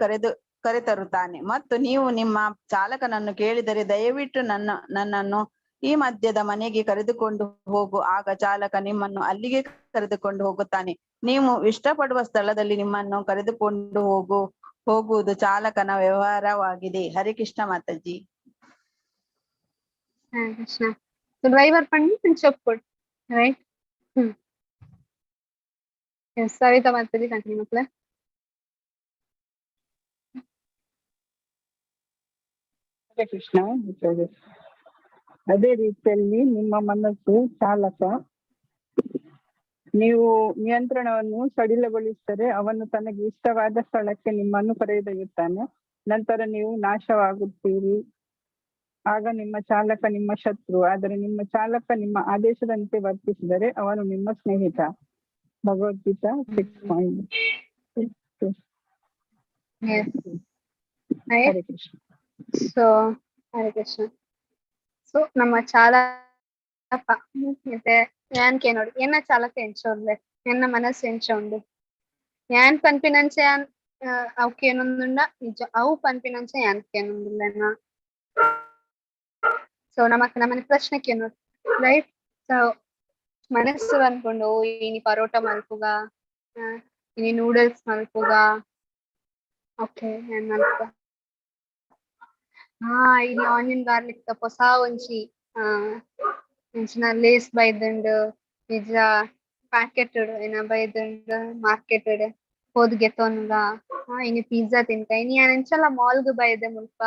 ಕರೆತರುತ್ತಾನೆ. ಮತ್ತು ನೀವು ನಿಮ್ಮ ಚಾಲಕನನ್ನು ಕೇಳಿದರೆ ದಯವಿಟ್ಟು ನನ್ನನ್ನು ಈ ಮಧ್ಯದ ಮನೆಗೆ ಕರೆದುಕೊಂಡು ಹೋಗು. ಆಗ ಚಾಲಕ ನಿಮ್ಮನ್ನು ಅಲ್ಲಿಗೆ ಕರೆದುಕೊಂಡು ಹೋಗುತ್ತಾನೆ. ನೀವು ಇಷ್ಟಪಡುವ ಸ್ಥಳದಲ್ಲಿ ನಿಮ್ಮನ್ನು ಕರೆದುಕೊಂಡು ಹೋಗುವುದು ಚಾಲಕನ ವ್ಯವಹಾರವಾಗಿದೆ. ಹರೇ ಕೃಷ್ಣ ಮಾತಾಜಿ. ಹರೇ ಕೃಷ್ಣ. ಡ್ರೈವರ್ பண்ணி பிடிச்சப் போட் ரைட். ಸವಿತಾ ಮಾತಾಜಿ ಕಂಟಿನ್ಯೂ ಮಕ್ಕಳೇ. ಹರೇ ಕೃಷ್ಣ. ಅದೇ ರೀತಿಯಲ್ಲಿ ನಿಮ್ಮ ಮನಸ್ಸು ಚಾಲಕ. ನೀವು ನಿಯಂತ್ರಣವನ್ನು ಸಡಿಲಗೊಳಿಸಿದರೆ ಅವನು ತನಗೆ ಇಷ್ಟವಾದ ಸ್ಥಳಕ್ಕೆ ನಿಮ್ಮನ್ನು ಕರೆದೊಯ್ಯುತ್ತಾನೆ. ನಂತರ ನೀವು ನಾಶವಾಗುತ್ತೀರಿ. ಆಗ ನಿಮ್ಮ ಚಾಲಕ ನಿಮ್ಮ ಶತ್ರು. ಆದರೆ ನಿಮ್ಮ ಚಾಲಕ ನಿಮ್ಮ ಆದೇಶದಂತೆ ವರ್ತಿಸಿದರೆ ಅವನು ನಿಮ್ಮ ಸ್ನೇಹಿತ. ಭಗವದ್ಗೀತಾ 6:6. ಹರೇ ಕೃಷ್ಣ. ಸೊ ಹರೇ ಕೃಷ್ಣ. ಸೊ ನಮ್ಮ ಚಾಲಕ ಯಾನ್ಕೆ ನೋಡಿ ಎನ್ನ ಚಾಲಕ ಎಂಚೋಡ್ಲೆ ಎನ್ನ ಮನಸ್ಸು ಎಂಚೋಂಡು ಯಾನ್ ಪನ್ಪಿನಂಚೆ ಅವಕ್ಕೇನೊಂದುಂಡ ನಿಜ ಅವು ಪನ್ಪಿನಂಚೆ ಯಾನ್ಕೇನೊಂದಿಲ್ಲ. ಸೊ ನಮ್ಮನೆ ಪ್ರಶ್ನೆಗೆ ನೋಡಿ ರೈಟ್. ಸೊ ಮನಸ್ಸು ಅನ್ಕೊಂಡು ಇನಿ ಪರೋಟ ಮಲ್ಪುಗ, ಇನಿ ನೂಡಲ್ಸ್ ಮಲ್ಪುಗ, ಓಕೆ ಮಲ್ಪುಗ ಇಲ್ಲಿ ಆನಿಯನ್ ಗಾರ್ಲಿಕ್ ಹೊಸ ಒಂಚಿ ಇಂಚಿನ ಲೇಸ್ ಬೈದಂಡು ಪಿಜ್ಜಾ ಪ್ಯಾಕೆಟ್ ಏನ ಬೈದಂಡು ಮಾರ್ಕೆಟ್ ಹೋದ್ ಗೆತ್ತೋನ್ಗ ಇನಿ ಪಿಜ್ಜಾ ತಿನ್ಕ ಇನಿ ಅಂಚಲ್ಲ ಮಾಲ್ಗ್ ಬೈದೆ ಮುಲ್ಪ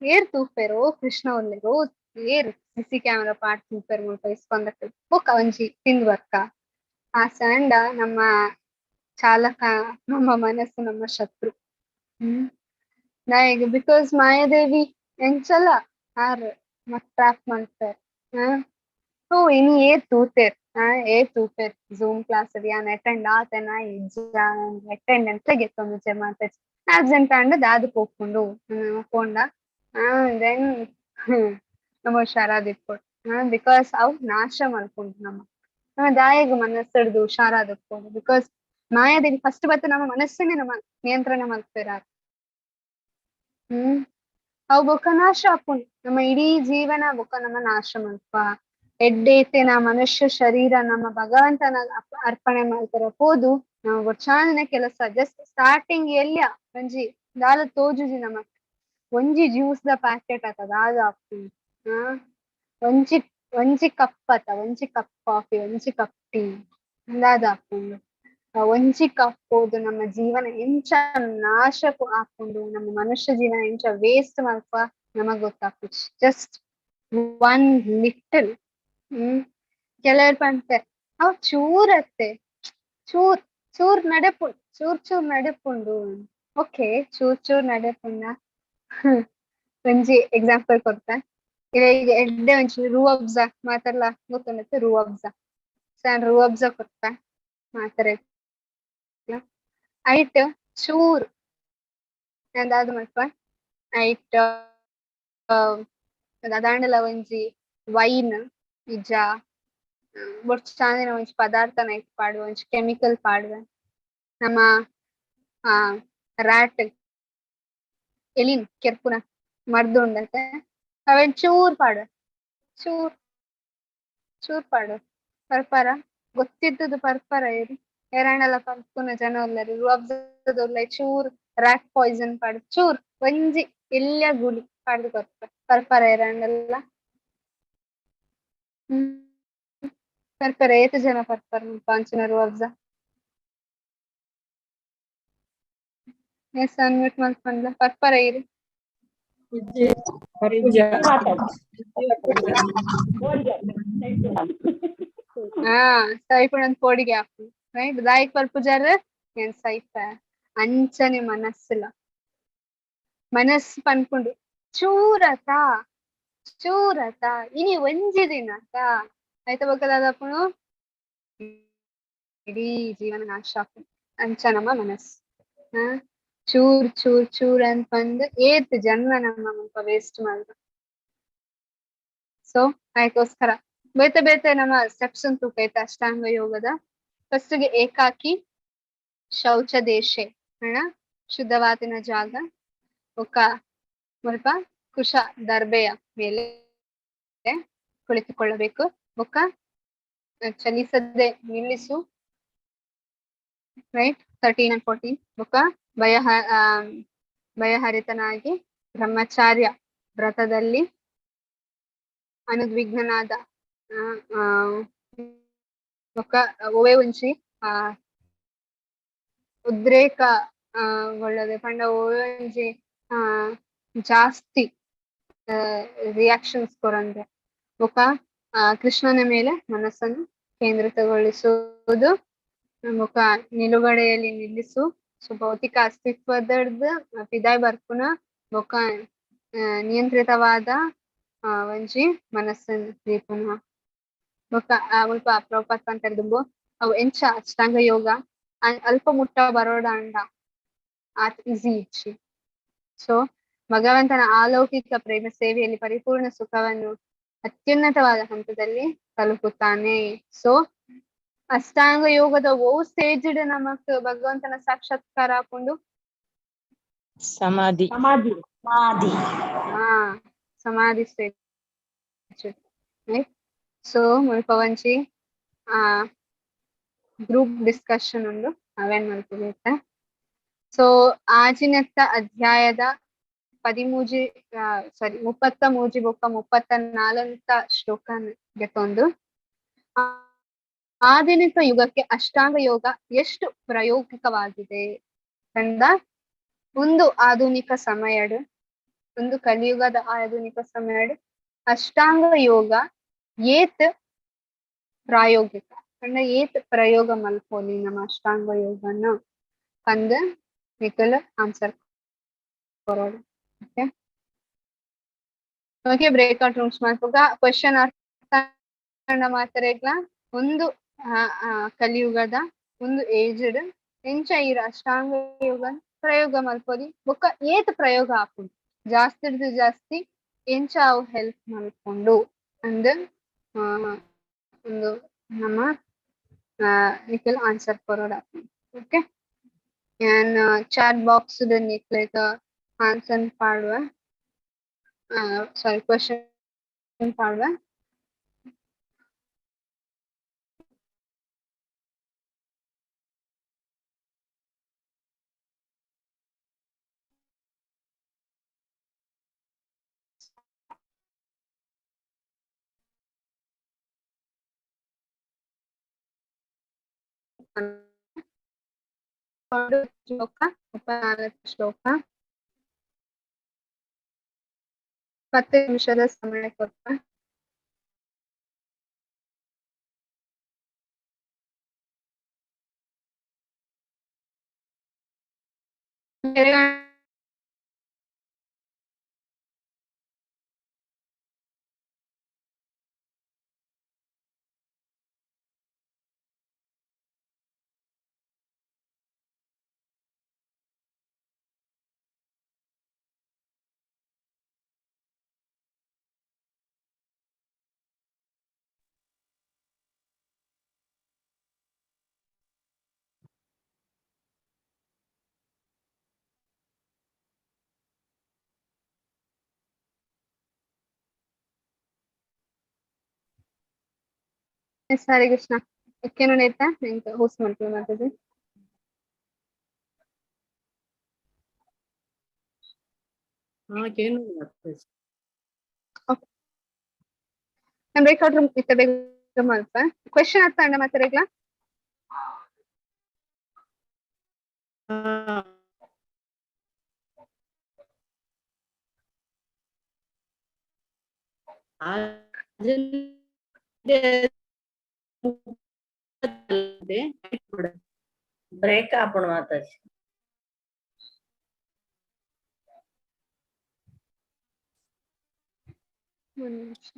ಏರ್ ತೂಪೇರು ಕೃಷ್ಣ ಒಲ್ಲೆರು ಏರ್ ಸಿಸಿ ಕ್ಯಾಮೆರಾ ಪಾಟ್ ತೂಪೇರು ಮುಲ್ಪ ಇಸ್ಕೊಂಡಕ್ಕೆ ಬೊಕ್ಕ ಒಂಜಿ ತಿಂದು ಬರ್ಕ. ಆ ಸಂಡ ನಮ್ಮ ಚಾಲಕ ನಮ್ಮ ಮನಸ್ಸು ನಮ್ಮ ಶತ್ರು. ನಾಯಿಗೆ ಬಿಕಾಸ್ ಮಾಯಾದೇವಿ ಎಂಚಲ್ಲ ಟ್ರಾಪ್ ಮಾಡ್ತಾರೆ. ಇನಿ ಏರ್ ತೂತೇರ್ ಝೂಮ್ ಕ್ಲಾಸ್ ಅದು ಯಾನ್ ಅಟೆಂಡ್ ಆತನ ಅಟೆಂಡ್ ಅಂತ ಗೆತ್ತೊಂದು ಮಾತಾಡ್ಸಿ ಆಬ್ಸೆಂಟ್ ಅಂಡ ದಾದು ಹೋಗ್ಕೊಂಡು ಹೋಕೊಂಡ ದೆನ್ ನಮ್ಮ ಹುಷಾರಾದಿಕ್ಕೊಡು ಬಿಕಾಸ್ ಅವು ನಾಶ ಮಾಡ್ಕೊಂಡು ನಮ್ಮ ದಾಯಿಗೆ ಮನಸ್ಸಿಡ್ದು ಹುಷಾರಾದಿಕ್ಕೊಂಡು ಬಿಕಾಸ್ ಮಾಯಾದೇವಿ ಫಸ್ಟ್ ಬತ್ತ ನಮ್ಮ ಮನಸ್ಸನ್ನೇ ನಮ್ಮ ನಿಯಂತ್ರಣ ಮಾಡ್ತೀರ ಅವು ಬೊಕ್ಕ ನಾಶ ಹಾಕೊಂಡು ನಮ್ಮ ಇಡೀ ಜೀವನ ಬೊಕ್ಕ ನಮ್ಮ ನಾಶ ಮಾಡ್ಪ ಎಡ್ಡೈತೆ ನಾ ಮನುಷ್ಯ ಶರೀರ ನಮ್ಮ ಭಗವಂತನ ಅರ್ಪಣೆ ಮಾಡ್ತಾರ ಹೋದು ನಾವು ಚಾಂದಿನ ಕೆಲಸ ಜಸ್ಟ್ ಸ್ಟಾರ್ಟಿಂಗ್ ಎಲ್ಲಿಯ ಒಂಜಿ ದಾಲ ತೋಜುಜಿ ನಮ್ಮ ಒಂಜಿ ಜ್ಯೂಸ್ ದ ಪ್ಯಾಕೆಟ್ ಆತದ ಅದು ಹಾಕ್ತೀನಿ ಒಂಜಿ ಒಂಜಿ ಕಪ್ ಒಂಜಿ ಕಪ್ ಕಾಫಿ ಒಂಜಿ ಕಪ್ ಟೀ ಅಂದಾದ ಹಾಕೊಂಡು ಒಂಜಿ ಕಪ್ ಹೋದು ನಮ್ಮ ಜೀವನ ಎಂಚ ನಾಶಕ್ಕೂ ಹಾಕೊಂಡು ನಮ್ಮ ಮನುಷ್ಯ ಜೀವನ ಎಂಚ ವೇಸ್ಟ್ ಮಾಡ್ಪ ನಮಗ್ ಗೊತ್ತಾಗ್ತದೆ ಜಸ್ಟ್ ಒನ್ ಲಿಟಲ್ ಕೆಲವರು ಪಂಡ್ತಾರೆ ಅವ್ ಚೂರತ್ತೆ ಚೂರ್ ಚೂರ್ ನಡೆಪುಂಡು ಓಕೆ ಚೂರ್ ನಡೆಪುಂಡ ಒಂಜಿ ಎಕ್ಸಾಂಪಲ್ ಕೊಡ್ತಾ ಈಗ ಎಡ್ಡೆ ಒಂಚೂರು ರೂ ಅಬ್ಜಾ ಮಾತಾಡ್ಲ ಗೊತ್ತುಂಡತ್ತೆ ರೂ ಅಬ್ಜಾ ಸಾನ್ ರೂ ಅಬ್ಜಾ ಕೊಡ್ತಾ ಮಾತಾರೆ ಐಟ್ ಚೂರ್ ಅಂದಾದ ಮಲ್ಪ ಐಟ್ ಅದಾಂಡಲ ಒಂಜಿ ವೈನ್ ಇಜ್ಜ ಬೊರ್ಚ್ ಚಾಂದಿನ ಒಂಜಿ ಪದಾರ್ಥನ ಇಟ್ ಪಾಡುವ ಒಂಜಿ ಕೆಮಿಕಲ್ ಪಾಡುವ ನಮ್ಮ ರ್ಯಾಟ್ ಎಲಿನ್ ಕೆರ್ಪುನ ಮರ್ದು ಉಂಡತೆ ಅವೆನ್ ಚೂರ್ ಪಾಡು ಚೂರ್ ಪಾಡು ಪರ್ಪರ ಗೊತ್ತಿದ್ದದು ಪರ್ಪರ ಏರಿ ಎರಾಂಡಲ ಪರ್ಪುನ ಜನ ಉಲ್ಲರಿ ರುವಾಬ್ಜದೊಲ್ಲ ಚೂರ್ ರ್ಯಾಟ್ ಪಾಯ್ಸನ್ ಪಾಡು ಚೂರ್ ಒಂಜಿ ಎಲ್ಯ ಗುಳಿ ಪಾಡ್ದು ಪರ್ಪರ ಎರಾಂಡಲ್ಲ ಪರ್ಪರ ಏತ ಜನ ಪರ್ಪರ ಪಾಂಚಿನ ರುವಾಬ್ಜ ಎಸ್ ಅನ್ಮಿಟ್ ಮಲ್ಪಂಡ್ಲ ಪರ್ಪರ ಏರಿ ಸೈಪುಣನ್ ಪೋಡಿಗೆ ಹಾಕು ರೈಟ್ ದಾಯಿಕ್ ಪಲ್ಪುಜಾರ ಏನ್ ಸೈಪ ಅಂಚನೆ ಮನಸ್ಸಿಲ್ಲ ಮನಸ್ಸು ಪನ್ಪುಂಡು ಚೂರತ ಇನಿ ಒಂಜಿ ದಿನತ ಆಯ್ತ ಬೊಕ್ಕದಾದಪ್ಪುನು ಇಡೀ ಜೀವನ ನಾಶ ಆಪುಂಡು ಅಂಚ ನಮ್ಮ ಮನಸ್ಸು ಚೂರ್ ಅನ್ಪಂದ್ ಏತ್ ಜನ್ಮ ನಮ್ಮ ಮುಲ್ಪ ವೇಸ್ಟ್ ಮಾಡ್ದ ಸೊ ಅದಕ್ಕೋಸ್ಕರ ಬೇತೆ ನಮ್ಮ ಸ್ಟೆಪ್ಸ್ ಅಂತ ತೂಕೈತ ಅಷ್ಟಾಂಗ ಯೋಗದ ಫಸ್ಟ್ ಗೆ ಏಕಾಕಿ ಶೌಚ ದೇಶೆ ಶುದ್ಧವಾದಿನ ಜಾಗ ಒಕ್ಕ ಮುಲ್ಪ ಕುಶ ದರ್ಬೆಯ ಮೇಲೆ ಕುಳಿತುಕೊಳ್ಳಬೇಕು ಒಕ್ಕ ಚಲಿಸದೆ ನಿಲ್ಲಿಸು ರೈಟ್ 13 and 14 ಒಕ್ಕ ಭಯಹರಿತನಾಗಿ ಬ್ರಹ್ಮಚಾರ್ಯ ವ್ರತದಲ್ಲಿ ಅನುದ್ವಿಗ್ನನಾದ ಒಕ್ಕ ಒವೆ ಒಂಚಿ ಉದ್ರೇಕ ಒಳ್ಳದೆ ಪಂಡ ಒವೆ ಒಂಜಿ ಜಾಸ್ತಿ ರಿಯಾಕ್ಷನ್ಸ್ ಕೊರಂದ್ರೆ ಒಕ್ಕ ಕೃಷ್ಣನ ಮೇಲೆ ಮನಸ್ಸನ್ನು ಕೇಂದ್ರಿತಗೊಳಿಸುವುದು ಮುಖ ನಿಲುಗಡೆಯಲ್ಲಿ ನಿಲ್ಲಿಸು ಸೊ ಭೌತಿಕ ಅಸ್ತಿತ್ವದ ಪಿದಾಯ್ ಬರ್ಪುನ ಬೊಕ್ಕ ನಿಯಂತ್ರಿತವಾದ ಒಂಜಿ ಮನಸ್ಸನ್ನು ದೀಪುನ ಬೊಕ್ಕ ಮುಲ್ಪ ಪ್ರಭುಪಾದ್ ಪಂತರ್ದುಂಬು ಅವು ಎಂಚ ಅಷ್ಟಾಂಗ ಯೋಗ ಅಲ್ಪ ಮುಟ್ಟ ಬರೋಡಾಂಡ ಆತ್ ಈಸಿ ಇಚ್ಚಿ ಸೊ ಭಗವಂತನ ಆಲೌಕಿಕ ಪ್ರೇಮ ಸೇವೆಯಲ್ಲಿ ಪರಿಪೂರ್ಣ ಸುಖವನ್ನು ಅತ್ಯುನ್ನತವಾದ ಹಂತದಲ್ಲಿ ತಲುಪುತ್ತಾನೆ ಸೊ ಅಷ್ಟಾಂಗ ಯೋಗದ ಓ ಸ್ಟೇಜ್ ನಮಕ್ ಭಗವಂತನ ಸಾಕ್ಷಾತ್ಕಾರ ಹಾಕೊಂಡು ಸಮಾಧಿ ಸಮಾಧಿ ಸ್ಟೇಜ್ ಸೊ ಮುಲ್ಪ ಒಂಚಿ ಗ್ರೂಪ್ ಡಿಸ್ಕಷನ್ ಉಂಡು ಅವೇನ್ ಮಲ್ಪುಬೇಕ ಸೊ ಆಜಿನತ್ತ ಅಧ್ಯಾಯದ 33 ಬೊಕ್ಕ 34 ಶ್ಲೋಕಗೆ ತೊಂದು ಆಧುನಿಕ ಯುಗಕ್ಕೆ ಅಷ್ಟಾಂಗ ಯೋಗ ಎಷ್ಟು ಪ್ರಾಯೋಗಿಕವಾಗಿದೆ ಅಂದ ಒಂದು ಆಧುನಿಕ ಸಮಯಡ್ ಒಂದು ಕಲಿಯುಗದ ಆಧುನಿಕ ಸಮಯಡ್ ಅಷ್ಟಾಂಗ ಯೋಗ ಏತ್ ಪ್ರಾಯೋಗಿಕ ಅಂಡ ಏತ್ ಪ್ರಯೋಗ ಮಲ್ಪೋಲಿ ನಮ್ಮ ಅಷ್ಟಾಂಗ ಯೋಗನ ಅಂದ ನಿಖಲ್ ಆನ್ಸರ್ ಕೊರೋಡು ಓಕೆ ಬ್ರೇಕ್ಔಟ್ ರೂಮ್ಸ್ ಮಾಡ್ಕೋಗ ಕ್ವೆಶ್ಚನ್ ಅರ್ಥ ಮಾತಾಡ್ಲ ಒಂದು ಕಲಿಯುಗದ ಒಂದು ಏಜ್ಡ್ ಎಂಚ ಇರ ಅಷ್ಟಾಂಗ ಯೋಗ ಪ್ರಯೋಗ ಮಲ್ಪೋದಿ ಬೊಕ್ಕ ಏತ್ ಪ್ರಯೋಗ ಹಾಕುದು ಜಾಸ್ತಿ ಹಿಡ್ದು ಜಾಸ್ತಿ ಎಂಚಾವು ಹೆಲ್ಪ್ ಮಾಡ್ಕೊಂಡು ಅಂದ್ ಒಂದು ನಮ್ಮ ನಿಖಿಲ್ ಆನ್ಸರ್ ಕೊರೋಡ ಓಕೆ ഞാൻ ചാറ്റ് ബോക്സിൽ നിക്കിലേക്ക് ആൻസർ പാടുക സോറി ക്വസ്റ്റ്യൻ പാടുക ಶ್ಲೋಕ 24 ಶ್ಲೋಕ 10 ನಿಮಿಷದ ಸಮಯ ಕೊಟ್ಟ ಸರಿ ಕೃಷ್ಣ ಓಕೆನಾ ನೇತಾ ನಿಂಗೆ ಹೋಸ್ಟ್ ಮಾಡ್ತೀವಿ ಮಾತಾಡಿ ನಾನು ಬೇಕಾದ್ರೆ ರೂಮ್ ಇತ್ತ ಬೇಕು ಮಾಡ್ಪ ಕ್ವೆಶ್ಚನ್ ಆಗ್ತಾ ಅಂಡ ಮಾತಾಡಿಗ್ಲಾ ಬ್ರೇಕ್ ಆಪಣ ಮಾತಾಡಿ ಒಂದು ನಿಮಿಷ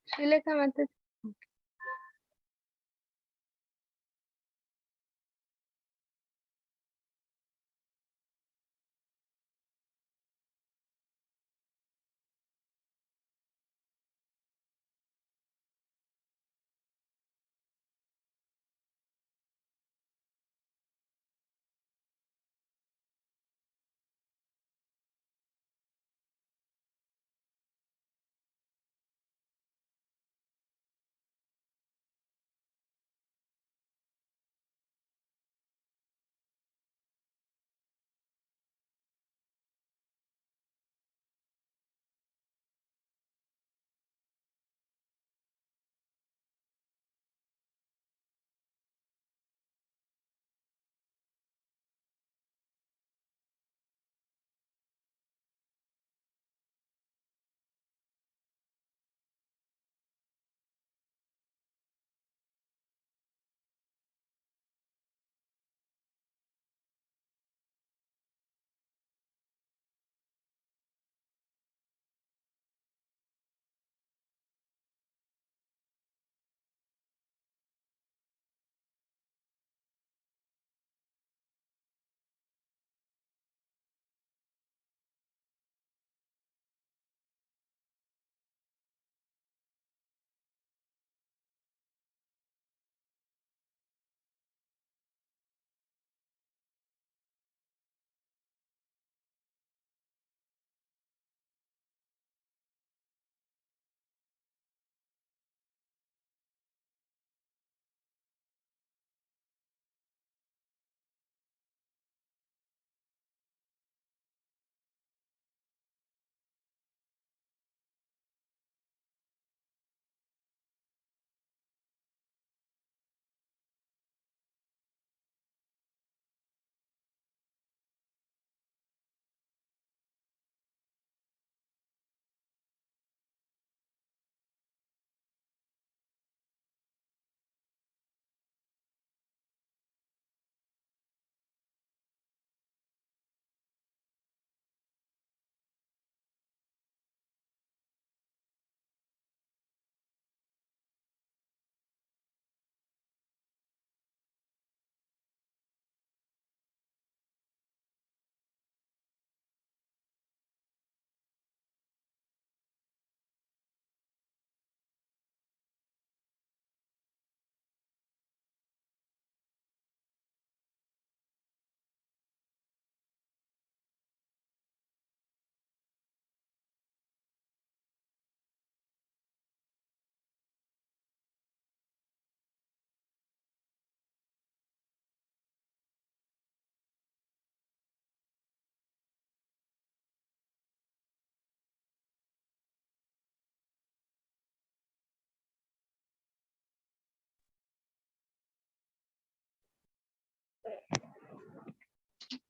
ಶ್ರೀಲೇಖಾ ಮಾತಾಡಿ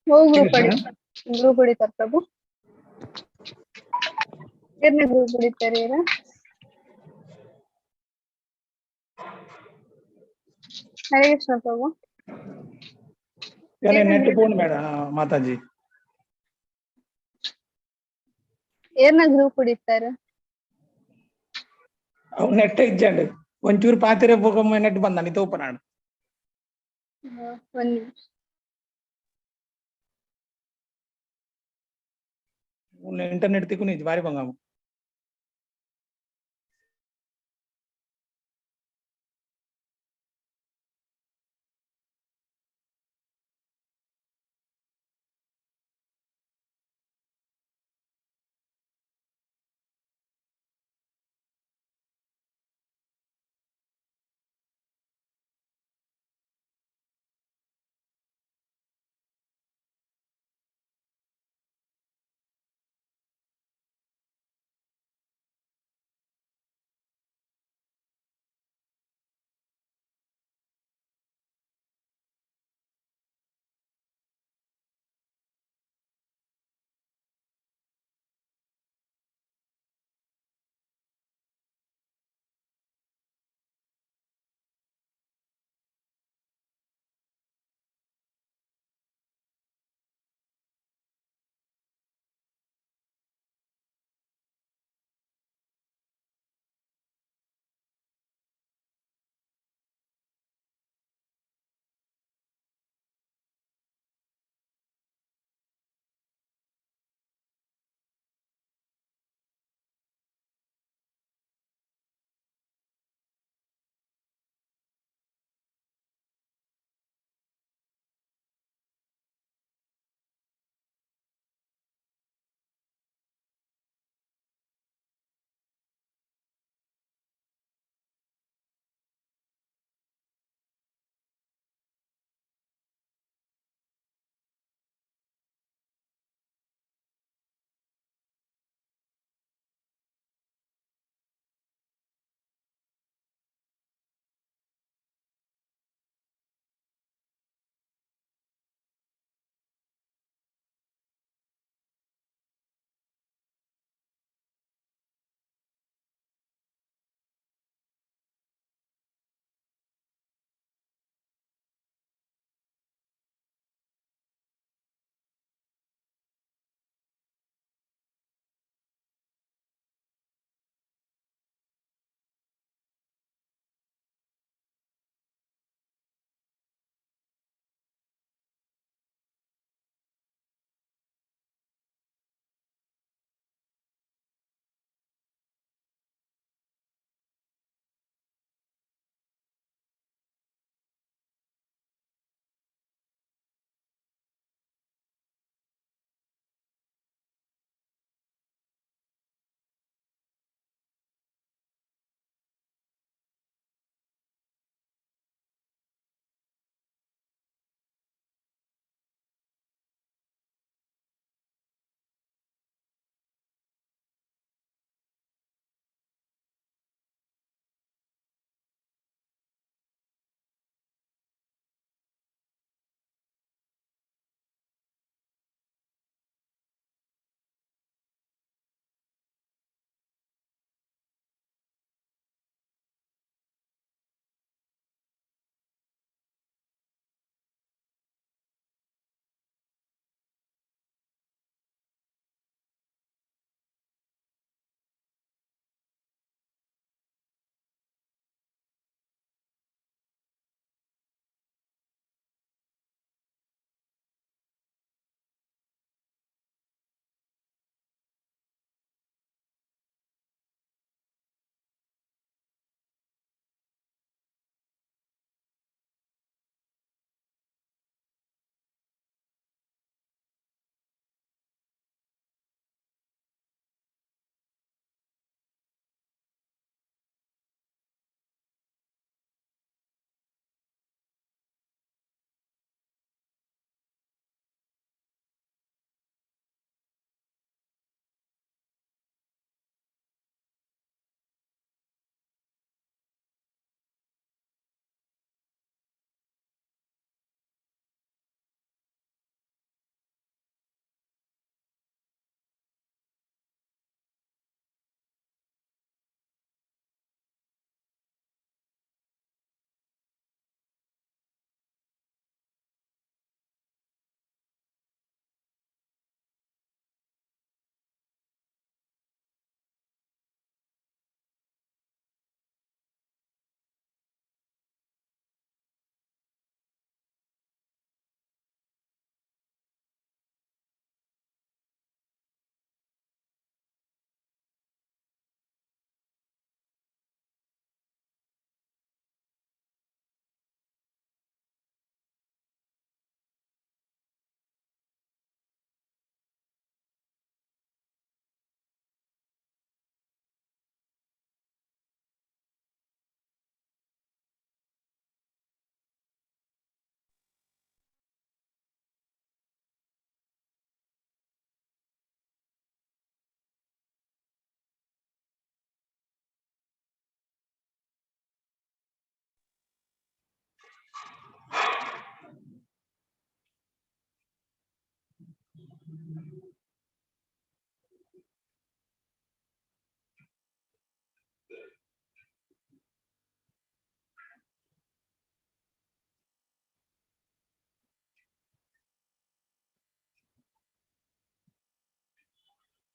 ಗ್ರೂಪ್ ಹೊಡಿತಾರ ಪ್ರಭು. ಏರ್ನ ಗ್ರೂಪ್ ಹೊಡಿತಾರೆ ಇವ್ರ? ಹರೇ ಕೃಷ್ಣ ಪ್ರಭು. ನೆಟ್ ಫೋನ್ ಬೇಡ ಮಾತಾಜಿ. ಏರ್ನ ಗ್ರೂಪ್ ಹೊಡಿತಾರ? ಅವ್ ನೆಟ್ ಇಜ್ಜಂಡು ಒಂಚೂರು ಪಾತಿರೆ ಹೋಗಮ್ಮ ನೆಟ್ ಬಂದ ನೀ ಓಪನ್ ಆಡು. ಒಂದ್ ನಿಮಿಷ. ಇಂಟರ್ನೆಟ್ ತಿಕ್ಕು ನೀಜ್ ಬಾರಿ ಬಂಗಾಮ.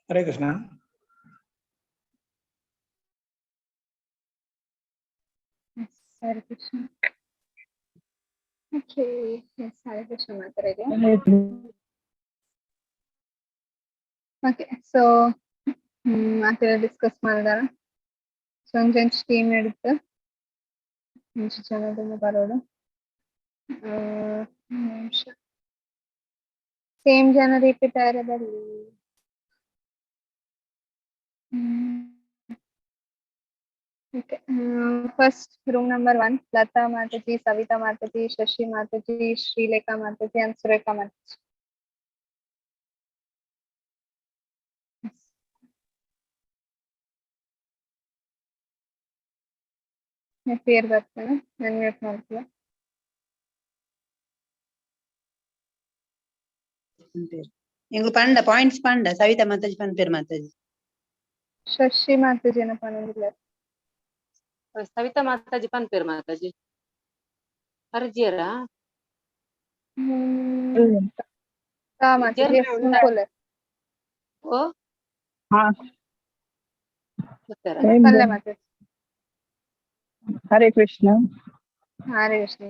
Hare Krishna. Hare Krishna. Okay, yes, Hare Krishna Matarege. Okay, so Matara discuss ಮಾಡಿದಾರ. ಸೊ ಒಂದ್ ಟೀಮ್ ಹಿಡಿತು ನಿಮಿಷ ಚೆನ್ನಾಗಿ ಬರೋದು. ನಿಮಿಷ ಸೇಮ್ ಜನ repeat ಆಗಿರೋದಲ್ಲಿ. Okay. First, room number 1, Lata Mataji, Savita Mataji, Shashi Mataji, Srilekha Mataji, and Surekha Mataji. My పేరు ಬರ್ತಾನೆ ನಾನು ಮ್ಯೂಟ್ ಮಾಡ್ತೀನಿ. ಎಂಗು ಪಂಡ ಪಾಯಿಂಟ್ಸ್ ಪಂಡ ಸವಿತಾ ಮಾತಾಜಿ ಪನ್ಪೇರ್ ಮಾತಾಜಿ. ಶಶಿ ಮಾತಾಜಿ ಏನಪ್ಪ ಅನ್ನೋದಿಲ್ಲ. ಸವಿತಾ ಮಾತಾಜಿ ಪನ್ಪೇರ್ ಮಾತಾಜಿ ಅರ್ಜಿಯರ ಮಾತಾಜಿ ಸಿಂಪಲ್. ಓ ಹಾ ಪಲ್ಲೆ ಮಾತಾಜಿ. ಹರೇ ಕೃಷ್ಣ. ಹರೇ ಕೃಷ್ಣ.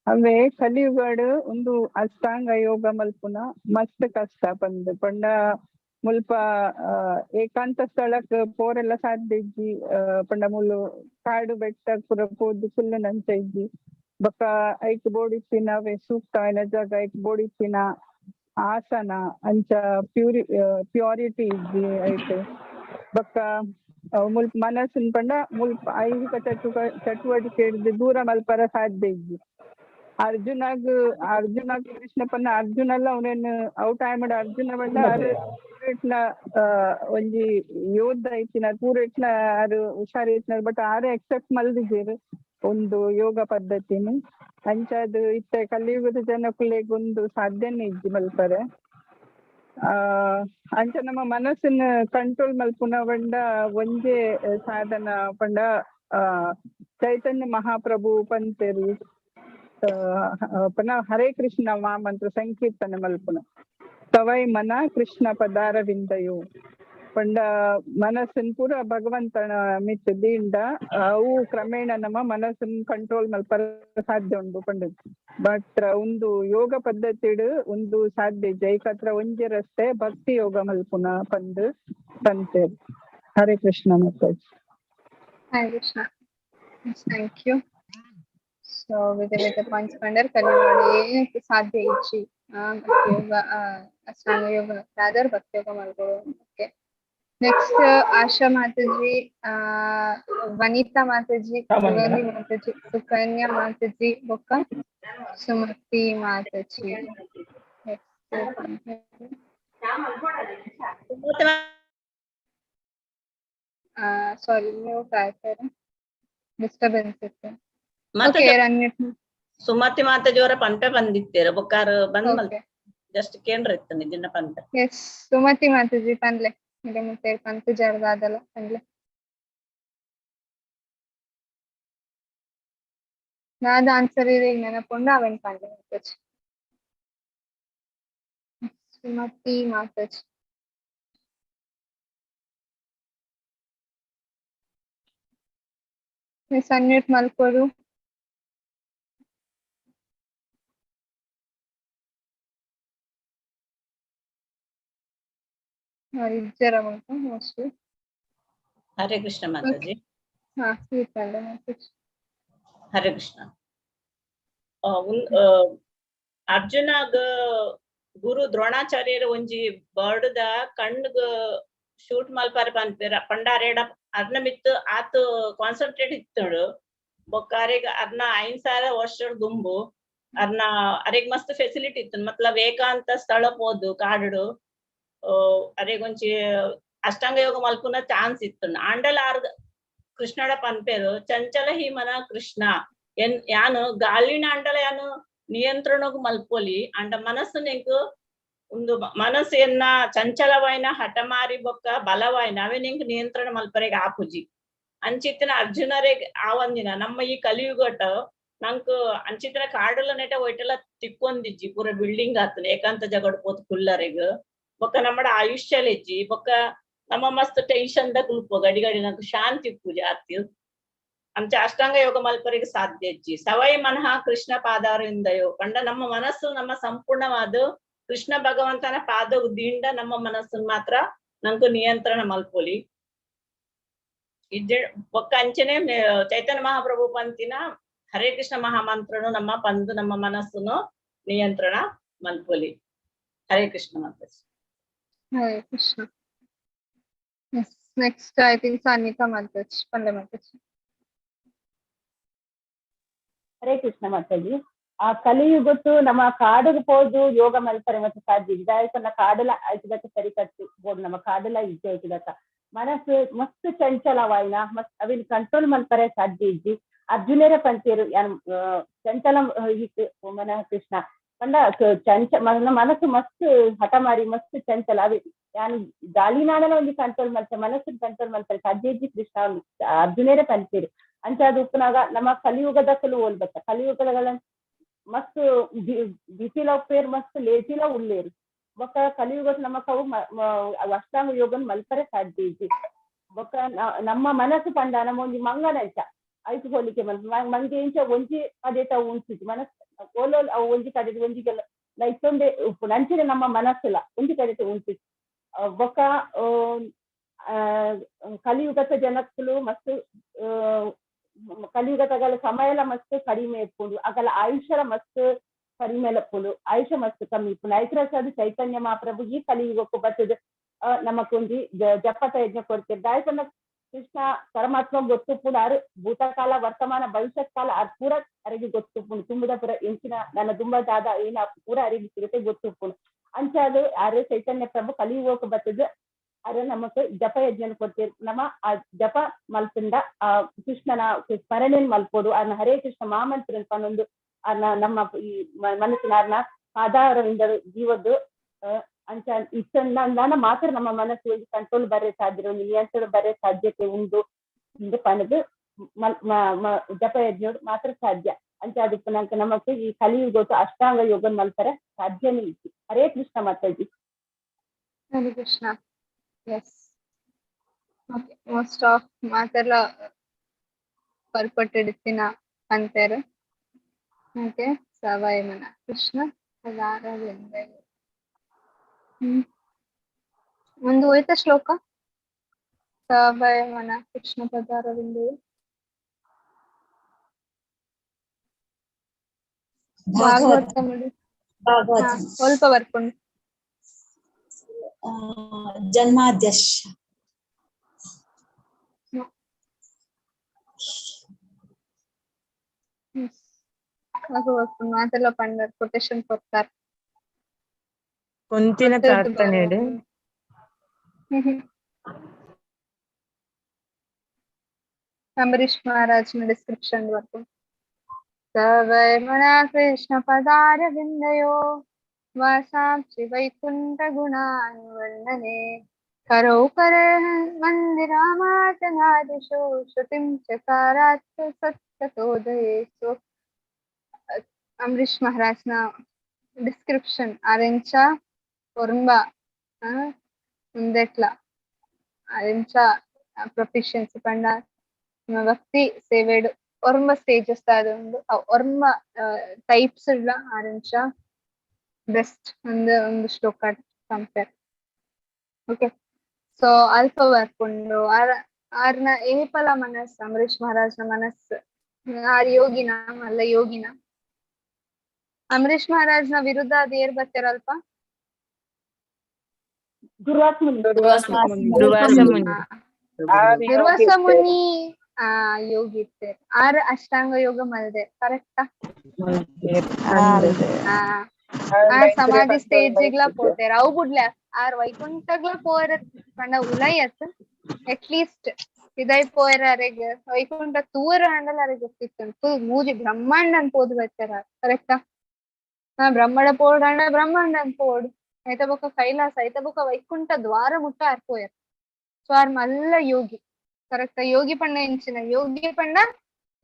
ಅವೇ ಕಲಿಯುಗಾಡು ಒಂದು ಅಷ್ಟಾಂಗ ಯೋಗ ಮಲ್ಪುನ ಮಸ್ತ್ ಕಷ್ಟ ಬಂದು ಪಂಡ ಮುಲ್ಪ ಏಕಾಂತ ಸ್ಥಳಕ್ ಪೋರೆಲ್ಲ ಸಾಧ್ಯ ಇಜ್ಜಿ ಪಂಡ ಮುಲು ಕಾಡು ಬೆಟ್ಟ ಪುರ ಪೋದು ಫುಲ್ ನಂಚ ಇಜ್ಜಿ ಬೊಕ್ಕ ಐಕ್ ಬೋಡಿತ್ತಿನ ಅವೇ ಸೂಕ್ತ ಆಯ್ನ ಜಾಗ ಐಕ್ ಬೋಡಿತ್ತಿನ ಆಸನ ಅಂಚ ಪ್ಯೂರಿಟಿ ಇಜ್ಜಿ ಐಟ್ ಬೊಕ್ಕ ಮುಲ್ಪ ಮನಸ್ಸಿನ ಪಂಡ ಮುಲ್ಪ ಐಹಿಕ ಚಟುವಟಿಕೆ ಹಿಡ್ದು ದೂರ ಮಲ್ಪರ ಸಾಧ್ಯ ಇಜ್ಜಿ. ಅರ್ಜುನಾಗ್ ಕೃಷ್ಣ ಪನ್ನ ಅರ್ಜುನ ಎಲ್ಲ ಅವನೇನು ಔಟ್ ಆಯ್ ಮಾಡ ಅರ್ಜುನ ಬಂಡ ಇಟ್ಲ ಒಂಜಿ ಯೋಧ ಐತಿನ ಪೂರ ಇಟ್ಲ ಆರು ಹುಷಾರ್ ಇತ್ನ ಬಟ್ ಆರು ಎಕ್ಸೆಪ್ಟ್ ಮಲ್ದಿದ್ದೀರ್ ಒಂದು ಯೋಗ ಪದ್ಧತಿನಿ ಅಂಚದು ಇತ್ತೆ ಕಲಿಯುಗದ ಜನಕ್ಕುಲೆಗ್ ಒಂದು ಸಾಧ್ಯನೇ ಇಜ್ಜಿ ಮಲ್ಪರೆ. ಅಂಚ ನಮ್ಮ ಮನಸ್ಸಿನ ಕಂಟ್ರೋಲ್ ಮಲ್ಪುನ ಬಂಡ ಒಂದೇ ಸಾಧನ ಪಂಡ ಚೈತನ್ಯ ಮಹಾಪ್ರಭು ಪಂತೇರು ಪುನಃ ಹರೇ ಕೃಷ್ಣ ಮಂತ್ರ ಸಂಕೀರ್ತನೆ ಮಲ್ಪುನ ತವೈ ಮನ ಕೃಷ್ಣ ಪದಾರವಿಂದಯು ಪಂಡ ಮನಸ್ಸಿನ ಪೂರ ಭಗವಂತನ ಮಿತ್ ದಿಂಡ ಅವು ಕ್ರಮೇಣ ನಮ್ಮ ಮನಸ್ಸಿನ ಕಂಟ್ರೋಲ್ ಮಲ್ಪರ ಸಾಧ್ಯ ಉಂಡು ಪಂಡ. ಬಟ್ ಒಂದು ಯೋಗ ಪದ್ಧತಿಡ್ ಒಂದು ಸಾಧ್ಯ ಜೈಕತ್ರ ಒಂಜಿ ರಸ್ತೆ ಭಕ್ತಿ ಯೋಗ ಮಲ್ಪುನ ಪಂದ್ ಪಂತೇರ್. Hare Krishna Mataji. Hare Krishna. Thank you. So ವಿಧ ಪಾಯಿಂಟ್ಸ್ ಕಂಡರ್ ಕಲಿಯುಗ ಸಾಧ್ಯ ಇಜ್ಜಿ ಭಕ್ತಿ ಯೋಗ ಅಷ್ಟಾಂಗ ಯೋಗ ರಾದರ್ ಭಕ್ತಿ ಯೋಗ ಮಾಡ್ಬೋದು. ಓಕೆ, ನೆಕ್ಸ್ಟ್ ಆಶಾ ಮಾತಾಜಿ, ವನಿತಾ ಮಾತಾಜಿ, ಸುಗಂಧಿ ಮಾತಾಜಿ, ಸುಕನ್ಯಾ ಮಾತಾಜಿ, ಬೊಕ್ಕ ಸುಮತಿ ಮಾತಾಜಿ. ಸಾರಿ ಮ್ಯೂಟ್ ಆಯ್ತಾರೆ, ಡಿಸ್ಟರ್ಬೆನ್ಸ್ ಇತ್ತು. ಸುಮತಿ ಮಾತಾಜಿ ಅವರ ಪಂಪ ಬಂದಿತ್ತೇರ ಬೊಕ್ಕಾರ ಬಂದ್ ಮಲ್ತೆ ಜಸ್ಟ್ ಕೇಂದ್ರ ಇತ್ತು ನಿಜನ ಪಂಪ. ಎಸ್, ಸುಮತಿ ಮಾತಾಜಿ ಪನ್ಲೆ ಇದೆ ಮತ್ತೆ ಪಂತ ಜರ್ದಾದಲ್ಲ ಪನ್ಲೆ. ನಾದ ಆನ್ಸರ್ ಇದೆ ಈಗ ನೆನಪುಂಡು ಅವೆನ್ ಪಂಡೆ ಮಾತಾಜಿ. ಸುಮತಿ ಮಾತಾಜಿ. ಮಿಸ್ ಅನ್ಮ್ಯೂಟ್ ಮಲ್ಕೋದು. ಮೋಸ್ಟ್ಲಿ. ಹರೇ ಕೃಷ್ಣ ಮಾತಾಜಿ. ಹಾ, ಸ್ವೀಟ್ ಮಾತಾಜಿ. ಹರೇ ಕೃಷ್ಣ. ಅರ್ಜುನಾಗ ಗುರು ದ್ರೋಣಾಚಾರ್ಯರ ಒಂಜಿ ಬರ್ಡ್ದ ಕಣ್ಗ ಶೂಟ್ ಮಲ್ಪಾರ ಪನ್ಪೇರ ಪಂಡಾರೇಡ ಅರ್ನ ಮಿತ್ತು ಆತು ಕಾನ್ಸಂಟ್ರೇಟ್ ಇತ್ತಡು ಬೊಕ್ಕಾರೆಗ್ ಅರ್ನ 5,000 ವರ್ಷ ದುಂಬು ಅರ್ನ ಅರೆಗ್ ಮಸ್ತ್ ಫೆಸಿಲಿಟಿ ಇತ್ತು ಮತ್ಲಬ್ ಏಕಾಂತ ಸ್ಥಳ ಪೋದು ಕಾಡು ಅರೆಗೊಂಚಿ ಅಷ್ಟಾಂಗ ಯೋಗ ಮಲ್ಪುನ ಚಾನ್ಸ್ ಇತ್ತು. ಆಂಡಲ ಆರ್ದ ಕೃಷ್ಣಡ ಪನ್ಪೇರು ಚಂಚಲ ಹಿ ಮನ ಕೃಷ್ಣ ಯಾನು ಗಾಳಿನ ಅಂಡಲ ಯಾನು ನಿಯಂತ್ರಣಗೂ ಮಲ್ಪೊಲಿ ಅಂಡ ಮನಸ್ಸು ನಿಂಕು ಒಂದು ಮನಸ್ಸು ಎನ್ನ ಚಂಚಲವಾಯಿನ ಹಠಮಾರಿ ಬೊಕ್ಕ ಬಲವಾಯಿನ ಅವೇ ನಿಂಕ್ ನಿಯಂತ್ರಣ ಮಲ್ಪರೆಗೆ ಆಪುಜಿ ಅಂಚಿತ್ತಿನ ಅರ್ಜುನರೇ ಆವಂದಿನ ನಮ್ಮ ಈ ಕಲಿಯುಗಟ ನಂಕ್ ಅಂಚಿತ್ತಿನ ಕಾಡಲ ನೆಟ ಒಯ್ಟೆಲ್ಲ ತಿಕ್ಕೊಂದಿಜ್ಜಿ ಪೂರ ಬಿಲ್ಡಿಂಗ್ ಆತನ ಏಕಾಂತ ಜಗಡ್ ಪೋತ್ ಕುಲ್ಲರೆಗ್ ಬೊಕ್ಕ ನಮ್ಮಡ ಆಯುಷ್ಯಲೆಜ್ಜಿ ಬೊಕ್ಕ ನಮ್ಮ ಮಸ್ತ್ ಟೆನ್ಷನ್ ದ ಕುಲ್ಪೋ ಗಡಿ ಗಡಿ ನಂಕ್ ಶಾಂತಿ ಪೂಜೆ ಆತಿ ಅಂಚ ಅಷ್ಟಾಂಗ ಯೋಗ ಮಲ್ಪರಿಗೆ ಸಾಧ್ಯ ಇಜ್ಜಿ ಸವೈ ಮನಃ ಕೃಷ್ಣ ಪಾದಾರಿಂದಯೋ ಪಂಡ ನಮ್ಮ ಮನಸ್ಸು ನಮ್ಮ ಸಂಪೂರ್ಣವಾದ ಕೃಷ್ಣ ಭಗವಂತನ ಪಾದ ದಿಂಡ ನಮ್ಮ ಮನಸ್ಸನ್ ಮಾತ್ರ ನಂಕು ನಿಯಂತ್ರಣ ಮಲ್ಪೊಲಿ ಬೊಕ್ಕ ಅಂಚನೆ ಚೈತನ್ಯ ಮಹಾಪ್ರಭು ಪಂತಿನ ಹರೇ ಕೃಷ್ಣ ಮಹಾಮಂತ್ರನು ನಮ್ಮ ಪಂದು ನಮ್ಮ ಮನಸ್ಸುನು ನಿಯಂತ್ರಣ ಮಲ್ಪೊಲಿ. Hare Krishna Mataji. Hare Krishna. Next I think Sanvitha Mataji, ಪಂಡೆ ಮಾತಾಜಿ. ಹರೇ ಕೃಷ್ಣ ಮಾತಾಜಿ. ಆ ಕಲಿಯುಗತ್ತು ನಮ್ಮ ಕಾಡಿಗೆ ಹೋದು ಯೋಗ ಮಲ್ಪರೆ ಮತ್ತೆ ಸಾಧ್ಯ ಇದಾಯ್ತಲ್ಲ ಕಾಡಲ ಆಯ್ತದಕ್ಕ ಸರಿ ಕಟ್ಬೋದು ನಮ್ಮ ಕಾಡಲ ಇಜ್ಜೆ ಆಯ್ತದಕ್ಕ ಮನಸ್ಸು ಮಸ್ತ್ ಚಂಚಲವಾಯಿನ ಮಸ್ತ್ ಅವಿನ ಕಂಟ್ರೋಲ್ ಮಲ್ಪರೆ ಸಾಧ್ಯ ಇಜ್ಜಿ ಅರ್ಜುನರ ಪಂಚೇರು ಚಂಚಲ ಮನ ಕೃಷ್ಣ ಪಂಡ ಮನಸ್ಸು ಮಸ್ತ್ ಹಠಮಾರಿ ಮಸ್ತ್ ಚಂಚಲ ಅವಿ ಯಾನ್ ಗಾಳಿನಾಡಲ ಒಂದು ಕಂಟ್ರೋಲ್ ಮಲ್ಪರೆ ಮನಸ್ಸಿನ ಕಂಟ್ರೋಲ್ ಮಲ್ಪರೆ ಸಾಧ್ಯ ಇಜ್ಜಿ ಕೃಷ್ಣ ಅರ್ಜುನರ ಪಂಚೇರು ಅಂಚ ಅದು ಉಪ್ಪನಾಗ ನಮ್ಮ ಕಲಿಯುಗದಕ್ಕಲು ಹೋಲ್ಬೇಕ ಕಲಿಯುಗಗಳ ಮಸ್ತ್ ಬಿಸಿಲ ಉಪ್ಪೇರು ಮಸ್ತ್ ಲೇಸಿಲ ಉಳ್ಳೇರು ಬೊಕ್ಕ ಕಲಿಯುಗದ ನಮಕ್ ಅವು ಅಷ್ಟಾಂಗ ಯೋಗನ್ ಮಲ್ಪರೆ ಸಾಧ್ಯ ಇಜ್ಜಿ ಬೊಕ್ಕ ನಮ್ಮ ಮನಸ್ಸು ಪಂಡ ನಮ್ಮ ಒಂಜಿ ಮಂಗನಂಚ ಐತು ಹೋಲಿಕೆ ಮಂಗೆ ಇಂಚ ಒಂಜಿ ಕಡೆತ ಉಂಚಿತ್ತು ಮನಸ್ಸು ಓಲೋಲ್ ಅವು ಒಂಜಿ ಕಡೆ ಒಂಜಿಗೆಲ್ಲ ಲೈಸೊಂದೆ ಉಪ್ಪು ನಂಚಿನ ನಮ್ಮ ಮನಸ್ಸಿಲ್ಲ ಒಂಜಿ ಕಡೆತ ಉಂಚಿತ್ತು ಬೊಕ್ಕ ಕಲಿಯುಗದ ಜನಕ್ಕಲು ಮಸ್ತ್ ಕಲಿಯುಗದಗಳ ಸಮಯಲ ಮಸ್ತ್ ಕಡಿಮೆ ಇಟ್ಕೊಂಡು ಆಗಲ ಆಯುಷ್ಯರ ಮಸ್ತ್ ಕಡಿಮೆ ಲಪ್ಪುಲು ಆಯುಷ್ಯ ಮಸ್ತ್ ಕಮ್ಮಿ ಇಪ್ಪುಂಡು ಐತರಸಾದ ಚೈತನ್ಯ ಮಹಾಪ್ರಭು ಈ ಕಲಿಯುಗಕ್ಕೂ ಬರ್ತದ ನಮಕೊಂಜಿ ಜಪತ ಯಜ್ಞ ಕೊಡ್ತಿದ್ದ ಆಯ್ತನ್ನ ಕೃಷ್ಣ ಪರಮಾತ್ಮ ಗೊತ್ತುಪ್ಪುಂಡು ಅರು ಭೂತಕಾಲ ವರ್ತಮಾನ ಭವಿಷ್ಯತ್ ಕಾಲ ಅದು ಪೂರ ಅರಿಗೆ ಗೊತ್ತುಪ್ಪುಂಡು ತುಂಬದ ಪೂರ ಎಂಚಿನ ನನ್ನ ತುಂಬದಾದ ಏನ ಪೂರ ಅರಿಗೆ ಸಿಗುತ್ತೆ ಗೊತ್ತುಪ್ಪುಂಡು ಅಂಚ ಅದು ಅರೆ ಚೈತನ್ಯ ಪ್ರಭು ಕಲಿಯುಗಕ್ಕೆ ಬರ್ತದ ಅರೆ ನಮಕ್ ಜಪ ಯಜ್ಞ ಕೊಡ್ತೀರಿ ನಮ್ಮ ಆ ಜಪ ಮಲ್ಪಿಂದ ಆ ಕೃಷ್ಣನ ಸ್ಮರಣೆನ್ ಮಲ್ಪೋಡು ಅನ್ನ ಹರೇ ಕೃಷ್ಣ ಮಹಾಮಂತ್ರ ಪನ್ನೊಂದು ಅನ್ನ ನಮ್ಮ ಈ ಮನಸ್ಸಿನ ಅನ್ನ ಆಧಾರವಿಂದ ಜೀವದ್ದು ಅಂಚ ಇಷ್ಟನ್ನ ಮಾತ್ರ ನಮ್ಮ ಮನಸ್ಸು ಒಂದು ಕಂಟ್ರೋಲ್ ಬರೇ ಸಾಧ್ಯ ಒಂದು ನಿಯಂತ್ರಣ ಬರೇ ಸಾಧ್ಯತೆ ಉಂಟು ಎಂದು ಪಣದು ಜಪ ಯಜ್ಞ ಮಾತ್ರ ಸಾಧ್ಯ ಅಂಚ ಅದಕ್ಕೆ ನಂಗೆ ನಮಕ್ ಈ ಕಲಿಯುಗ ಅಷ್ಟಾಂಗ ಯೋಗ ಮಲ್ಪರೆ ಸಾಧ್ಯನೇ ಇತ್ತು. Hare Krishna Mataji. Hare Krishna. Yes okay most of ಮಾತೆಲ್ಲ ಪರ್ಪಟ್ಟಿಡ್ತಿನ ಅಂತಾರೆ. ಓಕೆ ಸವಾಯಿ ಮನ ಕೃಷ್ಣ ಪದಾರವಿಂದ. ಒಂದು ಹೋಯ್ತ ಶ್ಲೋಕ ಸವಾಯಿ ಮನ ಕೃಷ್ಣ ಪದಾರವಿಂದ ಭಾಗವತ ನೋಡಿ ಸ್ವಲ್ಪ ಬರ್ಕೊಂಡು ಜನ್ಮಾದ್ಯಶ ಮಾತೆಲ್ಲ ಪಂಡ ಕೊಟೇಶನ್ ಕೊಡ್ತಾರೆ. ಕೊಂತಿನ ಪ್ರಾರ್ಥನೆ ಅಂಬರೀಶ್ ಮಹಾರಾಜ್ನ ಡಿಸ್ಕ್ರಿಪ್ಷನ್ ಬರ್ಕೊಂಡು ಸವೈ ಮನ ಕೃಷ್ಣ ಪದಾರವಿಂದಯೋ ವಾಸಾಂಸಿ ವೈಕುಂಠ ಗುಣಾನುವರ್ಣನೆ ಕರೌ ಕರ ಮಂದಿರಾಮಾತನಾದಿಶೋ ಶ್ರುತಿಂ ಚಕಾರಾತ್ ಸತ್ಯತೋದಯೇಸು. ಅಂಬರೀಶ್ ಮಹಾರಾಜ್ನ ಡಿಸ್ಕ್ರಿಪ್ಷನ್ ಅರೆಂಚ ಒರ್ಂಬ ಮುಂದೆಟ್ಲ ಅರೆಂಚ ಪ್ರೊಫಿಷಿಯನ್ಸಿ ಪಂಡ ಭಕ್ತಿ ಸೇವೆಡು ಒರ್ಮ ಸ್ಟೇಜಸ್ ಒಂದು ಒರ್ಮ ಟೈಪ್ಸ್ ಇಲ್ಲ ಆರೆಂಚ ಬೆಸ್ಟ್ ಒಂದು ಶ್ಲೋಕ ಕಂಪೇರ್. ಓಕೆ ಸೊ ಅಲ್ಪ ಬರ್ಕೊಂಡು ಆರ್ನ ಏಪಲ ಮನಸ್ಸು ಅಂಬರೀಶ್ ಮಹಾರಾಜ್ನ ಮನಸ್ಸು ಆರ್ ಯೋಗಿನ ಅಲ್ಲ ಯೋಗಿನ ಅಂಬರೀಶ್ ಮಹಾರಾಜ್ನ ವಿರುದ್ಧ ಅದ್ ಏರ್ ಬರ್ತಾರಲ್ಪ ದುರ್ವಾಸ ಮುನಿ ಯೋಗಿ ಇರ್ತೇರ್ ಆರ್ ಅಷ್ಟಾಂಗ ಯೋಗ ಮಲ್ದೆ ಕರೆಕ್ಟಾ ಸಮಾಧಿ ಸ್ಟೇಜಿಗ್ಲ ಪೋತೇರ್ ಅವು ಬುಡ್ಲ ಆರ್ ವೈಕುಂಠಗ್ಲ ಪೋರ ಪಂಡ ಉಲಯತ್ ಅಟ್ಲೀಸ್ಟ್ ಇದೈ ಪೋಯರ ಅರೆಗ್ ವೈಕುಂಠ ತೂರ ಹಂಡಲ ಅರೆಗ್ ಗೊತ್ತಿತ್ತು ಫುಲ್ ಮೂಜಿ ಬ್ರಹ್ಮಾಂಡ ಅನ್ಪೋದು ಬರ್ತಾರ ಕರೆಕ್ಟಾ బ్రహ్మడ పోడు బ్రహ్మాండం పోడు అయితే ఒక కైలాస అయితే ఒక వైకుంఠ ద్వారం ముట్ట ఆరిపోయారు. సో ఆరు మల్ల ಯೋಗಿ ಕರೆಕ್ಟ್ ಯೋಗಿ ಪಂಡ ಎಂಚಿನ ಯೋಗಿ ಪಂಡ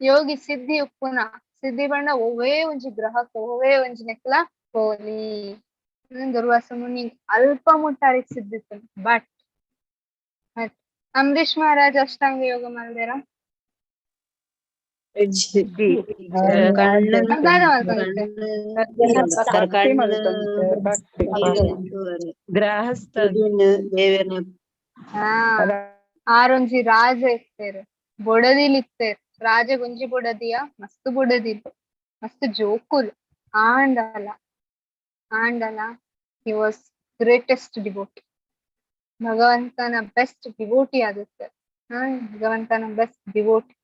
ಯೋಗಿ ಸಿದ್ಧಿ ಉಪ್ಪುನ ಸಿದ್ಧಿ ಪಂಡ ಒವೇ ಒಂಜಿ ಗ್ರಹಕ್ಕೆ ಒವೇ ಒಂಜಿ ನೆಕ್ಲ ಹೋಲಿ ದುರ್ವಾಸ ಮುನಿ ಅಲ್ಪ ಮುಟ್ಟಾರಿ ಸಿದ್ಧಿತ್ತು. ಬಟ್ ಅಂಬರೀಶ್ ಮಹಾರಾಜ್ ಅಷ್ಟಾಂಗ ಯೋಗ ಮಲ್ದೇರ ಆರೊಂಜಿ ರಾಜ ಇರ್ತೇರು ಬೊಡದಿಲ್ ಇರ್ತೇರು ರಾಜ ಗುಂಜಿ ಬೊಡದಿಯ ಮಸ್ತ್ ಬೊಡದಿಲ್ ಮಸ್ತ್ ಜೋಕುಲ್ ಆಂಡಲ ಹಿ ವಾಸ್ ಗ್ರೇಟೆಸ್ಟ್ ಡಿವೋಟಿ ಭಗವಂತನ ಬೆಸ್ಟ್ ಡಿವೋಟಿ ಆಗುತ್ತೆ. ಭಗವಂತನ ಬೆಸ್ಟ್ ಡಿವೋಟಿ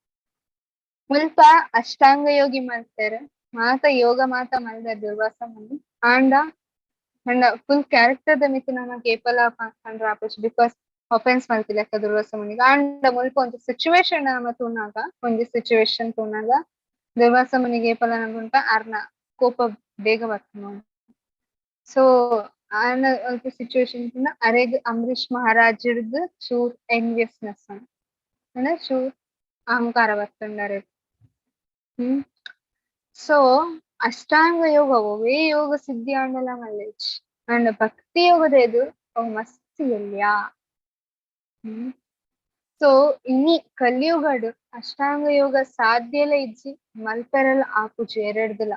ಮುಲ್ಪ ಅಷ್ಟಾಂಗ ಯೋಗಿ ಮಾಡ್ತಾರೆ ಮಾತ ಯೋಗ ಮಾತ ಮಲ್ದ ದುರ್ವಾಸ ಮುನಿ ಆಂಡ ಫುಲ್ ಕ್ಯಾರೆಕ್ಟರ್ ದ ಮಿತ್ ನಮಗೆ ಏಪಲ ಕಂಡ್ರ ಆಪುಜಿ ಬಿಕಾಸ್ ಅಫೆನ್ಸ್ ಮಾಡ್ತಿಲ್ಲ ದುರ್ವಾಸ ಮುನಿಗೆ ಆಂಡ ಮುಲ್ಪ ಒಂದು ಸಿಚುವೇಶನ್ ನಮ್ಮ ತೂನಾಗ ಒಂದು ಸಿಚುವೇಶನ್ ತೂನಾಗ ದುರ್ವಾಸ ಮುನಿಗೆ ಏಪಲ ನಗುಂಟ ಅರ್ನ ಕೋಪ ಬೇಗ ಬರ್ತದೆ. ಸೊ ಆನ ಒಂದು ಸಿಚುವೇಶನ್ ಅರೆಗ್ ಅಂಬರೀಶ್ ಮಹಾರಾಜರ್ದು ಚೂರ್ ಎನ್ವಿಯಸ್ನೆಸ್ ಅಂದ್ರೆ ಚೂರ್ ಅಹಂಕಾರ ಬರ್ತಂಡರೆ. ಸೊ ಅಷ್ಟಾಂಗ ಯೋಗ ಒವೇ ಯೋಗ ಸಿದ್ಧಿ ಆಂಡಲ ಮಲ್ಲೇಜ್ ಅಂಡ್ ಭಕ್ತಿ ಯೋಗದ ಎದು ಅವು ಮಸ್ತ್ ಎಲ್ಯಾ. ಸೊ ಇನ್ನಿ ಕಲಿಯುಗಡು ಅಷ್ಟಾಂಗ ಯೋಗ ಸಾಧ್ಯಲ ಇಜ್ಜಿ ಮಲ್ಪೆರಲ್ ಆಪುಜಿ ಎರಡ್ದಲ.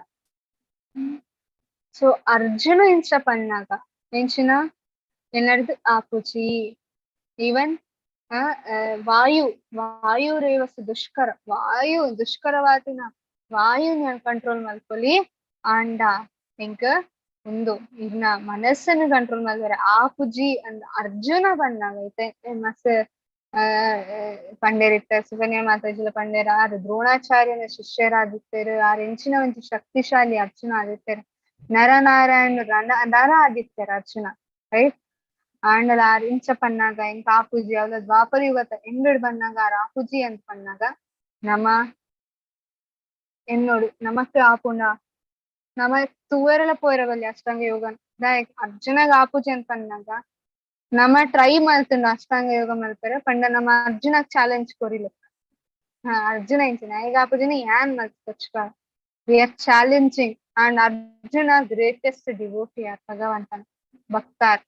ಸೊ ಅರ್ಜುನ ಇಂಚ ಪನ್ನಾಗ ಎಂಚಿನ ಎನ್ನಡ್ದು ಆಪುಜಿ ಈವನ್ ವಾಯು ರೇವಸ ವಾಯು ದುಷ್ಕರವಾದಿನ ವಾಯು ನಾನು ಕಂಟ್ರೋಲ್ ಮಲ್ಪೊಲಿ ಆಂಡ ಎಂಕ ಒಂದು ಇನ್ನ ಮನಸ್ಸನ್ನು ಕಂಟ್ರೋಲ್ ಮಾಡ್ತಾರೆ ಆಪುಜಿ ಅಂದ ಅರ್ಜುನ ಬಂದಾಗ ಐತೆ ಮಸ್ತ್ ಪಂಡೇರಿತ್ತ ಸುಕನ್ಯಾ ಮಾತಾಜಿಲ ಪಂಡೇರ ಆರು ದ್ರೋಣಾಚಾರ್ಯನ ಶಿಷ್ಯರಾದಿತ್ತೇರು ಆರು ಎಂಚಿನ ಒಂಚು ಶಕ್ತಿಶಾಲಿ ಅರ್ಜುನ ಆದಿತ್ತೇರು ನರನಾರಾಯಣ ನರ ಆದಿತ್ಯರ ಅರ್ಜುನ ರೈಟ್ ಆಂಡಲ ಆರು ಇಂಚ ಪನ್ನಾಗ ಎಂಕ ಆಪುಜಿ ಅವಳ ದ್ವಾಪರ ಯುಗತ ಎಂಗಡ್ ಬಂದಾಗ ಆರು ಆಪುಜಿ ಅಂತ ಪನ್ನಾಗ ನಮ എന്നോട് നമുക്ക് ആപ്പുണ്ട ನಮ ತೂವರೆಲ್ಲ ಪೋಯಿರಬಲ್ಲಿ ಅಷ್ಟಾಂಗ ಯೋಗ ಅರ್ಜುನಾಗ ಆಪುಜಿ ಅಂತ ಪನ್ನಾಗ ನಮ ಟ್ರೈ ಮಾಡ್ತಂಡ ಅಷ್ಟಾಂಗ ಯೋಗ ಮಲ್ಪರ ಪಂಡ ನಮ್ಮ ಅರ್ಜುನಾಗ್ ಚಾಲೆಂಜ್ ಕೊರಿಲ್ಲ. ಅರ್ಜುನ ಇಂಚಿನ ಈಗ ಆಪುಜಿನ ಏನ್ ಮಲ್ಪಚ್ಕ we are challenging and Arjuna greatest devotee ಆರ್ ಭಗವಂತನ ಭಕ್ತಾರ್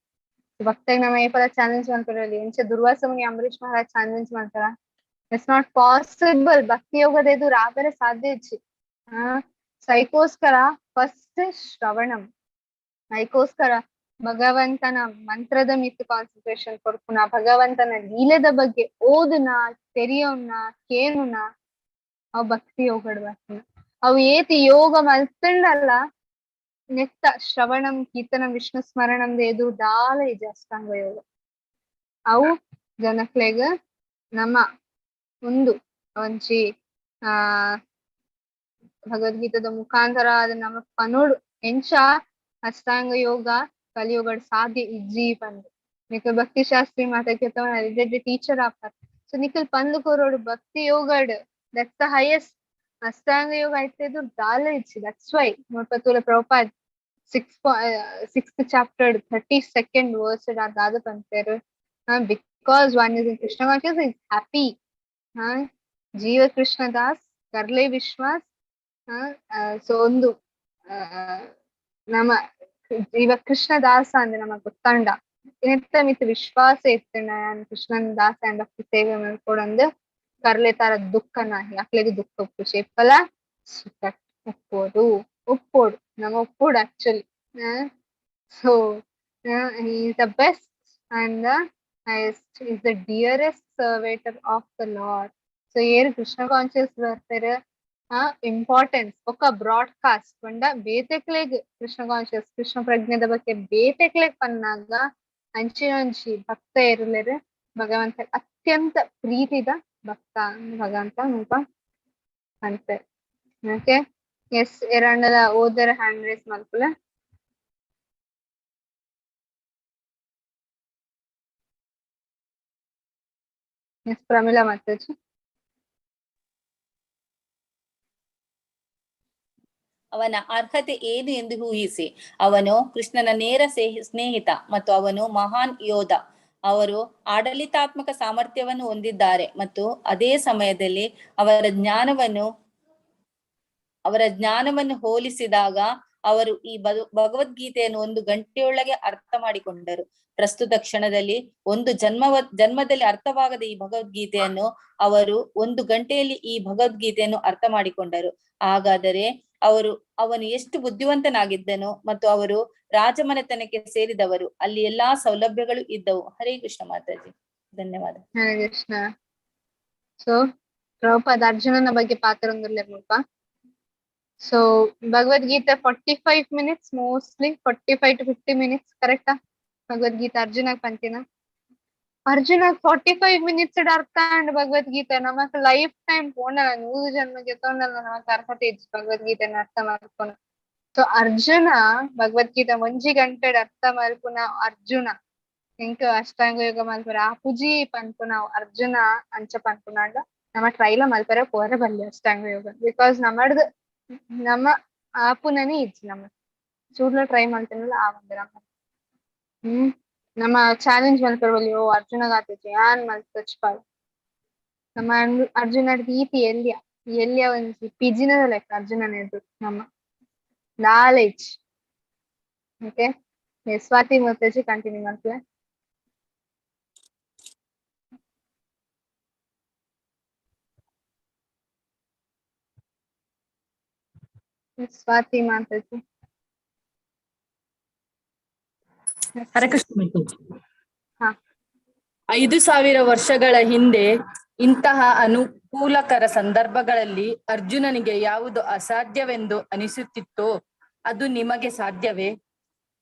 ಭಕ್ತಾಗ ನಮ್ಮ ಏಪಲ ಚಾಲೆಂಜ್ ಮಾಡ್ಕೊರಲ್ಲಿ ಎಂಚ ದುರ್ವಾಸ ಮುನಿ ಅಂಬರೀಶ್ ಮಹಾರಾಜ್ ಚಾಲೆಂಜ್ ಮಾಡ್ತಾರ. ಇಟ್ಸ್ ನಾಟ್ ಪಾಸಿಬಲ್ ಭಕ್ತಿ ಯೋಗದ ಎದು ರಾಬರೆ ಸಾಧ್ಯ ಇಚ್ಚಿ. ಸೈಕೋಸ್ಕರ ಫಸ್ಟ್ ಶ್ರವಣಂ ಐಕೋಸ್ಕರ ಭಗವಂತನ ಮಂತ್ರದ ಮಿತ್ತು ಕಾನ್ಸಂಟ್ರೇಷನ್ ಕೊರ್ಪುನ ಭಗವಂತನ ಲೀಲೆದ ಬಗ್ಗೆ ಓದುನ ತೆರಿಯೋನ ಕೇನುನ ಅವ್ ಭಕ್ತಿ ಯೋಗಡ್ ಬರ್ತನ ಅವು ಏತಿ ಯೋಗ ಮಲ್ತಂಡಲ್ಲ ನೆತ್ತ ಶ್ರವಣಂ ಕೀರ್ತನಂ ವಿಷ್ಣು ಸ್ಮರಣಂ ಎದು ದಾಲ ಇದೆ ಅಷ್ಟಾಂಗ ಯೋಗ ಅವು ಜನಕ್ಲೆಗ ನಮ್ಮ ಒಂದು ಒಂಚಿ ಭಗವದ್ಗೀತದ ಮುಖಾಂತರ ಅದು ನಮ್ಮ ಪನೋಡು ಎಂಚ ಅಷ್ಟಾಂಗ ಯೋಗ ಕಲಿಯೋಗಡ್ ಸಾಧ್ಯ ಇಜ್ಜಿ ಪಂದ್ ನಿಖಲ್ ಭಕ್ತಿ ಶಾಸ್ತ್ರಿ ಮಾತಾಡ್ತ ಟೀಚರ್ ಆಗ್ತಾರೆ. ಸೊ ನಿಖಲ್ ಪಂದ್ ಕೋರೋಡು ಭಕ್ತಿ ಯೋಗಡ್ that's the highest Ashtanga yoga ಆಯ್ತದು ದಾಲ ಇಜ್ಜಿ. ದಟ್ಸ್ ವೈ ನೋಡ್ಪತ್ತೂಲ Prabhupada 6th chapter 32nd verse ದಾದ ಪಂತೇರು because one is in Krishna conscious is happy ಜೀವ ಕೃಷ್ಣ ದಾಸ್ ಕರ್ಲೆ ವಿಶ್ವಾಸ್. ಸೊ ಒಂದು ನಮ್ಮ ಜೀವ ಕೃಷ್ಣ ದಾಸ ಅಂದ್ರೆ ನಮಗ್ ಗೊತ್ತಾಂಡ ಇತ್ತ ಮಿತ್ ವಿಶ್ವಾಸ ಇತ್ತು ನಾನು ಕೃಷ್ಣನ್ ದಾಸ ಅಂಡ್ ಸೇವೆ ಮಾಡ್ಕೊಡಂದು ಕರ್ಲೆ ತರ ದುಃಖನ ಯಾಕ್ಲೆಗೆ ದುಃಖ ಉಪ್ಪು ಶೇಪಲ ಉಪ್ಪೋಡು ನಮ್ಮ ಉಪ್ಪೋಡು actually. So is the best and the highest is the dearest servitor of the Lord. So here Krishna conscious ಬರ್ತಾರೆ ಇಂಪಾರ್ಟೆನ್ಸ್ ఒక ಬ್ರಾಡ್ಕಾಸ್ಟ್ ಬಂಡ ಬೇತೆಕ್ಲೆಗ್ ಕೃಷ್ಣ ಕಾನ್ಶಿಯಸ್ ಕೃಷ್ಣ ಪ್ರಜ್ಞೆದ ಬಗ್ಗೆ ಬೇತೆಕ್ಲೆಗ್ ಪನ್ನಾಗ ಅಂಚಿನಂಚಿ ಭಕ್ತ ಇರಲೇರು ಭಗವಂತ ಅತ್ಯಂತ ಪ್ರೀತಿದ ಭಕ್ತ ಭಗವಂತ ಮುಲ್ಪ ಅಂತೆ. ಓಕೆ ಎಸ್ ಎರಡದ ಓದರ ಹ್ಯಾಂಡ್ ರೇಸ್ ಮಲ್ಪುಲ ಎಸ್ ಪ್ರಮಿಳಾ ಮಾತಾಜಿ. ಅವನ ಅರ್ಹತೆ ಏನು ಎಂದು ಊಹಿಸಿ. ಅವನು ಕೃಷ್ಣನ ನೇರ ಸ್ನೇಹಿತ ಮತ್ತು ಅವನು ಮಹಾನ್ ಯೋಧ. ಅವರು ಆಡಳಿತಾತ್ಮಕ ಸಾಮರ್ಥ್ಯವನ್ನು ಹೊಂದಿದ್ದಾರೆ ಮತ್ತು ಅದೇ ಸಮಯದಲ್ಲಿ ಅವರ ಜ್ಞಾನವನ್ನು ಹೋಲಿಸಿದಾಗ ಅವರು ಈ ಭಗವದ್ಗೀತೆಯನ್ನು 1 ಗಂಟೆಯೊಳಗೆ ಅರ್ಥ ಮಾಡಿಕೊಂಡರು. ಪ್ರಸ್ತುತ ಕ್ಷಣದಲ್ಲಿ ಒಂದು ಜನ್ಮದಲ್ಲಿ ಅರ್ಥವಾಗದ ಈ ಭಗವದ್ಗೀತೆಯನ್ನು ಅವರು 1 ಗಂಟೆಯಲ್ಲಿ ಈ ಭಗವದ್ಗೀತೆಯನ್ನು ಅರ್ಥ ಮಾಡಿಕೊಂಡರು. ಹಾಗಾದರೆ ಅವನು ಎಷ್ಟು ಬುದ್ಧಿವಂತನಾಗಿದ್ದನು. ಮತ್ತು ಅವರು ರಾಜಮನೆತನಕ್ಕೆ ಸೇರಿದವರು. ಅಲ್ಲಿ ಎಲ್ಲಾ ಸೌಲಭ್ಯಗಳು ಇದ್ದವು. ಹರೇ ಕೃಷ್ಣ ಮಾತಾಜಿ, ಧನ್ಯವಾದ. ಹರೇ ಕೃಷ್ಣ. ಸೊ ಪ್ರಭುಪಾದ ಅರ್ಜುನನ ಬಗ್ಗೆ ಪಾತ್ರೊಂದುಲ್ಲೆ ಮುಲ್ಪ. So Bhagavadgita 45 minutes, mostly 45 to 50 minutes ಕರೆಕ್ಟಾ? ಭಗವದ್ಗೀತೆ ಅರ್ಜುನಗ್ ಪಂತಿನ ಅರ್ಜುನ 45 minutes ಅರ್ಥ ಅಂಡ್ ಭಗವದ್ಗೀತೆ ನಮಕ್ ಲೈಫ್ ಟೈಮ್ ಪೋಂಡಲ 100 ಜನ್ಮಕ್ಕೆ ತೊಂಡಲ ನಮಕ್ ಅರ್ಹತೆ ಇಜ್ಜಿ ಭಗವದ್ಗೀತೆನ ಅರ್ಥ ಮಾಡ್ಕೊನ. ಸೊ ಅರ್ಜುನ ಭಗವದ್ಗೀತೆ 1 ಗಂಟೆ ಅರ್ಥ ಮಲ್ಪುನ ಅರ್ಜುನ ಎಂಕ್ ಅಷ್ಟಾಂಗ ಯೋಗ ಮಲ್ಪರ ಆಪುಜಿ ಪನ್ಪುನ ಅರ್ಜುನ ಅಂಚ ಪನ್ಪುನಾಂಡ ನಮ್ಮ ಟ್ರೈಲ ಮಲ್ಪರ ಪೋರ ಬಲ್ಲಿ ಅಷ್ಟಾಂಗ ಯೋಗ. ಬಿಕಾಸ್ ನಮ್ಮ ಆಪುನನೇ ಇಜ್ಜಿ ನಮ್ಮ ಚೂರ್ಲ ಟ್ರೈ ಮಾಡ್ತೇನಲ್ಲ ಆ ಒಂದು ನಮ್ಮ ಚಾಲೆಂಜ್ ಮಲ್ಪರ್ವಲ್ಲಿ ಓ ಅರ್ಜುನ ಗಾತೈತಿ ಯಾನ್ ಮಲ್ಪಚ್ಪಾಳ ನಮ್ಮ ಅರ್ಜುನ ರೀತಿ ಎಲ್ಲಿಯ ಒಂದು ಪಿಜಿನದ ಲೆಕ್ಕ ಅರ್ಜುನನೇದು ನಮ್ಮ knowledge. Okay, Swati Mataji continue ಮಾಡ್ತೀವಿ. ಸ್ವಾತಿ ಮಾತಾಜಿ. ಹರೇ ಕೃಷ್ಣ ಮಾತಾಜಿ. ಹಾ. 5000 ವರ್ಷಗಳ ಹಿಂದೆ ಇಂತಹ ಅನುಕೂಲಕರ ಸಂದರ್ಭಗಳಲ್ಲಿ ಅರ್ಜುನನಿಗೆ ಯಾವುದು ಅಸಾಧ್ಯವೆಂದು ಅನಿಸುತ್ತಿತ್ತೋ ಅದು ನಿಮಗೆ ಸಾಧ್ಯವೇ?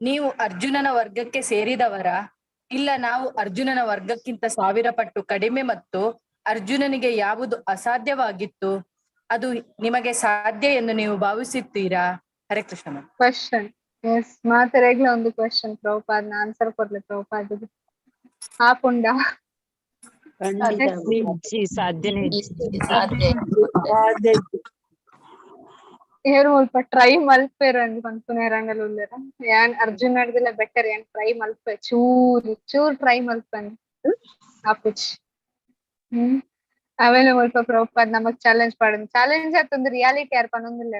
ನೀವು ಅರ್ಜುನನ ವರ್ಗಕ್ಕೆ ಸೇರಿದವರ? ಇಲ್ಲ, ನಾವು ಅರ್ಜುನನ ವರ್ಗಕ್ಕಿಂತ 1000 ಪಟ್ಟು ಕಡಿಮೆ. ಮತ್ತು ಅರ್ಜುನನಿಗೆ ಯಾವುದು ಅಸಾಧ್ಯವಾಗಿತ್ತು ಅದು ನಿಮಗೆ ಸಾಧ್ಯ ಎಂದು ನೀವು ಭಾವಿಸುತ್ತೀರಾ? ಹರೇ ಕೃಷ್ಣ. ಕ್ವಶನ್. ಎಸ್, ಮಾತಾಡಗ್ಲ ಒಂದು ಕ್ವಶನ್ ಪ್ರಭುಪಾದ್ನ ಆನ್ಸರ್ ಕೊಡ್ಲಿ ಪ್ರಭುಪಾದಗೆ. ಆಪುಂಡ ಸಾಧ್ಯನೇ ಏರು ಸ್ವಲ್ಪ ಟ್ರೈ ಮಲ್ಪೇರ ಪನ್ಪುನೇರಂಗಲ್ ಉಳ್ಳೇರ ಯಾನ್ ಅರ್ಜುನ್ ಅಡ್ದಿಲ್ಲ ಬೆಟರ್ ಏನ್ ಟ್ರೈ ಮಲ್ಪೆ ಚೂರ್ ಟ್ರೈ ಮಲ್ಪನ್ ಆಪುಚ್. ಅವೇಲೆ ಮುಲ್ಪ ಪ್ರಭುಪಾದ್ ನಮಗ್ ಚಾಲೆಂಜ್ ಪಾಡನ್ ಚಾಲೆಂಜ್ ಆತೊಂದು ರಿಯಾಲಿಟಿ ಯಾರು ಪನ್ನೊಂದಿಲ್ಲ.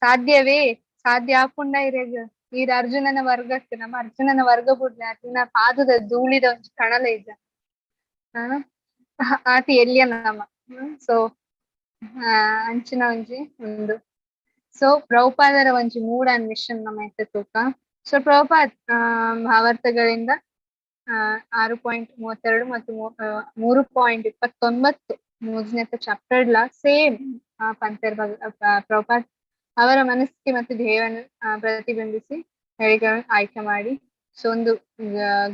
ಸಾಧ್ಯವೇ? ಸಾಧ್ಯ ಆಪುಂಡ ಇರೇಗ ಈರ್ ಅರ್ಜುನನ ವರ್ಗಕ್ಕೆ ನಮ್ಮ ಅರ್ಜುನನ ವರ್ಗ ಬಿಡ್ಲೆ ಅರ್ಜುನ ಪಾದದ ಧೂಳಿದ ಒಂಜಿ ಕಣಲ ಇದ್ದ ಆತಿ ಎಲ್ಲಿಯ ನಮ್ಮ. ಸೊ ಅಂಚಿನ ಒಂಜಿ ಒಂದು. ಸೊ ಪ್ರಭುಪಾದರ ಒಂಜಿ ಮೂಡ್ ಅಂಡ್ ಮಿಷನ್ ನಮ್ಮ ಎತ್ತ ತೂಕ. ಸೊ ಪ್ರಭುಪಾದ್ ಭಾವಾರ್ಥಗಳಿಂದ 6.32 ಮತ್ತು 3.29 ಮೂರನೇತ ಚಾಪ್ಟರ್ಲ ಸೇಮ್ ಪಂತೇರ್ ಪ್ರಭುಪಾದ್ ಅವರ ಮನಸ್ಸಿಗೆ ಮತ್ತು ಧ್ಯೇಯವನ್ನು ಪ್ರತಿಬಿಂಬಿಸಿ ಹೇಳಿಗಳನ್ನು ಆಯ್ಕೆ ಮಾಡಿ. ಸೊ ಒಂದು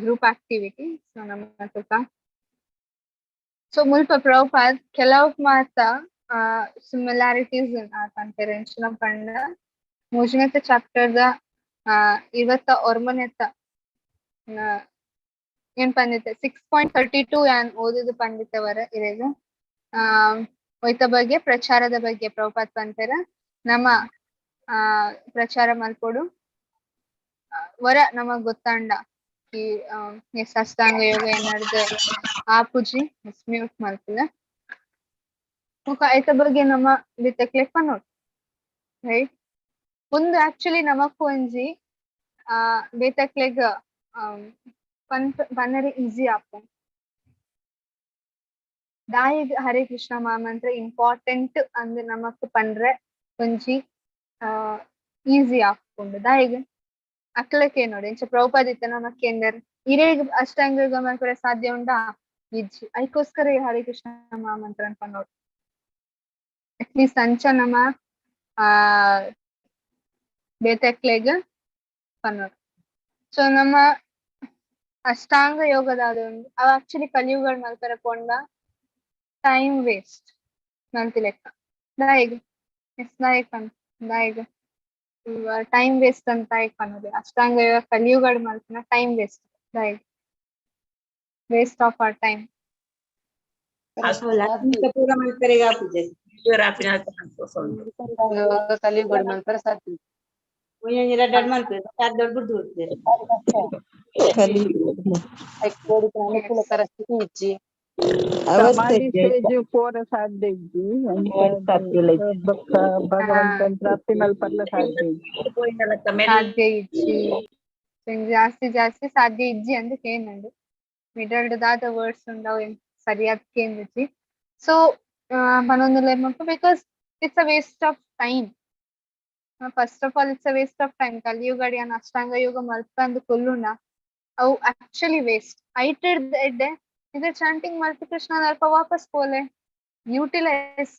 ಗ್ರೂಪ್ ಆಕ್ಟಿವಿಟಿ. ಸೊ ನಮ್ಮ ತೂಕ. ಸೊ ಮುಲ್ಪ ಪ್ರಭುಪಾದ್ ಕೆಲವು ಮಾತ ಸಿಮಿಲಾರಿಟೀಸ್ ಪಂತೇರ್ ಎಂಚಿನ ಪಂಡ ಮೂರನೇತ ಚಾಪ್ಟರ್ದ 29 ಏನ್ ಪಂದಿತ್ತೆ 6.32 ಯಾನ್ ಓದಿದ್ದು ಪಂಡಿತವರ ಇರೇಗ ಒಯ್ತ ಬಗ್ಗೆ ಪ್ರಚಾರದ ಬಗ್ಗೆ ಪ್ರಭುಪಾದ್ ಪಂತೇರ ನಮ್ಮ ಪ್ರಚಾರ ಮಲ್ಪೊಡು ವರ ನಮಗ್ ಗೊತ್ತಾಂಡ ಈ ಅಷ್ಟಾಂಗ ಯೋಗ ಏನಾಡ್ದು ಆಪುಜಿ ಮ್ಯೂಟ್ ಮಲ್ಪುಲ ಐತ ಬಗ್ಗೆ ನಮ್ಮ ಬಿತ್ತಕ್ಲೆಕ್ಕ ನೋಡ್ ರೈಟ್. ಒಂದು ಆಕ್ಚುಲಿ ನಮಕ್ ಒಂಜಿ ಬೇತಕ್ಲೆಗ್ ಪನ್ನರೆ easy app ದಾಯಿಗ್ Hare Krishna ಮಹಾಮಂತ್ರ important ಅಂದ್ ನಮಕ್ ಪಂಡ್ರೆ ಒಂಜಿ ಈಸಿ ಆಪುಂಡು ದಾಯಿಗ್ ಅಕ್ಲಕ್ಕೆ ನೋಡಿ ಎಂಚ ಪ್ರಭುಪಾದಿತ್ತ ನಮಕ್ ಎಂದರ್ ಇರೇಗ್ ಅಷ್ಟಾಂಗ ಯೋಗ ಮಲ್ಪರೆ ಸಾಧ್ಯ ಉಂಡಾ ಇಜ್ಜಿ ಐಕೋಸ್ಕರ ಹರೇ ಕೃಷ್ಣ ಮಹಾಮಂತ್ರ ಅನ್ಕೊಂಡ್ ಅಟ್ಲೀಸ್ಟ್ ಅಂಚ ನಮ್ಮ ಬೇತಕ್ಲೆಗ್ ಪನ್ನೋಡು. ಸೊ ನಮ್ಮ ಅಷ್ಟಾಂಗ ಯೋಗದಾದ ಒಂದು ಅವ ಆಕ್ಚುಲಿ ಕಲಿಯುಗಳ ಮಲ್ಪರ ಕೊಂಡ ಟೈಮ್ ವೇಸ್ಟ್ ನಂತಿ ಲೆಕ್ಕ ದಾಯಿಗ್ ದಾಯಿಗ್ ಟೈಮ್ ವೇಸ್ಟ್ ಅಂತ ಪನ್ನೋದು ಅಷ್ಟಾಂಗ ಯೋಗ ಕಲಿಯುಗಳ ಮಲ್ಪನ ಟೈಮ್ ವೇಸ್ಟ್ ದಾಯಿಗ್ ವೇಸ್ಟ್ ಆಫ್ ಅವರ್ ಟೈಮ್. ಕಲಿಯುಗಡು ಮಲ್ಪರ ಸಾಧ್ಯ ಅನುಕೂಲಕರ ಸ್ಥಿತಿ ಇಚ್ಚಿ ಸಮಾಧಿ ಸ್ಟೇಜ್ ಪೋರ ಸಾಧ್ಯ ಇಜ್ಜಿ ಭಗವಂತನ ಪ್ರಾಪ್ತಿ ಮಲ್ಪರ್ಲ ಸಾಧ್ಯ ಸಾಧ್ಯ ಇಜ್ಜಿ ಜಾಸ್ತಿ ಜಾಸ್ತಿ ಸಾಧ್ಯ ಇಜ್ಜಿ ಅಂತ ಕೇಂದ್ರಂಡು ಮಿಡಲ್ಡ್ ದಾದ ವರ್ಡ್ಸ್ ఉండవు ಸರಿಯಾದ ಕೇಂದ್ರಜಿ ಸೊ మనొందులే ಮಲ್ಪು because it's a waste of time. First of all it's a waste of time. ಕಲಿಯುಗಡಿ ಅನ್ನ ಅಷ್ಟಾಂಗ ಯೋಗ ಮಲ್ಪಂದು ಕುಲ್ಲುಂಡ ಅವು ಆಕ್ಚುಲಿ ವೇಸ್ಟ್ ಐಟೆಡ್ ಎಡ್ಡೆ ಇದು ಚಾಂಟಿಂಗ್ ಮಲ್ಪಿ ಕೃಷ್ಣ ಅಲ್ಪ ವಾಪಸ್ ಪೋಲೆ ಯೂಟಿಲೈಸ್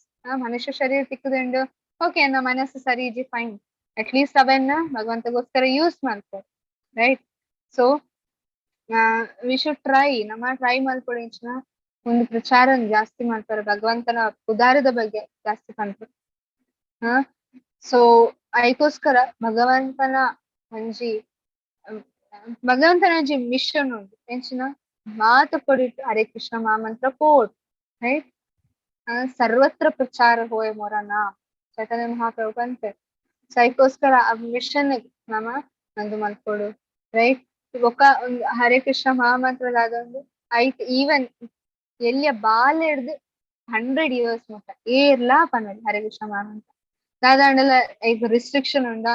ಮನುಷ್ಯ ಶರೀರ ತಿಕ್ಕುದುಂಡು ಓಕೆ ನಮ್ಮ ಮನಸ್ಸು ಸರಿ ಇಜಿ ಫೈನ್ ಅಟ್ಲೀಸ್ಟ್ ಅವನ್ನ ಭಗವಂತಗೋಸ್ಕರ ಯೂಸ್ ಮಾಡ್ತಾರೆ right. So we should try try ಮಲ್ಪೊಡಿಂಚಿನ ಒಂದು ಪ್ರಚಾರ ಜಾಸ್ತಿ ಮಾಡ್ತಾರೆ ಭಗವಂತನ ಉದಾರದ ಬಗ್ಗೆ ಜಾಸ್ತಿ ಕಾಣ್ತಾರೆ. ಸೊ ಅದಕ್ಕೋಸ್ಕರ ಭಗವಂತನ ಒಂಜಿ ಮಿಷನ್ ಉಂಟು ಎಂಚಿನ ಮಾತು ಕೊಡಿಟ್ಟು ಹರೇ ಕೃಷ್ಣ ಮಹಾಮಂತ್ರ ಕೋಡ್ ರೈಟ್. ಸರ್ವತ್ರ ಪ್ರಚಾರ ಹೋಯ್ ಮೊರನ ಚೈತನ್ಯ ಮಹಾಪ್ರಭು ಅಂತೆ. ಸೊ ಅದಕ್ಕೋಸ್ಕರ ಆ ಮಿಷನ್ ನಮ ನಂದು ಮಲ್ಕೊಡು ರೈಟ್. ಒಂದು ಹರೇ ಕೃಷ್ಣ ಮಹಾಮಂತ್ರದಾದ ಒಂದು ಐತ್ ಈವನ್ ಎಲ್ಲಿಯ ಬಾಲ್ ಹಿಡ್ದು 100 years ಮುಟ್ಟ ಏರ್ಲಾ ಪನ್ನಡಿ ಹರೇ ಕೃಷ್ಣ ಮಹಾಮಂತ್ರ ದಾದಾಂಡಲ ಈಗ ರಿಸ್ಟ್ರಿಕ್ಷನ್ ಉಂಡ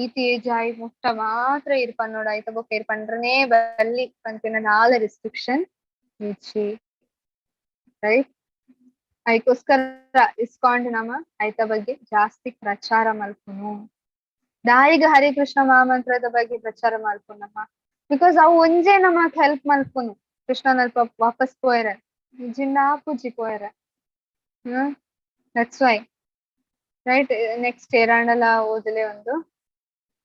ಈತಿ ಏಜ್ ಆಯ್ ಮುಟ್ಟ ಮಾತ್ರ ಇರ್ ಪನ್ನೋಡ ಐತ ಬೊಕ್ಕ ಇರ್ ಪಂಡ್ರನೇ ಬಲ್ಲಿ ಪಂಪಿನ 4 ರಿಸ್ಟ್ರಿಕ್ಷನ್ ಇಚ್ಚಿ ರೈಟ್. ಅದಕ್ಕೋಸ್ಕರ ಇಸ್ಕಾಂಡ್ ನಮ ಐತ ಬಗ್ಗೆ ಜಾಸ್ತಿ ಪ್ರಚಾರ ಮಲ್ಪುನು ದಾಯಿಗ ಹರೇ ಕೃಷ್ಣ ಮಹಾಮಂತ್ರದ ಬಗ್ಗೆ ಪ್ರಚಾರ ಮಲ್ಪುನಮ್ಮ ಬಿಕಾಸ್ ಅವು ಒಂಜೇ ನಮಕ್ ಹೆಲ್ಪ್ ಮಲ್ಪುನು ಕೃಷ್ಣನಲ್ಪ ವಾಪಸ್ ಪೋಯರ ಜಿಂಡ ಪೂಜಿ ಪೋಯರ ದಟ್ಸ್ ವೈ ರೈಟ್. ನೆಕ್ಸ್ಟ್ ಏರಾಂಡಲ ಓದಲೆ ಒಂದು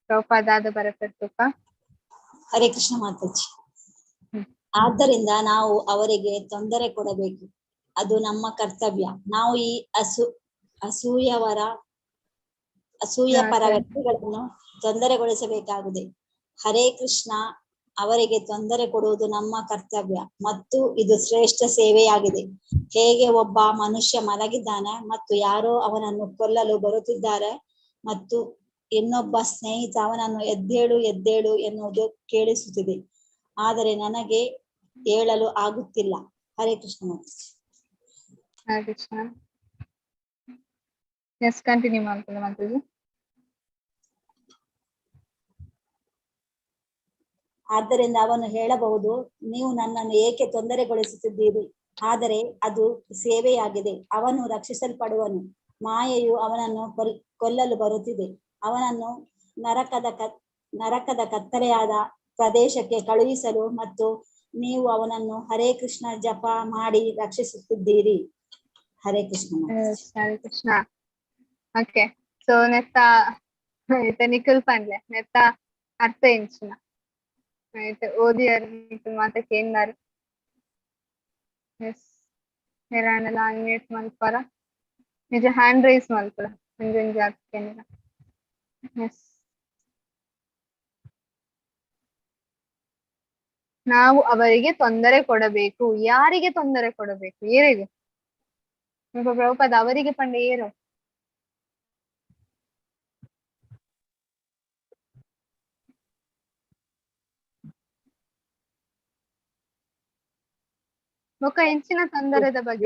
ಪ್ರಭುಪಾದಾದ ಬರಪೆರ್ತುಪ್ಪ. ಹರೇ ಕೃಷ್ಣ ಮಾತಾಜಿ. ಆದ್ದರಿಂದ ನಾವು ಅವರಿಗೆ ತೊಂದರೆ ಕೊಡಬೇಕು, ಅದು ನಮ್ಮ ಕರ್ತವ್ಯ. ನಾವು ಈ ಅಸೂಯಪರ ವ್ಯಕ್ತಿಗಳನ್ನು ತೊಂದರೆಗೊಳಿಸಬೇಕಾಗಿದೆ. ಹರೇ ಕೃಷ್ಣ ಅವರಿಗೆ ತೊಂದರೆ ಕೊಡುವುದು ನಮ್ಮ ಕರ್ತವ್ಯ ಮತ್ತು ಇದು ಶ್ರೇಷ್ಠ ಸೇವೆಯಾಗಿದೆ. ಹೇಗೆ ಒಬ್ಬ ಮನುಷ್ಯ ಮಲಗಿದ್ದಾನೆ ಮತ್ತು ಯಾರೋ ಅವನನ್ನು ಕೊಲ್ಲಲು ಬರುತ್ತಿದ್ದಾರೆ ಮತ್ತು ಇನ್ನೊಬ್ಬ ಸ್ನೇಹಿತ ಅವನನ್ನು ಎದ್ದೇಳು ಎದ್ದೇಳು ಎನ್ನುವುದು ಕೇಳಿಸುತ್ತಿದೆ, ಆದರೆ ನನಗೆ ಹೇಳಲು ಆಗುತ್ತಿಲ್ಲ. ಹರೇ ಕೃಷ್ಣ. ಹರೇ ಕೃಷ್ಣ. ಎಸ್ ಕಂಟಿನ್ಯೂ ಮಾಡ್ಕೊಳ್ಳಿ ಮಾತಾಡಿ. ಆದ್ದರಿಂದ ಅವನು ಹೇಳಬಹುದು, ನೀವು ನನ್ನನ್ನು ಏಕೆ ತೊಂದರೆಗೊಳಿಸುತ್ತಿದ್ದೀರಿ, ಆದರೆ ಅದು ಸೇವೆಯಾಗಿದೆ. ಅವನು ರಕ್ಷಿಸಲ್ಪಡುವನು. ಮಾಯೆಯು ಅವನನ್ನು ಕೊಲ್ಲಲು ಬರುತ್ತಿದೆ. ಅವನನ್ನು ನರಕದ ಕತ್ತಲೆಯಾದ ಪ್ರದೇಶಕ್ಕೆ ಕಳುಹಿಸಲು ಮತ್ತು ನೀವು ಅವನನ್ನು ಹರೇ ಕೃಷ್ಣ ಜಪ ಮಾಡಿ ರಕ್ಷಿಸುತ್ತಿದ್ದೀರಿ. ಹರೇ ಕೃಷ್ಣ. ಹರೇ ಕೃಷ್ಣ. ಓಕೆ. ಸೊ ನೆತ್ತ ನಿಖಿಲ್ ಪಂಡ್ಲೆ ನೆತ್ತ ಅರ್ಥ ಎಂಚಿನ అయితే ఓదియర్ మీకు మాట కేందారు ఎస్ ఎరాండల అన్మ్యూట్ మల్పరా ನಿಜ ಹ್ಯಾಂಡ್ ರೈಸ್ ಮಲ್ಪರ ಮುಂಜಾನೆ ಜಾತ್ಕೆನಿಲ್ಲ. ಎಸ್ ನಾವು ಅವರಿಗೆ ತೊಂದರೆ ಕೊಡಬೇಕು. ಯಾರಿಗೆ ತೊಂದರೆ ಕೊಡಬೇಕು? ಏರಿಗೆ ಪ್ರಭುಪಾದ ಅವರಿಗೆ ಪಂಡ ಏರು ఒక ಹೆಂಚಿನ ತೊಂದರೆದ ಬಗ್ಗೆ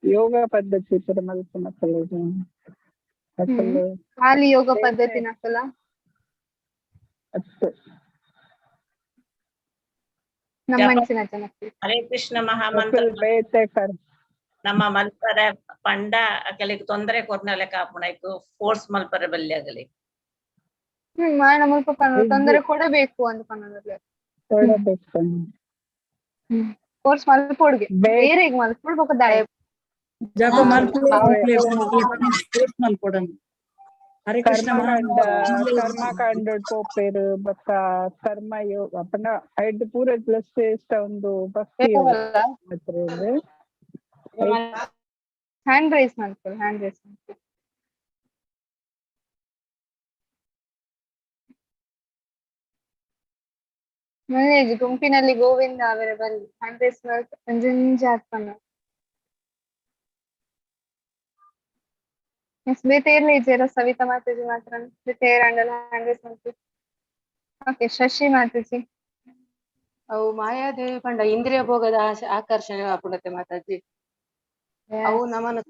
ಯೋಗ ಪದ್ಧತಿ ಖಾಲಿ ಯೋಗ ಪದ್ಧತಿ ನಕಲ ನಮ್ಮ ಮನಸ್ಸಿನ ಜನಕ್ಕೆ ಹರೇ ಕೃಷ್ಣ ಮಹಾಮಂತ್ರ ನಮ್ಮ ಮಲ್ಪರ ಪಂಡ ಅಕಲಿಗೆ ತೊಂದರೆ ಕೊರ್ನಲೆ ಕಾಪುಣೈಕು ಫೋರ್ಸ್ ಮಲ್ಪರ ಬಲ್ಲಿ ಆಗಲಿ ಮುಲ್ಪ ತೊಂದರೆ ಕೊಡಬೇಕು ಅಂತ ಪನ್ನೋದ್ರಲ್ಲಿ ಫೋರ್ಸ್ ಮಲ್ಪೋಡ್ಗೆ ಬೇರೆ ಮಲ್ಪೋಡ್ಬೇಕು ದಯ ಜಪ ಮಲ್ಪೊಡನು. ಹರೇ ಕೃಷ್ಣ ಕರ್ಮಕಾಂಡ ಪೋಪೇರು ಬಕ್ಕ ಕರ್ಮ ಯೋಗ ಅಪ್ಪನ ಐದು ಪೂರ ಶ್ರೇಷ್ಠ ಒಂದು ಭಕ್ತಿ ಹ್ಯಾಂಡ್ ರೈಸ್ ಮಾಡ್ಕೊಳ್ಳಿ. ಹ್ಯಾಂಡ್ ರೈಸ್ ಮಾಡ್ಕೊಳ್ಳಿ. ಮನೇಜ್ ಗುಂಪಿನಲ್ಲಿ ಗೋವಿಂದ ಅವರ ಬಲ್ಲಿ ಹ್ಯಾಂಡ್ ರೈಸ್ ಒಂಜೊಂಜಿ ಹಾಕ್ಪನ್ನ ಸ್ಮಿತಾ ಇರ್ಲಿ ಜರ ಸವಿತಾ ಮಾತಾಜಿ ಮಾತ್ರ ಸ್ಮಿತಾ ಅಂಡಲ್ಲ 100 ಓಕೆ ಶಶಿ ಮಾತಾಜಿ ಅವು ಮಾಯಾದೇವಿ ಪಂಡ ಇಂದ್ರಿಯ ಭೋಗದ ಆಕರ್ಷಣೆ ಆಪುಣತೆ ಮಾತಾಜಿ ಅವು ನಮ್ಮನ್ನು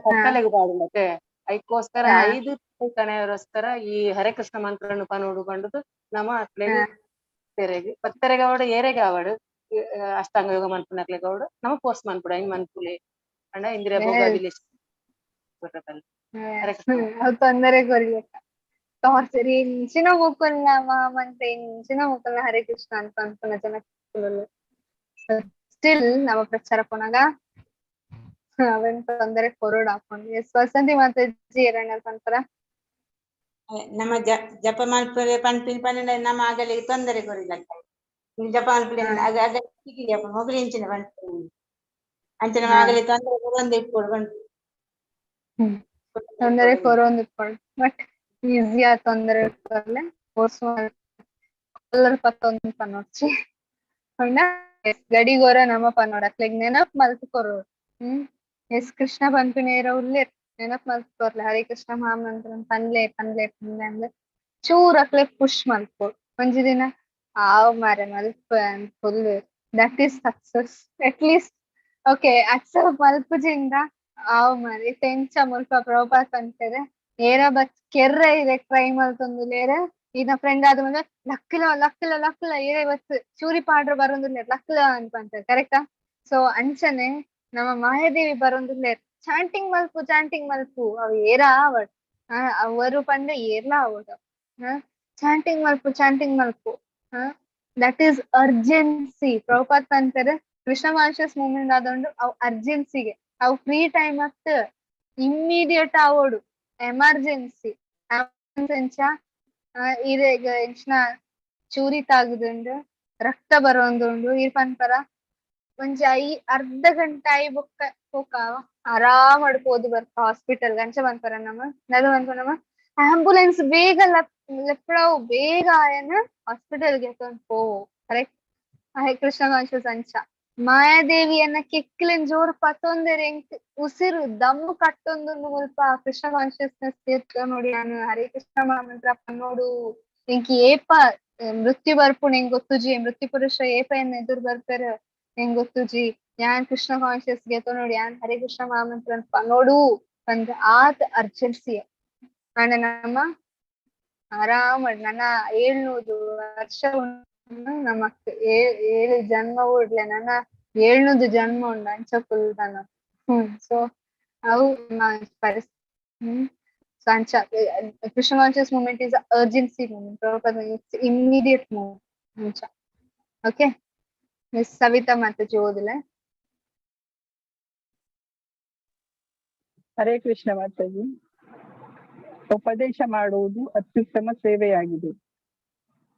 ಕತ್ತಲೆಗೆ ಬಾಡುತ್ತೆ ಅದಕ್ಕೋಸ್ಕರ 5 ಕಣೆಯವರೋಸ್ಕರ ಈ ಹರೇ ಕೃಷ್ಣ ಮಂತ್ರವನ್ನು ಪನೋಡು ಕಂಡುದು ನಮ್ಮ ಅತ್ಲೆಗೆ ತೆರೆಗೆ ಪತ್ತೆರೆಗೆ ಅವಡು ಏರೆಗೆ ಅವಡು ಅಷ್ಟಾಂಗ ಯೋಗ ಮನ್ಪುನಕ್ಲೆ ಗೌಡು ನಮ್ಮ ಪೋಸ್ಟ್ ಮನ್ಪುಡ ಹಿಂಗ್ ಮನ್ಪುಲೆ ಅಂಡ ಇಂದ್ರಿಯ ಭೋಗ ತೊಂದರೆ ಕೊರ್ಲಿಕ್ಕ ಟಾರ್ಚರ್ ಇಂಚಿನ ಮುಕ್ಕುಲ್ಲ ಮಾಮಂತೆ ಇಂಚಿನ ಮುಕ್ಕುಲ್ಲ ಹರೇ ಕೃಷ್ಣ ಅಂತ ಅನ್ಕೊಂಡ ಜನ ಸ್ಟಿಲ್ ನಮ್ಮ ಪ್ರಚಾರ ಕೊನಾಗ ಅವನ್ ತೊಂದರೆ ಕೊರೋಡ್ ಹಾಕೊಂಡು ವಸಂತಿ ಮಾತಾಜಿ ಎರಡನೇ ಪಂತರ ನಮ್ಮ ಜಪ ಮಲ್ಪರೆ ಪನ್ಪಿನ ನಮ್ಮ ಆಗಲಿಗೆ ತೊಂದರೆ ಕೊರಿಲ್ಲ ಜಪ ಮಲ್ಪಲೆ ಮೊಬೈಲ್ ಇಂಚಿನ ಅಂಚನ ಆಗಲಿ ತೊಂದರೆ ಕೊರೊಂದು ಇಟ್ಕೊಂಡು ತೊಂದರೆ ಕೊರೊಂದು ಇಟ್ಕೊಂಡು ಬಟ್ ಈಸಿಯ ತೊಂದರೆ ಕೊರ್ಲೆ ಎಲ್ಲರ ಪತ್ತೊಂದು ಪನ್ನೋಡ್ಚಿ ಗಡಿಗೋರ ನಮ್ಮ ಪನ್ನೋಡಕ್ಲೆಗ್ ನೆನಪ್ ಮಲ್ತು ಕೊರೋಡು ಎಸ್ ಕೃಷ್ಣ ಪನ್ಪಿನೇರ ಉಳ್ಳೇ ನೆನಪ್ ಮಲ್ತು ಕೊರ್ಲೆ ಹರೇ ಕೃಷ್ಣ ಮಹಾಮಂತ್ರ ಪನ್ಲೆ ಪನ್ಲೆ ಪನ್ಲೆ ಅಂದ್ರೆ ಚೂರ್ ಅಕ್ಲೆ ಪುಷ್ ಮಲ್ಪೋಡು ಒಂಜಿ ದಿನ ಆವ್ ಮಾರೆ ಮಲ್ಪ full that is success at least okay accept ಮಲ್ಪುಜಿಂದ ಆವ್ ಮಾರೆ ತೆಂಚ ಮುಲ್ಪ ಪ್ರಭುಪಾದ್ ಪನ್ಪೆರೆ ಏರ ಬತ್ ಕೆರ್ರೆ ಇದೆ ಟ್ರೈ ಮಲ್ತೊಂದು ಲೇರೆ ಇನ್ನ ಫ್ರೆಂಡ್ ಆದ ಮುಂದೆ ಲಕ್ಕಿಲ ಏರೇ ಬಸ್ ಚೂರಿ ಪಾಡ್ರ ಬರೋದಿಲ್ಲ ಲಕ್ಕಿಲ ಅನ್ಕೊಂತಾರೆ ಕರೆಕ್ಟಾ ಸೊ ಅಂಚನೆ ನಮ್ಮ ಮಾಯಾದೇವಿ ಬರೋದಿಲ್ಲ ಚಾಂಟಿಂಗ್ ಮಲ್ಪು ಅವ್ ಏರ ಆವಡ್ ಅವರು ಪಂಡೆ ಏರ್ಲಾ ಆವಡ್ ಚಾಂಟಿಂಗ್ ಮಲ್ಪು ದಟ್ ಈಸ್ ಅರ್ಜೆನ್ಸಿ ಪ್ರಭುಪಾದ್ ಅಂತಾರೆ ಕೃಷ್ಣ ಕಾನ್ಶಿಯಸ್ ಮೂಮೆಂಟ್ ಆದೊಂಡು ಅವ್ ಅರ್ಜೆನ್ಸಿಗೆ ಅವ್ ಫ್ರೀ ಟೈಮ್ ಅತ್ತ ಇಮ್ಮಿಡಿಯೇಟ್ ಆವೋಡು ಎಮರ್ಜೆನ್ಸಿ ಈಗ ಎಂಚಿನ ಚೂರಿ ತಾಗುದುಂಡು ರಕ್ತ ಬರೋಂದುಂಡು ಈ ಪನ್ಪರ ಒಂಜಿ ಅರ್ಧ ಗಂಟೆ ಆಯಿ ಬೊಕ್ಕ ಹೋಕಾವ ಆರಾಮಡ್ ಪೋದು ಬರ್ತ ಹಾಸ್ಪಿಟಲ್ ಅಂಚ ಪನ್ಪರ ನಮ್ಮ ನದು ಪನ್ಪರ ನಮ್ಮ ಆಂಬುಲೆನ್ಸ್ ಬೇಗ ಲೆಪ್ಪಡವು ಬೇಗ ಆಯನ ಹಾಸ್ಪಿಟಲ್ಗೆ ಪೋ ಕರೆಕ್ಟ್ ಹೇ ಕೃಷ್ಣ ಕಾನ್ಶಿಯಸ್ ಅಂಚ ಮಾಯಾದೇವಿಯನ್ನ ಕೆಕ್ಕಿಲೆನ್ ಜೋರು ಪತ್ತೊಂದೆರೆ ಉಸಿರು ದಮ್ಮು ಕಟ್ಟೊಂದು ಮುಲ್ಪ ಕೃಷ್ಣ ಕಾನ್ಶಿಯಸ್ನೆಸ್ ತೀರ್ಥ ನೋಡಿ ನಾನು ಹರೇ ಕೃಷ್ಣ ಮಹಾಮಂತ್ರ ಪನ್ನೋಡು ಎಂಕಿ ಏಪ ಮೃತ್ಯು ಬರ್ಪುಣ್ ಹೆಂಗ್ ಗೊತ್ತುಜಿ ಮೃತ್ಯು ಪುರುಷ ಏಪ ಎನ್ನ ಎದುರು ಬರ್ತಾರ ಹೆಂಗ್ ಗೊತ್ತುಜಿ ಯಾನ್ ಕೃಷ್ಣ ಕಾನ್ಶಿಯಸ್ ಗೆತ ನೋಡಿ ಯಾನ್ ಹರೇ ಕೃಷ್ಣ ಮಹಾಮಂತ್ರ ಪನ್ನೋಡು ಅಂದ್ ಆತ್ ಅರ್ಜೆನ್ಸಿ ಅಂಡ ನಮ್ಮ ಆರಾಮ ನನ್ನ 700 ವರ್ಷ ನಮಕ್ 7 ಜನ್ಮ ಉಡ್ಲೆ ನನ್ನ 700 ಜನ್ಮ ಉಂಡು ಅಂಚ ಫುಲ್ ತನ ಸೊ ಅವು ಸೊ ಅಂಚ Krishna conscious moment is urgency moment immediate moment ಅಂಚ ಓಕೆ ಮಿಸ್ ಸವಿತಾ ಮಾತಾಜಿ ಓದಿಲ್ಲ ಹರೇ ಕೃಷ್ಣ ಮಾತಾಜಿ ಉಪದೇಶ ಮಾಡುವುದು ಅತ್ಯುತ್ತಮ ಸೇವೆಯಾಗಿದೆ.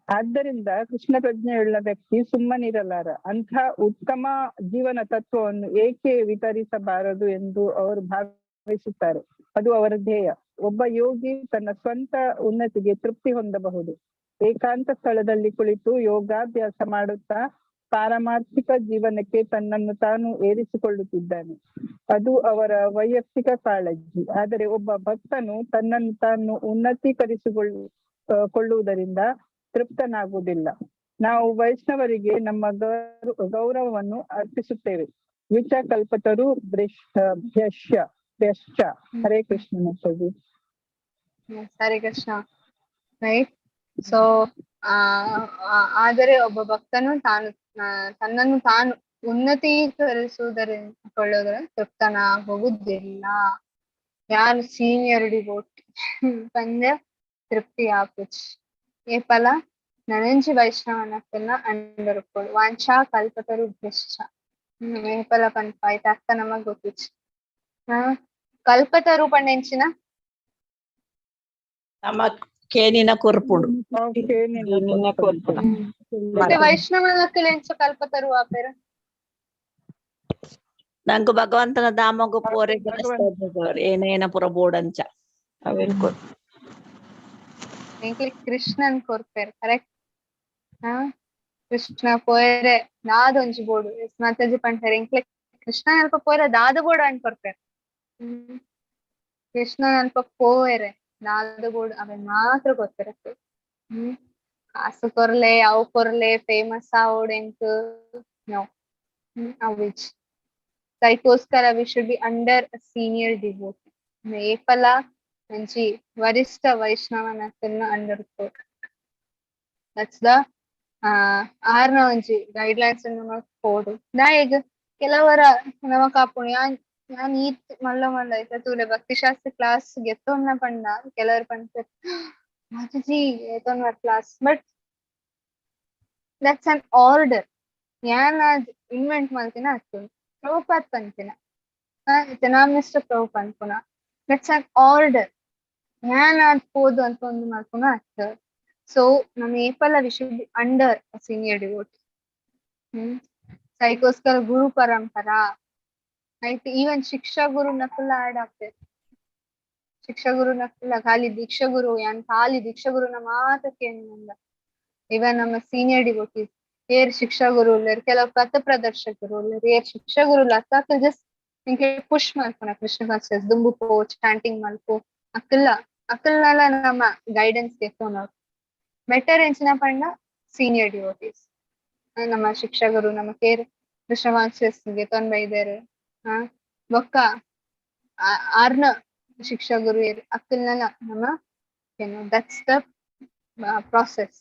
ಆದ್ದರಿಂದ ಕೃಷ್ಣ ಪ್ರಜ್ಞೆಯುಳ್ಳ ವ್ಯಕ್ತಿ ಸುಮ್ಮನಿರಲಾರ. ಅಂಥ ಉತ್ತಮ ಜೀವನ ತತ್ವವನ್ನು ಏಕೆ ವಿತರಿಸಬಾರದು ಎಂದು ಅವರು ಭಾವಿಸುತ್ತಾರೆ. ಅದು ಅವರ ಧ್ಯೇಯ. ಒಬ್ಬ ಯೋಗಿ ತನ್ನ ಸ್ವಂತ ಉನ್ನತಿಗೆ ತೃಪ್ತಿ ಹೊಂದಬಹುದು. ಏಕಾಂತ ಸ್ಥಳದಲ್ಲಿ ಕುಳಿತು ಯೋಗಾಭ್ಯಾಸ ಮಾಡುತ್ತಾ ಪಾರಮಾರ್ಥಿಕ ಜೀವನಕ್ಕೆ ತನ್ನನ್ನು ತಾನು ಏರಿಸಿಕೊಳ್ಳುತ್ತಿದ್ದಾನೆ. ಅದು ಅವರ ವೈಯಕ್ತಿಕ ಕಾಳಜಿ. ಆದರೆ ಒಬ್ಬ ಭಕ್ತನು ತನ್ನನ್ನು ತಾನು ಉನ್ನತೀಕರಿಸಿಕೊಳ್ಳುವುದರಿಂದ ತೃಪ್ತನಾಗುವುದಿಲ್ಲ. ನಾವು ವೈಷ್ಣವರಿಗೆ ನಮ್ಮ ಗೌರವವನ್ನು ಅರ್ಪಿಸುತ್ತೇವೆ. ವಿಚ ಕಲ್ಪತರು ಭ್ಯಶ್ಚ. ಹರೇ ಕೃಷ್ಣ ಮಾತಾಜಿ. ಹರೇ ಕೃಷ್ಣ. ರೈಟ್. ಸೊ ಆದರೆ ಒಬ್ಬ ಭಕ್ತನು ತನ್ನನ್ನು ತಾನು ಉನ್ನತೀಕರಿಸುವುದರಿಂದ ತೃಪ್ತನ ಹೋಗುದಿಲ್ಲ. ಯಾರು ಸೀನಿಯರಿಟಿ ಬೋಟ್ ಪಂದ್ಯ ತೃಪ್ತಿ ಆಪುಚ್ ಏ ಫಲ ನನಂಚಿ ವೈಷ್ಣವನಕ್ಕೆಲ್ಲ ಅಂಡರ್ಕೊಳ್ಳು ವಾಂಛಾ ಕಲ್ಪತರು ಭ್ಯಶ್ಚ ಏ ಫಲ ಪಂಪ ಆಯ್ತು ಅರ್ಥ ನಮಗ್ ಗೊತ್ತಿಚ್ಚು. ಕಲ್ಪತರು ಪಂಡೆಂಚಿನ ನಮ್ಮ ಕೇನಿನ ಕೊರ್ಪುಡು ಮತ್ತೆ ವೈಷ್ಣವನಕ್ಕೆಲ್ಲ ಎಂಚ ಕಲ್ಪತರು ಆಪೇರ ನಂಗೆ ಭಗವಂತನ ದಾಮಗ ಪೋರೆ ಏನೇನ ಪುರ ಬೋರ್ಡ್ ಅವೇನ್ ಕೃಷ್ಣನ್ ಕೊರ್ಪೇರ್ ಕರೆಕ್ಟ್. ಕೃಷ್ಣ ಪೋಯರೆ ದಾದೊಂಜಿ ಬೋರ್ಡು ಮಾತಾಜಿ ಪಂಟರೆ ಇಂಕ್ಲೆ ಕೃಷ್ಣ ಅಲ್ಪ ಪೋಯರೆ ದಾದ ಬೋರ್ಡ್ ಅನ್ ಕೊರ್ಪೇರ್. ಕೃಷ್ಣ ಅಲ್ಪ ಪೋವೆರೆ ದಾದ ಕೂಡ ಅವನ್ ಮಾತ್ರ ಗೊತ್ತಿರತ್ತೆ. ಕಾಸು ಕೊರ್ಲೆ ಅವು ಕೊರ್ಲೆ ಫೇಮಸ್ ಆವೋಡೆಂಕ್ ನೋ ಅವಿಚ್ ಅದಕ್ಕೋಸ್ಕರ we should be under senior devotee. ಏಪಲ ಮಂಚಿ ವರಿಷ್ಠ ವೈಷ್ಣವನ ಅಂಡರ್ ಕೋಟ್. ದಟ್ಸ್ ದ ಆರ್ನ ಒಂಜಿ ಗೈಡ್ ಲೈನ್ಸ್ ನಮಕ್ ಕೊಡು. ದಾಯಗ್ ಕೆಲವರ ನಮಕ್ ಆಪುಂಡು ಯಾನ್ ಈತ್ ಮಲ್ಲ ಮಲ್ಲ ಐತ ತೂಲೆ ಭಕ್ತಿ ಶಾಸ್ತ್ರ ಕ್ಲಾಸ್ ಗೆತ್ತೊನ್ನ ಪಂಡ ಕೆಲವರು ಪಂಡ್ತಾರೆ ಮಾತಾಜಿ ಏತೊನ್ನ class. But that's an order. ಯಾನ್ ಅದ್ ಇನ್ವೆಂಟ್ ಮಾಡ್ತೀನ ಆಗ್ತದೆ ಪ್ರಭುಪಾತ್ ಪಂತಿನ ಮಿಸ್ಟರ್ ಪ್ರಭುಪಾತ್ ಅನ್ಪುನ. That's an order. ಯಾನ್ ಅದ್ ಹೋದು ಅಂತ ಒಂದು ಮಾಡ್ಕೊನ ಆಗ್ತದೆ. ಸೊ ನಮ್ಮ ಏಪಲ we should be under senior devotee. ಅದಕ್ಕೋಸ್ಕರ ಗುರು ಪರಂಪರಾ ಆಯ್ತು. ಈವನ್ ಶಿಕ್ಷಾ ಗುರು ನಕುಲ ಆಡ್ ಆಗ್ತದೆ. ಶಿಕ್ಷಾ ಗುರು ನಕುಲ ಖಾಲಿ ದೀಕ್ಷಾ ಗುರು ಯಾನ್ ಖಾಲಿ ದೀಕ್ಷಾ ಗುರುನ ಮಾತ್ರ ಕೇಳಿಲ್ಲ. ಇವನ್ ನಮ್ಮ ಸೀನಿಯರ್ ಡಿವೋಟೀಸ್ ಏರ್ ಶಿಕ್ಷಾ ಗುರು ಉಳ್ಳರ್, ಕೆಲವು ಪಥ ಪ್ರದರ್ಶಕರು ಉಳ್ಳರ್, ಏರ್ ಶಿಕ್ಷಾ ಗುರು ಅಕ್ಕ ಜಸ್ಟ್ ನಿಂಗೆ ಪುಷ್ ಮಾಡ್ಕೊಣ ಕೃಷ್ಣ ಕಾನ್ಸಿಯಸ್ ದುಂಬು ಪೋ ಚಾಂಟಿಂಗ್ ಮಲ್ಪು ಅಕ್ಕಲ್ನೆಲ್ಲ ನಮ್ಮ ಗೈಡೆನ್ಸ್ ಗೆತ್ತೋನವ್ರು ಬೆಟರ್ ಎಂಚಿನ ಪಂಡ ಸೀನಿಯರ್ ಡಿವೋಟೀಸ್. ನಮ್ಮ ಶಿಕ್ಷಾ ಗುರು ನಮ್ಮ ಕೇರ್ ಕೃಷ್ಣ ಕಾನ್ಸಿಯಸ್ ಗೆತ್ತೊನ್ ಬೈದೇರು. ಬೊಕ್ಕ ಆರ್ನ ಶಿಕ್ಷಾ ಗುರು ಏರ್ ಅಕ್ಕಲ್ನೆಲ್ಲ ನಮ್ಮ ದಟ್ಸ್ ದ ಪ್ರಾಸೆಸ್.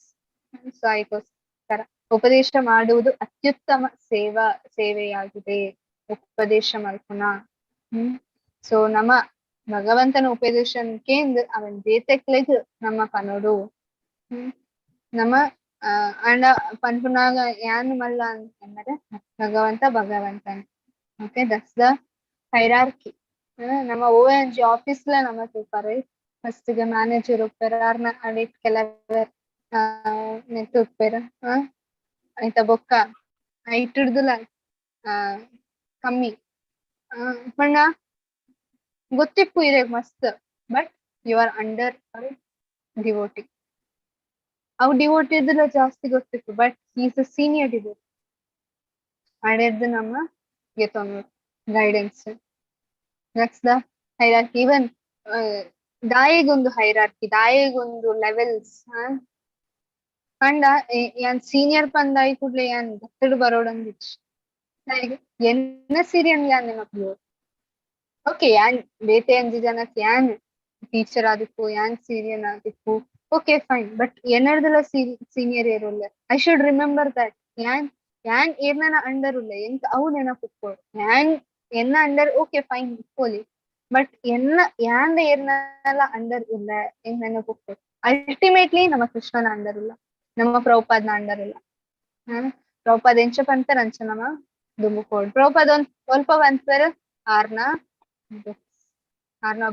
ಸೊ ಅದಕ್ಕೋಸ್ಕರ ಉಪದೇಶ ಮಾಡುವುದು ಅತ್ಯುತ್ತಮ ಸೇವೆಯಾಗಿದೆ. ಉಪದೇಶ ಮಲ್ಪುನ. ಸೊ ನಮ್ಮ ಭಗವಂತನ ಉಪದೇಶನ್ಕೇಂದ್ ಅವನ್ ದೇತೆಕ್ಲೆಗ್ ನಮ್ಮ ಪನೋಡು. ನಮ್ಮ ಅಂಡ ಪನ್ಪುನಾಗ ಯಾನ್ ಮಲ್ಲ ಅಂತಂದ್ರೆ ಭಗವಂತನ. Okay, that's the hierarchy. ನಮ್ಮ ONG ಆಫೀಸ್ಲ ನಮ್ಮ ತೂಪಾರೆ ಫಸ್ಟ್ ಗೆ ಮ್ಯಾನೇಜರ್ ಉಪ್ಪೇರ ಆರ್ನ ಅಡಿಟ್ ಕೆಲವರ್ ನೆಟ್ ಉಪ್ಪೇರ ಆಯ್ತ ಬೊಕ್ಕ ಐಟ್ ಹಿಡ್ದುಲ ಕಮ್ಮಿ ಪಂಡ ಗೊತ್ತಿಪ್ಪು ಇರೇಗ್ ಮಸ್ತ್. But you are under devotee. ಅವು ಡಿವೋಟಿ ಇದ್ರೆ ಜಾಸ್ತಿ ಗೊತ್ತಿತ್ತು. But is a senior devotee. ಅಡೆದ್ದು ನಮ್ಮ ಗೆತ್ತೊಂದು guidance. That's the hierarchy. Even ದಾಯಿಗೊಂದು ಹೈರಾರ್ಕಿ, ದಾಯಿಗೊಂದು ಲೆವೆಲ್ಸ್. ಪಂಡ ಯಾನ್ ಸೀನಿಯರ್ ಪಂದಾಯಿ ಕೂಡ್ಲೆ ಯಾನ್ ಗೊತ್ತಿಡು ಬರೋಡಂದಿಚ್ ಎನ್ನ ಸೀರಿಯನ್ ಯಾನ್ ನೆನಪು. ಓಕೆ, ಯಾನ್ ಬೇತೆ ಅಂಜಿ ಜನಕ್ ಯಾನ್ ಟೀಚರ್ ಆದಿಪ್ಪು ಯಾನ್ ಸೀರಿಯನ್ ಆದಿಪ್ಪು ಓಕೆ ಫೈನ್. ಬಟ್ ಏನರ್ದಲ್ಲ ಸೀನಿಯರ್ ಏರುಲ್ಲ. ಐ ಶುಡ್ ರಿಮೆಂಬರ್ ದಟ್ ಯಾನ್ ಏರ್ನ ಅಂಡರ್ ಉಲ್ಲ ಎಂತ ಅವು ನೆನಪಿಟ್ಕೊಳ್ಳು. ಎನ್ನ ಅಂಡರ್ ಓಕೆ ಫೈನ್ ಇಟ್ಕೊಳ್ಳಿ. ಬಟ್ ಯಾನ್ ಏರ್ನೆಲ್ಲ ಅಂಡರ್ ಇಲ್ಲ ಎಂತ ನೆನಪಿಟ್ಕೊಳ್ಳು. ಅಲ್ಟಿಮೇಟ್ಲಿ ನಮ್ಮ ಕೃಷ್ಣನ ಅಂಡರ್ ಇಲ್ಲ, ನಮ್ಮ ಪ್ರಭುಪಾದ್ನ ಅಂಡರ್ ಇಲ್ಲ. ಪ್ರಭುಪಾದ್ ಎಂಚ ಪಂತಾರ ಅಂಚ ನಮ್ಮ ದುಂಬುಕೋಡ್. ಪ್ರಭುಪಾದ್ ಒಂದ್ ಸ್ವಲ್ಪ ಬಂತಾರ ಆರ್ನ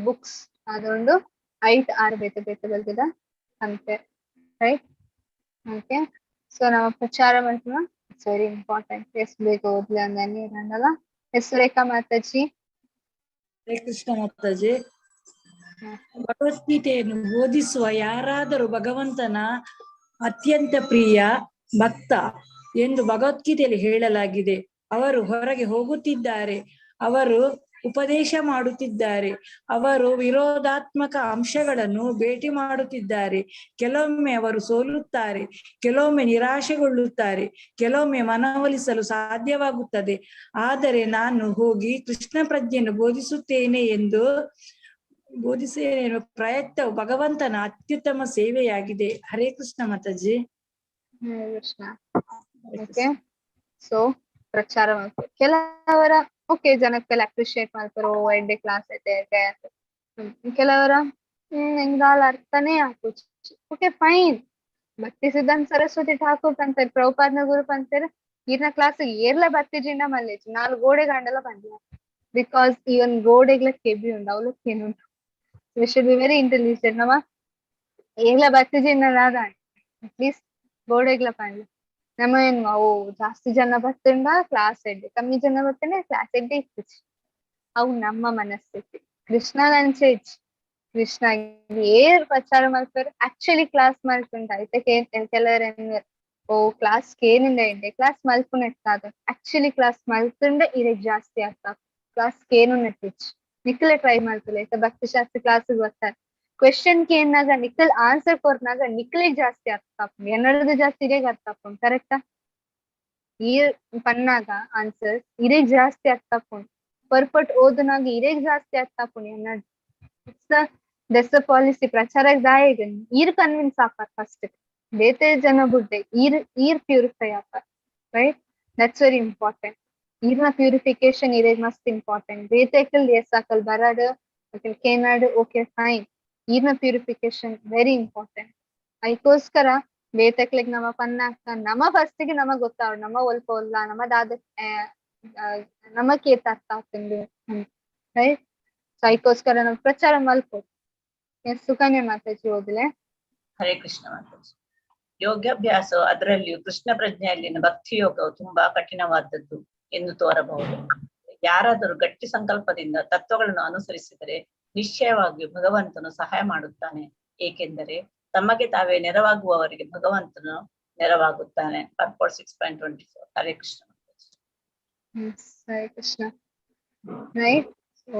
ಬುಕ್ಸ್ ಅದೊಂದು 5-6 ಬೇತೆ ಬಲ್ತಿದ ಅಂತೆ, ರೈಟ್? ಓಕೆ, ಸೊ ನಮ್ಮ ಪ್ರಚಾರ ಮಾಡ್ತೀವ. It's very important. ಎಷ್ಟು ಬೇಗ ಓದ್ಲಿ ಅಂದನಿ ಇರಂಗಲ್ಲ. ರೇಖಾ ಮಾತಾಜಿ. ಹರೇ ಕೃಷ್ಣ ಮಾತಾಜಿ. ಭಗವದ್ಗೀತೆಯನ್ನು ಬೋಧಿಸುವ ಯಾರಾದರೂ ಭಗವಂತನ ಅತ್ಯಂತ ಪ್ರಿಯ ಭಕ್ತ ಎಂದು ಭಗವದ್ಗೀತೆಯಲ್ಲಿ ಹೇಳಲಾಗಿದೆ. ಅವರು ಹೊರಗೆ ಹೋಗುತ್ತಿದ್ದಾರೆ, ಅವರು ಉಪದೇಶ ಮಾಡುತ್ತಿದ್ದಾರೆ, ಅವರು ವಿರೋಧಾತ್ಮಕ ಅಂಶಗಳನ್ನು ಭೇಟಿ ಮಾಡುತ್ತಿದ್ದಾರೆ. ಕೆಲವೊಮ್ಮೆ ಅವರು ಸೋಲುತ್ತಾರೆ, ಕೆಲವೊಮ್ಮೆ ನಿರಾಶೆಗೊಳ್ಳುತ್ತಾರೆ, ಕೆಲವೊಮ್ಮೆ ಮನವೊಲಿಸಲು ಸಾಧ್ಯವಾಗುತ್ತದೆ. ಆದರೆ ನಾನು ಹೋಗಿ ಕೃಷ್ಣ ಪ್ರಜ್ಞೆಯನ್ನು ಬೋಧಿಸುತ್ತೇನೆ ಪ್ರಯತ್ನವು ಭಗವಂತನ ಅತ್ಯುತ್ತಮ ಸೇವೆಯಾಗಿದೆ. ಹರೇ ಕೃಷ್ಣ ಮಾತಾಜಿ. ಹರೇ ಕೃಷ್ಣ. ಓಕೆ, ಸೊ ಪ್ರಚಾರ ಮಾಡ್ತಾರೆ. ಕೆಲವರ ಓಕೆ ಜನಕ್ಕೆಲ್ಲ ಅಪ್ರಿಶಿಯೇಟ್ ಮಾಡ್ತಾರೋ ಎಡ್ಡೆ ಕ್ಲಾಸ್ ಐತೆ ಕೆಲವರ ಹೆಂಗಾಲ ಅರ್ಥನೇ ಹಾಕು. Okay fine. ಭಕ್ತಿ ಸಿದ್ಧಾಂತ ಸರಸ್ವತಿ ಠಾಕೂರ್ ಪಂತಾರೆ, ಪ್ರಭುಪಾದ್ನ ಗುರು ಪಂತಾರೆ ಈರ್ನ ಕ್ಲಾಸ್ ಏರ್ಲ ಬತ್ತಿಜಿಂಡ ಮಲ್ಲೇಜ್ 4 ಗೋಡೆ ಗಂಡಲ ಬಂದಿಲ್ಲ. ಬಿಕಾಸ್ ಈವನ್ ಗೋಡೆಗ್ಲ ಕೆಬಿ ಉಂಡು ಅವಳಕ್ ಏನುಂಟು. V should be very intelligent. ನಮ್ಮ ಏರ್ಲ ಬತ್ತಿಜಿಂಡ ಅಟ್ಲೀಸ್ಟ್ ಗೋಡೆಗ್ಲ ಪಂಡ್ಲ ನಮ್ಮ ಏನ್ ಅವು ಜಾಸ್ತಿ ಜನ ಬತ್ತಂಡ ಕ್ಲಾಸ್ ಎಡ್ಡೆ, ಕಮ್ಮಿ ಜನ ಬತ್ತಂಡ ಕ್ಲಾಸ್ ಎಡ್ಡೆ ಇತ್ತು. ಅವು ನಮ್ಮ ಮನಸ್ಥಿತಿ. ಕೃಷ್ಣಗಂಚೆ ಕೃಷ್ಣ ಏರ್ ಪ್ರಚಾರ ಮಾಡ್ತಾರೆ. ಆಕ್ಚುಲಿ ಕ್ಲಾಸ್ ಮಲ್ಪುಂಟ ಐತೆ ಕೆಲವರ ಓ ಕ್ಲಾಸ್ ಕೇನಿಂದ ಎಡ್ಡೆ ಕ್ಲಾಸ್ ಮಲ್ಪುನ ಎತ್ತಾದ. ಆಕ್ಚುಲಿ ಕ್ಲಾಸ್ ಮಲ್ಪುಂಡ ಇರಕ್ ಜಾಸ್ತಿ ಆಗ್ತಾವ. ಕ್ಲಾಸ್ ಕೇನು ನೆಟ್ಟಿಚ್ ನಿಖಿಲೆ ಟ್ರೈ ಮಾಡ್ತಿಲ್ಲ ಆಯ್ತಾ ಭಕ್ತಿ ಶಾಸ್ತ್ರಿ ಕ್ಲಾಸಿಗೆ ಬರ್ತಾರೆ ಕ್ವೆಶನ್ ಕೇನಾಗ ನಿಖಿಲ್ ಆನ್ಸರ್ ಕೊಟ್ನಾಗ ನಿಖಿಲಿಗೆ ಜಾಸ್ತಿ ಅರ್ಥ ಆಪುಂಡು ಎನ್ನಡದು ಜಾಸ್ತಿ ಇರೇಗ ಅರ್ಥ ಆಪುಂಡು ಕರೆಕ್ಟಾ ಈ ಪನ್ನಾಗ ಆನ್ಸರ್ ಇರೇಗ್ ಜಾಸ್ತಿ ಅರ್ಥ ಆಪುಂಡು ಪರ್ಪಟ್ ಓದನಾಗ ಇರೇಗ್ ಜಾಸ್ತಿ ಅರ್ಥ ಆಪುಂಡು ಎನ್ನಡ್ ದೆಸ್ ಪಾಲಿಸಿ ಪ್ರಚಾರಕ್ಕೆ ದಾಯಗ ಈರ್ ಕನ್ವಿನ್ಸ್ ಆಪಾರ್ ಫಸ್ಟ್ ಬೇತೆ ಜನ ಬುಡ್ಡೆ ಈರ್ purify APAAR right that's very important ಈರ್ನ ಪ್ಯೂರಿಫಿಕೇಶನ್ ಇರೇಗ್ ಮಸ್ತ್ ಇಂಪಾರ್ಟೆಂಟ್ ಬೇತೆಕಲ್ ಎಸ್ ಹಾಕಲ್ ಬರಾಡ್ ಕೇನಾಡ್ ಓಕೆ ಫೈನ್ ಈರ್ನ ಪ್ಯೂರಿಫಿಕೇಶನ್ ವೆರಿ ಇಂಪಾರ್ಟೆಂಟ್ ಅದಕ್ಕೋಸ್ಕರ ಬೇತೆಕ್ಲಿಗ್ ನಮ್ಮ ಪನ್ನಾಕ ನಮ್ಮ ಫಸ್ಟಿಗೆ ನಮಗ್ ಗೊತ್ತಾವ್ ನಮ್ಮ ಒಲ್ಪ ಒಲ್ಲ ನಮ್ಮ ದಾದ ನಮ್ಮ ಕೇತ ಅರ್ಥ ಆಗ್ತಂದು ರೈಟ್ ಸೊ ಅದಕ್ಕೋಸ್ಕರ ನಾವು ಪ್ರಚಾರ ಮಲ್ಪೋ ಎಸ್ ಸುಕನ್ಯಾ ಮಾತಾಜಿ ಓದ್ಲೆ ಹರೇ ಕೃಷ್ಣ ಮಾತಾಜಿ. ಯೋಗಾಭ್ಯಾಸ ಅದರಲ್ಲಿಯೂ ಕೃಷ್ಣ ಪ್ರಜ್ಞೆಯಲ್ಲಿನ ಭಕ್ತಿ ಯೋಗವು ತುಂಬಾ ಕಠಿಣವಾದದ್ದು ಎಂದು ತೋರಬಹುದು. ಯಾರಾದರೂ ಗಟ್ಟಿ ಸಂಕಲ್ಪದಿಂದ ತತ್ವಗಳನ್ನು ಅನುಸರಿಸಿದರೆ ನಿಶ್ಚಯವಾಗಿಯೂ ಭಗವಂತನು ಸಹಾಯ ಮಾಡುತ್ತಾನೆ. ಏಕೆಂದರೆ ತಮಗೆ ತಾವೇ ನೆರವಾಗುವವರಿಗೆ ಭಗವಂತನು ನೆರವಾಗುತ್ತಾನೆ. ಪರ್ಪೋರ್ಟ್ 6.24. ಹರೇ ಕೃಷ್ಣ. ಹರೇ ಕೃಷ್ಣ. ರೈಟ್ ಸೊ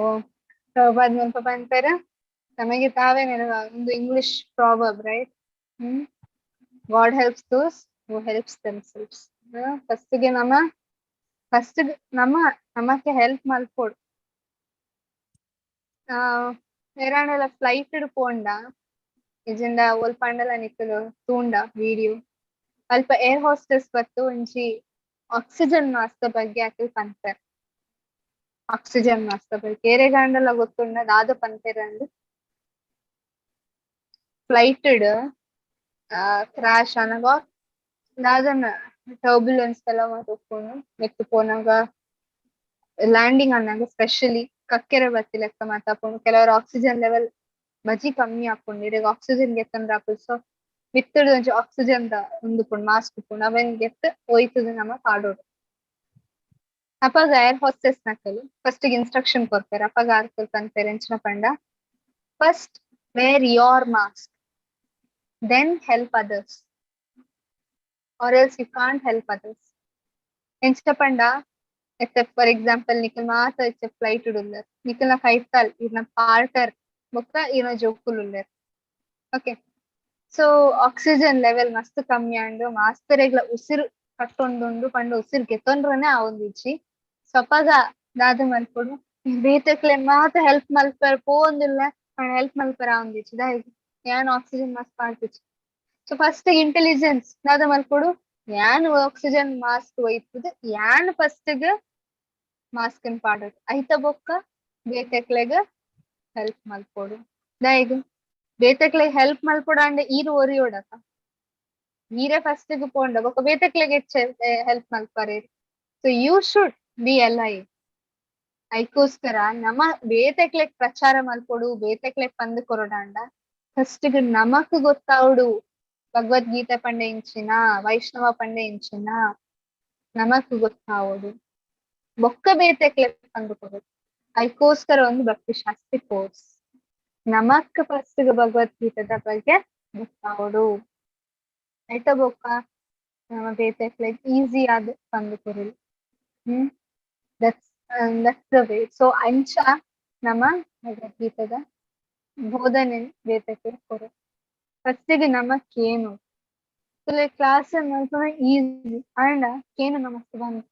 ಪ್ರಭಾದ್ ಮಲ್ಪ ಅಂತಾರ ತಮಗೆ ತಾವೇ ನೆರವಾಗ ಒಂದು English proverb right God helps those who helps themselves. ಫಸ್ಟ್ಗೆ ನಮಕ್ಕೆ ಹೆಲ್ಪ್ ಮಲ್ಪೋಡು ಏರಾಣೆಲ್ಲ ಫ್ಲೈಟ್ ಪೋಂಡ ಇಜಿಂದ ಒಲ್ ಪಂಡಲ ನಿಕ್ಕಲು ತೂಂಡ ವಿಡಿಯೋ ಅಲ್ಪ ಏರ್ ಹೋಸ್ಟೆಸ್ ಬತ್ತು ಒಂಜಿ ಆಕ್ಸಿಜನ್ ಮಾಸ್ಕ ಬಗ್ಗೆ ಆಕಲ್ ಪಂತಾರೆ ಆಕ್ಸಿಜನ್ ಮಾಸ್ಕ ಬಗ್ಗೆ ಏರೆಗಾಂಡಲ ಗೊತ್ತುಂಡ ದಾದ ಪಂತೇರ ಅಂದ್ ಫ್ಲೈಟ್ ಕ್ರಾಶ್ ಅನಗ ದಾದನ ಟರ್ಬ್ಯುಲೆನ್ಸ್ ಎಲ್ಲ ಮಾಡ್ಕೊಂಡು ನೆಕ್ಸ್ಟ್ ಪೋನಾಗ ಲ್ಯಾಂಡಿಂಗ್ ಅನ್ನಾಗ ಸ್ಪೆಷಲಿ ಕಕ್ಕೆರೆ ಬತ್ತಿ ಲೆಕ್ಕ ಮಾತಾಕೊಂಡು ಕೆಲವರು ಆಕ್ಸಿಜನ್ ಲೆವೆಲ್ ಬಜಿ ಕಮ್ಮಿ ಹಾಕೊಂಡು ಈಗ ಆಕ್ಸಿಜನ್ ಗೆತ್ತಂದ್ರೆ ಹಾಕುದು ಸೊ ಬಿತ್ತುಡು ಒಂಚೂರು ಆಕ್ಸಿಜನ್ ಒಂದು ಮಾಸ್ಕ್ ಉಪ್ಪುಂಡು ಅವನ್ ಗೆತ್ತ ಒಯ್ತದ ನಮ್ಮ ಕಾಡೋಡು ಅಪ್ಪಾಗ ಏರ್ ಹೋಸ್ಟೆಸ್ ನಕಲು ಫಸ್ಟ್ ಇನ್ಸ್ಟ್ರಕ್ಷನ್ ಕೊಡ್ತಾರೆ ಅಪ್ಪಾಗ ಆರ್ಕಲ್ ತಂತಾರೆ ಎಂಚಿನ ಪಂಡ first wear your mask then help others or else you can't help others enchapanda except for example nikal maata iche flight udullar nikal na kaital irna partner bokka ino jokululler okay so oxygen level mastu kammi andu masteregla usiru kattondundu pandu usiru getondrone avondichi sopaga dadu malpodu betekle maata help malper pondilla help malper avondichi da ಯಾನ್ oxygen mask ಮಾಡ್ತಿச்சு so first intelligence ನಾದ ಮಲ್ಕೊಡು ಯಾನ್ oxygen mask ಒಯ್ತದ ಯಾನ್ first mask ಅನ್ ಪಾಡೋದು ಐತ ಬೊಕ್ಕ ಬೇತೆಕ್ಲೆಗ help ಮಲ್ಕೊಡು ದಯಗು ಬೇತೆಕ್ಲೆಗ್ help ಮಲ್ಕೊಡ ಅಂಡೆ ಈರು ಒರಿಯೋಡಕ ಈರೆ first ಪೋಂಡ ಬೊಕ್ಕ ಬೇತೆಕ್ಲೆಗ್ ಹೆಲ್ಪ್ ಮಲ್ಪರೆ so you should be alive ಐಕೋಸ್ಕರ ನಮ್ಮ ಬೇತೆಕ್ಲೆಗ್ ಪ್ರಚಾರ ಮಲ್ಕೊಡು ಬೇತೆಕ್ಲೆಗ್ ಪಂದ್ ಕೊರೋಡಾಂಡ ಫಸ್ಟ್ ನಮಕ್ ಗೊತ್ತಾವಡು ಭಗವದ್ಗೀತೆ ಪಂಡೆ ಇಂಚಿನ ವೈಷ್ಣವ ಪಂಡೆ ಇಂಚಿನ ನಮಕ್ ಗೊತ್ತಾವಡು ಬೊಕ್ಕ ಬೇತೆಕ್ಲೆ ಪಂದು ಕೊಡೋದು ಅದಕ್ಕೋಸ್ಕರ ಒಂದು ಭಕ್ತಿ ಶಾಸ್ತ್ರಿ ಕೋರ್ಸ್ ನಮಕ್ ಫಸ್ಟ್ ಭಗವದ್ಗೀತದ ಬಗ್ಗೆ ಗೊತ್ತಾವಡು ಆಯ್ತಾ ಬೊಕ್ಕ ನಮ್ಮ ಬೇತೆಕ್ಲೆ ಈಸಿ ಆದ ಪಂದು ಕೊರಲು ದಟ್ಸ್ ದ ವೇ ಸೊ ಅಂಚ ನಮ್ಮ ಭಗವದ್ಗೀತದ ಬೋಧನೆ ಬೇತಕ್ಕೆ ಕೊರ ಫಸ್ಟಿಗೆ ನಮಕ್ಕೇನು ಕ್ಲಾಸ್ ಈಸಿ ಅಂಡ ಕೇನು ನಮಸ್ತೆ ಬಂದು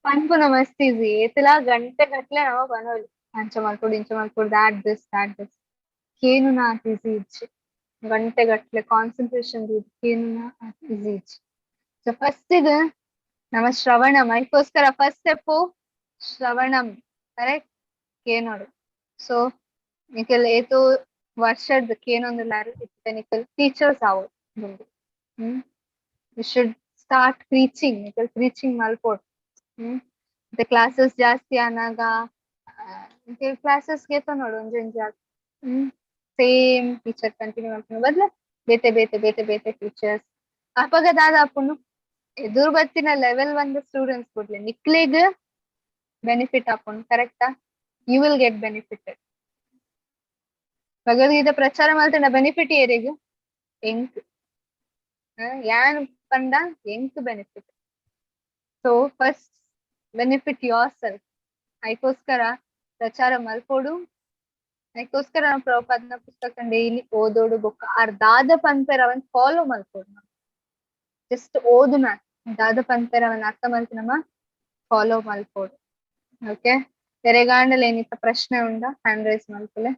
ಪನ್ಪು ನಮಸ್ತೆ ಈಸಿ ಏತಲ ಗಂಟೆ ಗಟ್ಲೆ ನಮ ಬನೋಲಿ ಅಂಚ ಮಾಡ್ಕೊಡು ದಾಟ್ ದಿಸ್ ಕೇನು ನಾ ಈಸಿ ಇಚ್ಚಿ ಗಂಟೆ ಗಟ್ಲೆ ಕಾನ್ಸಂಟ್ರೇಷನ್ ಕೇನು ನಾ ಈಸಿ ಇಚ್ಚಿ ಸೊ ಫಸ್ಟಿಗೆ ನಮ್ಮ ಶ್ರವಣಂ ಅದಕ್ಕೋಸ್ಕರ ಫಸ್ಟ್ ಸ್ಟೆಪ್ಪು ಶ್ರವಣಂ ಕರೆಕ್ಟ್ ಕೇನೋಡು ಸೊ ನಿಕಲ್ ಏತು ವರ್ಷದ ಕೇನೊಂದಿಲ್ಲಾರು ಇತ್ತೆ ನಿಕಲ್ ಟೀಚರ್ಸ್ ಆವಡ್ ಮುಂದೆ ಯು ಶುಡ್ ಸ್ಟಾರ್ಟ್ ಪ್ರೀಚಿಂಗ್ ನಿಕಲ್ ಪ್ರೀಚಿಂಗ್ ಮಲ್ಪೋಡ್ ಮತ್ತೆ ಕ್ಲಾಸಸ್ ಜಾಸ್ತಿ ಆನಾಗ ಕ್ಲಾಸಸ್ ಗೆತ ನೋಡು ಒಂಜೊಂಜಿ ಸೇಮ್ ಟೀಚರ್ ಕಂಟಿನ್ಯೂ ಮಾಡ್ಕೊಂಡು ಬದ್ಲ ಬೇತೆ ಬೇತೆ ಬೇತೆ ಬೇತೆ ಟೀಚರ್ಸ್ ಅಪಗ ದಾದ ಅಪ್ಪನು ಎದುರು ಬತ್ತಿನ ಲೆವೆಲ್ ಒಂದು ಸ್ಟೂಡೆಂಟ್ಸ್ ಕೊಡ್ಲಿ ನಿಕ್ಲಿಗ್ ಬೆನಿಫಿಟ್ ಹಾಕೊಂಡು ಕರೆಕ್ಟಾ you will get benefited Bhagavad Gita ಪ್ರಚಾರ ಮಾಡ್ತಾನ ಬೆನಿಫಿಟ್ ಏರಿಗ ಎಂಕ್ ಯಾನ್ ಪಂಡ ಎಂಕ್ benefit so first benefit yourself ಐಕೋಸ್ಕರ ಪ್ರಚಾರ ಮಲ್ಪೋಡು. ಐಕೋಸ್ಕರ ನಾವು ಪ್ರಭುಪಾದನ ಪುಸ್ತಕ ಡೈಲಿ ಓದೋಡು ಬೊಕ್ಕ ದಾದ ಪಂಪೆರ ಅವನ್ ಫಾಲೋ ಮಲ್ಪೋಡು. ಜಸ್ಟ್ ಓದು ಮ್ಯಾಕ್ ದಾದ ಪಂಪೆರ ಅವನ್ ಅರ್ಥ ಮಲ್ತಿ ನಮ್ಮ ಫಾಲೋ ಮಲ್ಪೋಡು. ಓಕೆ ತೆರೆಗಾಂಡಲ್ ಏನಿತ್ತ ಪ್ರಶ್ನೆ ಉಂಡ ಹ್ಯಾಂಡ್ ರೈಸ್ ಮಲ್ಪಲೆ.